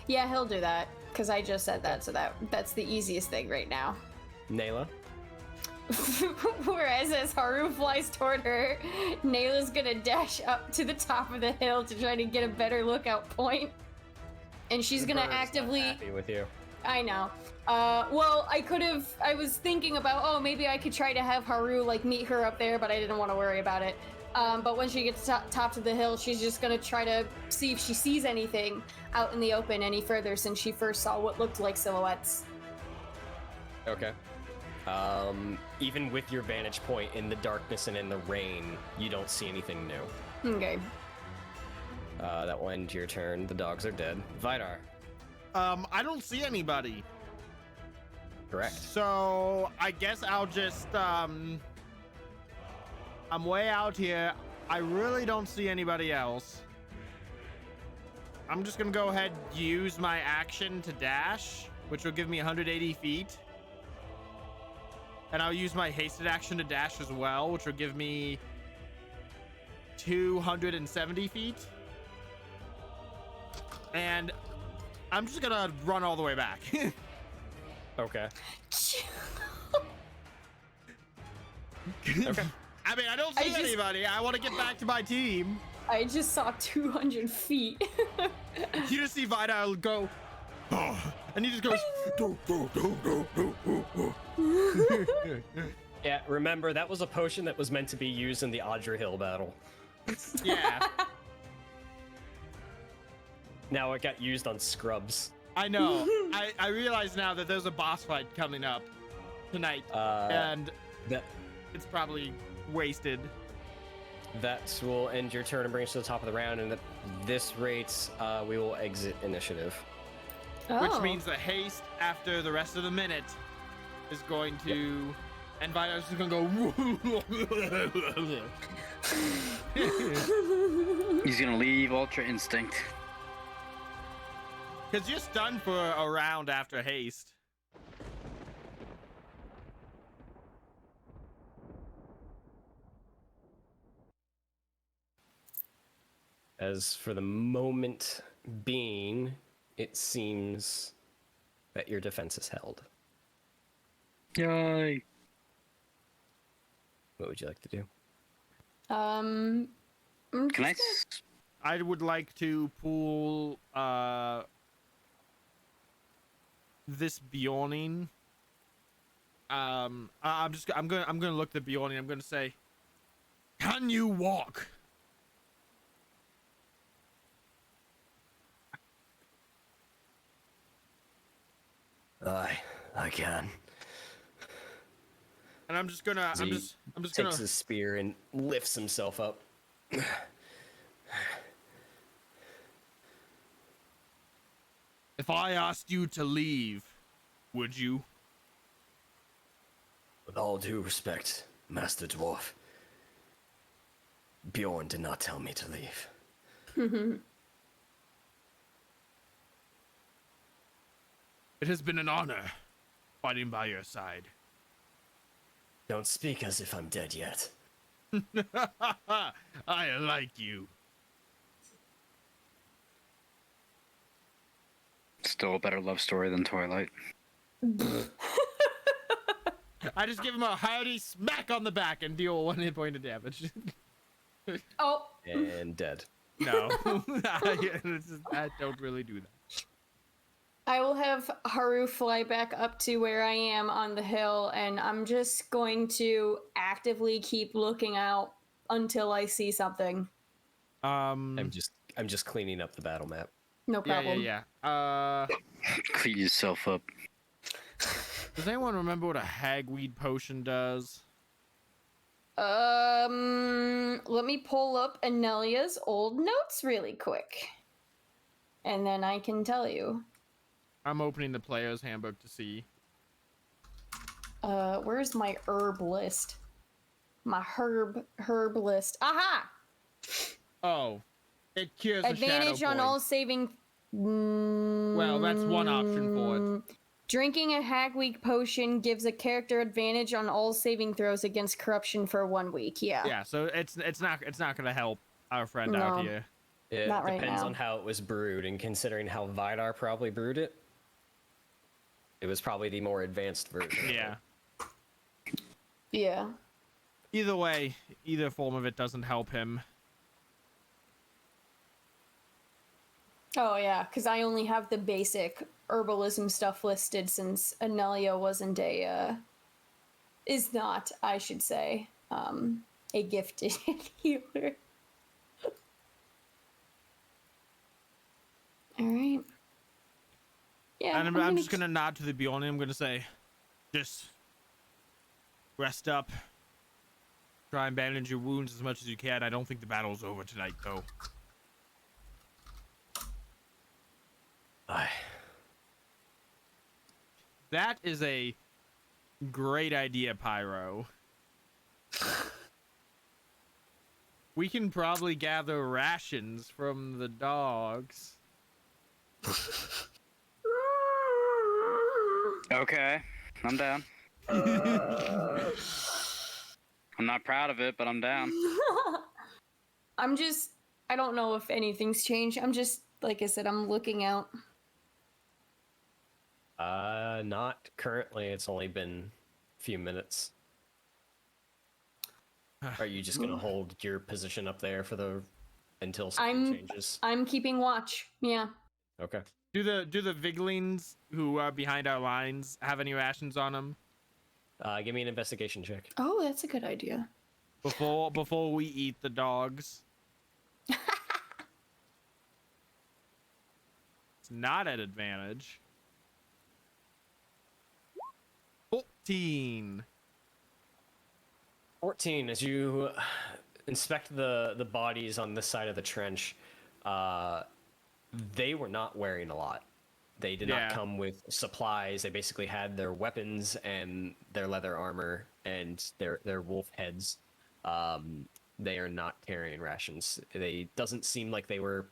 yeah, he'll do that because I just said that, so that's the easiest thing right now. Nela? Whereas as Haru flies toward her, Nayla's gonna dash up to the top of the hill to try to get a better lookout point. And she's gonna Bird is not actively... happy with you. I know. Well, I was thinking about, oh, maybe I could try to have Haru, like, meet her up there, but I didn't want to worry about it. But when she gets top of the hill, she's just gonna try to see if she sees anything out in the open any further since she first saw what looked like silhouettes. Okay. Even with your vantage point in the darkness and in the rain, you don't see anything new. Okay. That will end your turn. The dogs are dead. Vidar. I don't see anybody. Correct. So I guess I'll just I'm way out here. I really don't see anybody else. I'm just gonna go ahead and use my action to dash, which will give me 180 feet. And I'll use my hasted action to dash as well, which will give me 270 feet. And I'm just gonna run all the way back. Okay. Okay. I mean, I don't see anybody. I want to get back to my team. I just saw 200 feet. You just see Vidar go, oh, and he just goes, do, do, do, do, do, do, do. Yeah, remember, that was a potion that was meant to be used in the Audrey Hill battle. Yeah, Now it got used on scrubs. I know. I realize now that there's a boss fight coming up tonight, and That it's probably wasted. that will end your turn and bring us to the top of the round, and at this rate, we will exit initiative. Which means the haste after the rest of the minute is going to, and Vidar's just gonna go. He's gonna leave Ultra Instinct. Because you're stunned for a round after haste. as for the moment being, it seems that your defense is held. Yay! What would you like to do? I'm Can I? just I would like to pull this Beorning. I'm gonna look the Beorning. I'm gonna say, "Can you walk?" I can. And I'm just gonna Takes gonna his spear and lifts himself up. If I asked you to leave, would you? With all due respect, Master Dwarf, Bjorn did not tell me to leave. It has been an honor fighting by your side. Don't speak as if I'm dead yet. I like you. Still a better love story than Twilight. I just give him a hearty smack on the back and deal 1 hit point of damage. Oh, And dead. No, I don't really do that. I will have Haru fly back up to where I am on the hill, and I'm just going to actively keep looking out until I see something. I'm just cleaning up the battle map. No problem. yeah. Clean yourself up. Does anyone remember what a hagweed potion does? Let me pull up Anelia's old notes really quick, and then I can tell you. I'm opening the player's handbook to see. Where's my herb list? My herb list. Aha! Oh, it cures Advantage the shadow on point. all saving. Well, that's one option for it. Drinking a Hagweed potion gives a character advantage on all saving throws against corruption for 1 week. Yeah. Yeah, so it's not gonna help our friend No. out here. It Not right depends now. on how it was brewed, and considering how Vidar probably brewed it, it was probably the more advanced version. Yeah. Yeah. Either way, either form of it doesn't help him. Oh yeah, because I only have the basic herbalism stuff listed since Anelia wasn't is not, I should say, a gifted healer. All right. Yeah. And I'm just gonna nod to the Beorning. I'm gonna say, just rest up. Try and bandage your wounds as much as you can. I don't think the battle's over tonight, though. Aye. That is a great idea, Pyro. We can probably gather rations from the dogs. Okay, I'm down. I'm not proud of it, but I'm down. I don't know if anything's changed. I'm just, like I said, I'm looking out. Not currently. It's only been a few minutes. Are you just gonna hold your position up there for until something changes? I'm keeping watch. Yeah. Okay. Do the Viglings who are behind our lines have any rations on them Give me an investigation check. Oh, that's a good idea. before we eat the dogs? It's not at advantage. 14. 14. As you inspect the bodies on this side of the trench, they were not wearing a lot. They did not come with supplies. They basically had their weapons and their leather armor and their wolf heads. They are not carrying rations. They doesn't seem like they were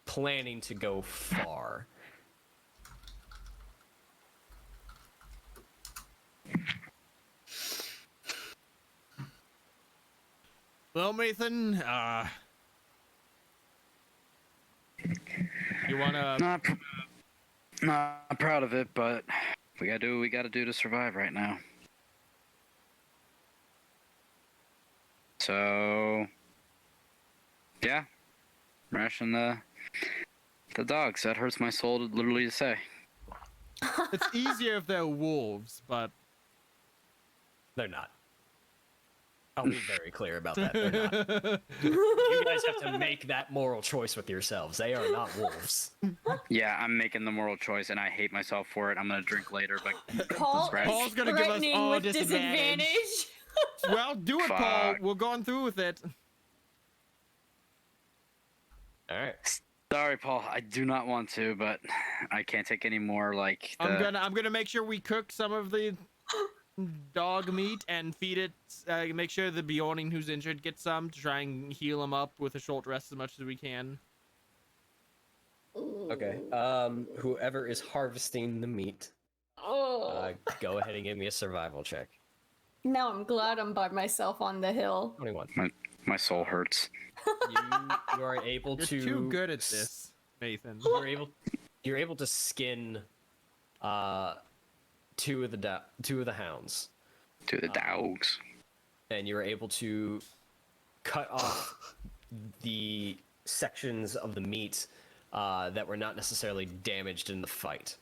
planning to go far. Well, Maethon, You wanna? Not proud of it, but we gotta do what we gotta do to survive right now. So, yeah, ration the dogs. That hurts my soul literally to say. It's easier if they're wolves, but They're not. I'll be very clear about that. They're not. You guys have to make that moral choice with yourselves. They are not wolves. Yeah, I'm making the moral choice, and I hate myself for it. I'm gonna drink later, but Paul Right. is Paul's gonna give us threatening all with disadvantage. disadvantage. well, do it, Paul. Fuck. We're going through with it. All right. sorry, Paul. I do not want to, but I can't take any more. Like I'm gonna make sure we cook some of the dog meat and feed it. Make sure the Beorning who's injured gets some to try and heal him up with a short rest as much as we can. Okay. Whoever is harvesting the meat, Oh. go ahead and give me a survival check. Now I'm glad I'm by myself on the hill. 21. my soul hurts. You are able You're to. too good at this, Maethon. You're able to skin, two of the hounds, To the dogs. and you're able to cut off the sections of the meat that were not necessarily damaged in the fight.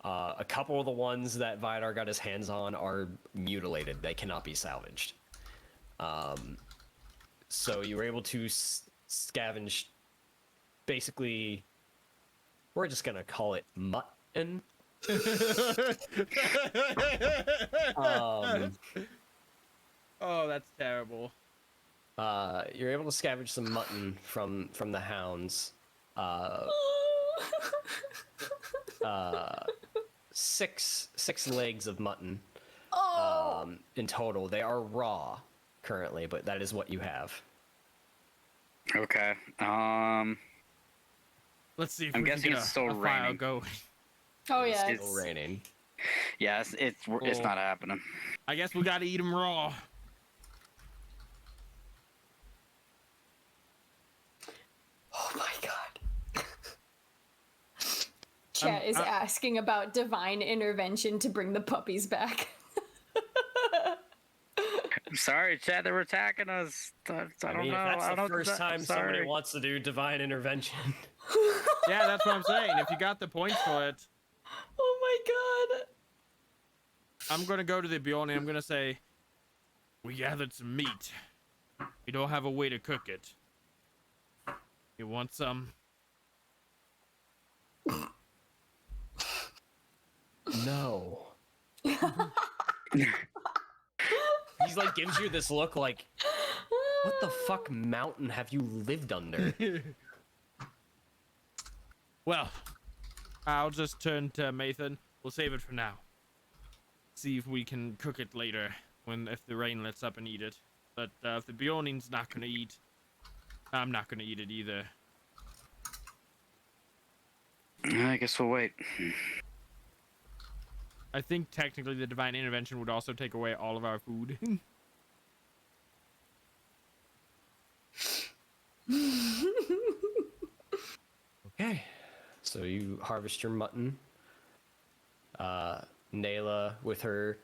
A couple of the ones that Vidar got his hands on are mutilated; they cannot be salvaged. So you were able to scavenge. Basically, we're just gonna call it mutton. Oh, that's terrible. You're able to scavenge some mutton from the hounds. Six legs of mutton. In total, they are raw currently, but that is what you have. Okay. Let's see if I'm we can guessing get it's still a fire raining. going. Oh yeah. It's still raining. Yeah, it's not happening. I guess we gotta eat them raw. Oh my god. Chat is asking about divine intervention to bring the puppies back. I'm sorry, Chad. They were attacking us. I don't know. If I that's don't the know first time somebody sorry. wants to do divine intervention. Yeah, that's what I'm saying. If you got the points for it, Oh my god. I'm gonna go to the Beorning. I'm gonna say, we gathered some meat. We don't have a way to cook it. You want some? No. He's like gives you this look like, what the fuck mountain have you lived under? Well, I'll just turn to Maethon. We'll save it for now. See if we can cook it later, if the rain lets up and eat it. But if the Beorning's not gonna eat, I'm not gonna eat it either. I guess we'll wait. I think technically the divine intervention would also take away all of our food. Okay. So you harvest your mutton. Nela, with her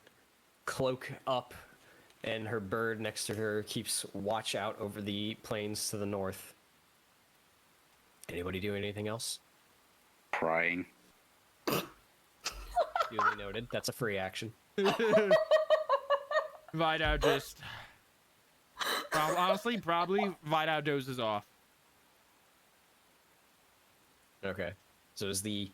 cloak up and her bird next to her, keeps watch out over the plains to the north. Anybody do anything else? Crying. Duly noted. That's a free action. Vidar just... honestly, probably Vidar dozes off. Okay. So as the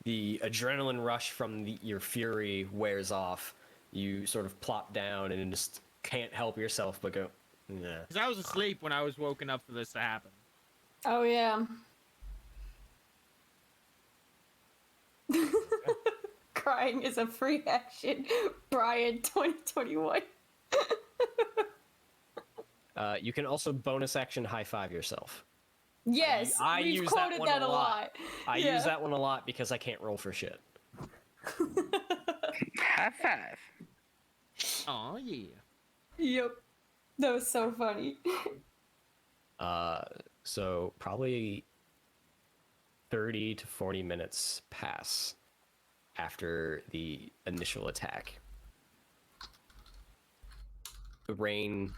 adrenaline rush from your fury wears off, you sort of plop down and just can't help yourself but go, nah. Because I was asleep when I was woken up for this to happen. Oh yeah. Crying is a free action. Brian 2021. You can also bonus action high five yourself. Yes, I we've use quoted that one that a a lot. I Yeah. use that one a lot because I can't roll for shit. High five. Oh yeah. Yep. That was so funny. So probably 30 to 40 minutes pass after the initial attack. The rain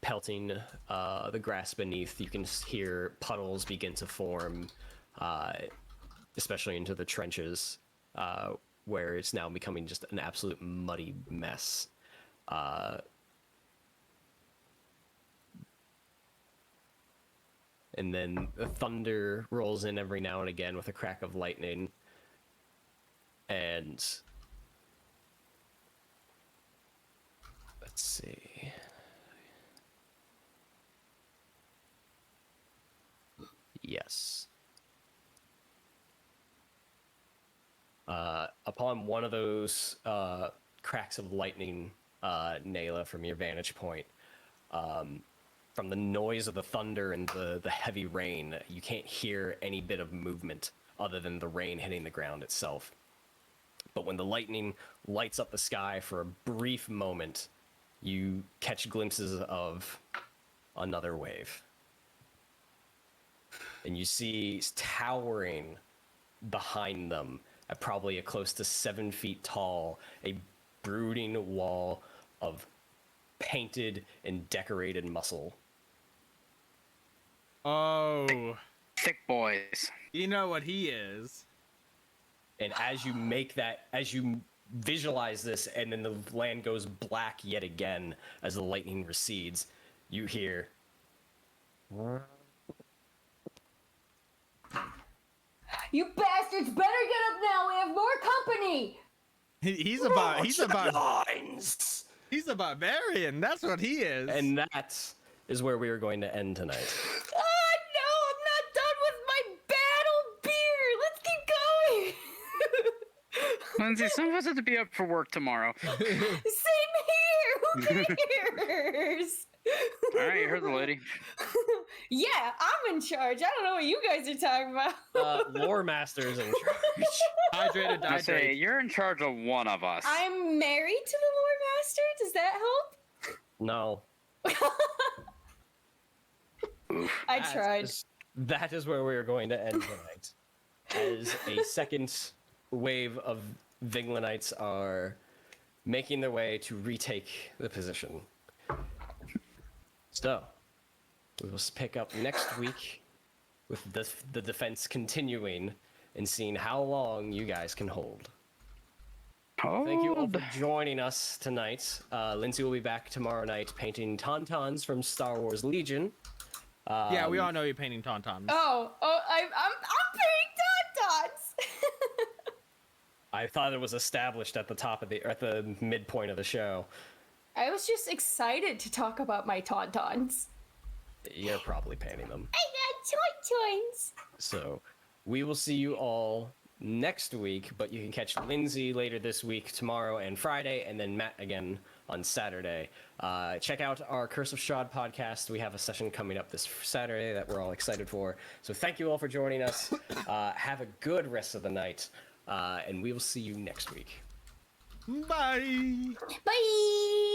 pelting the grass beneath, you can hear puddles begin to form, especially into the trenches, where it's now becoming just an absolute muddy mess. And then the thunder rolls in every now and again with a crack of lightning. And let's see. Yes. Upon one of those cracks of lightning, Nela, from your vantage point, from the noise of the thunder and the heavy rain, you can't hear any bit of movement other than the rain hitting the ground itself. But when the lightning lights up the sky for a brief moment, you catch glimpses of another wave. And you see towering behind them, at probably a close to 7 feet tall, a brooding wall of painted and decorated muscle. Oh, Thick boys. you know what he is. And as you visualize this, and then the land goes black yet again as the lightning recedes, you hear... You bastards better get up now. We have more company. He's a barbarian. That's what he is. And that is where we are going to end tonight. Oh no, I'm not done with my battle beer. Let's keep going. Lindsay, some of us have to be up for work tomorrow. Same here. Who cares? All right, you heard the lady. Yeah, I'm in charge. I don't know what you guys are talking about. Lore Master's in charge. Hydrated, I say hydrated. you're in charge of one of us. I'm married to the Lore Master. Does that help? No. I tried. That is where we are going to end tonight. As a second wave of Viglundites are making their way to retake the position. So, we will pick up next week with the defense continuing and seeing how long you guys can hold. Thank you all for joining us tonight. Lindsay will be back tomorrow night painting Tauntauns from Star Wars Legion. Yeah, we all know you're painting tauntauns. I'm paying tauntaunts. I thought it was established at the midpoint of the show. I was just excited to talk about my tauntauns. You're probably painting them. I got tauntauns. So, we will see you all next week, but you can catch Lindsay later this week, tomorrow and Friday, and then Matt again on Saturday. Check out our Curse of Strahd podcast. We have a session coming up this Saturday that we're all excited for. So thank you all for joining us. Have a good rest of the night, and we will see you next week. Bye. Bye.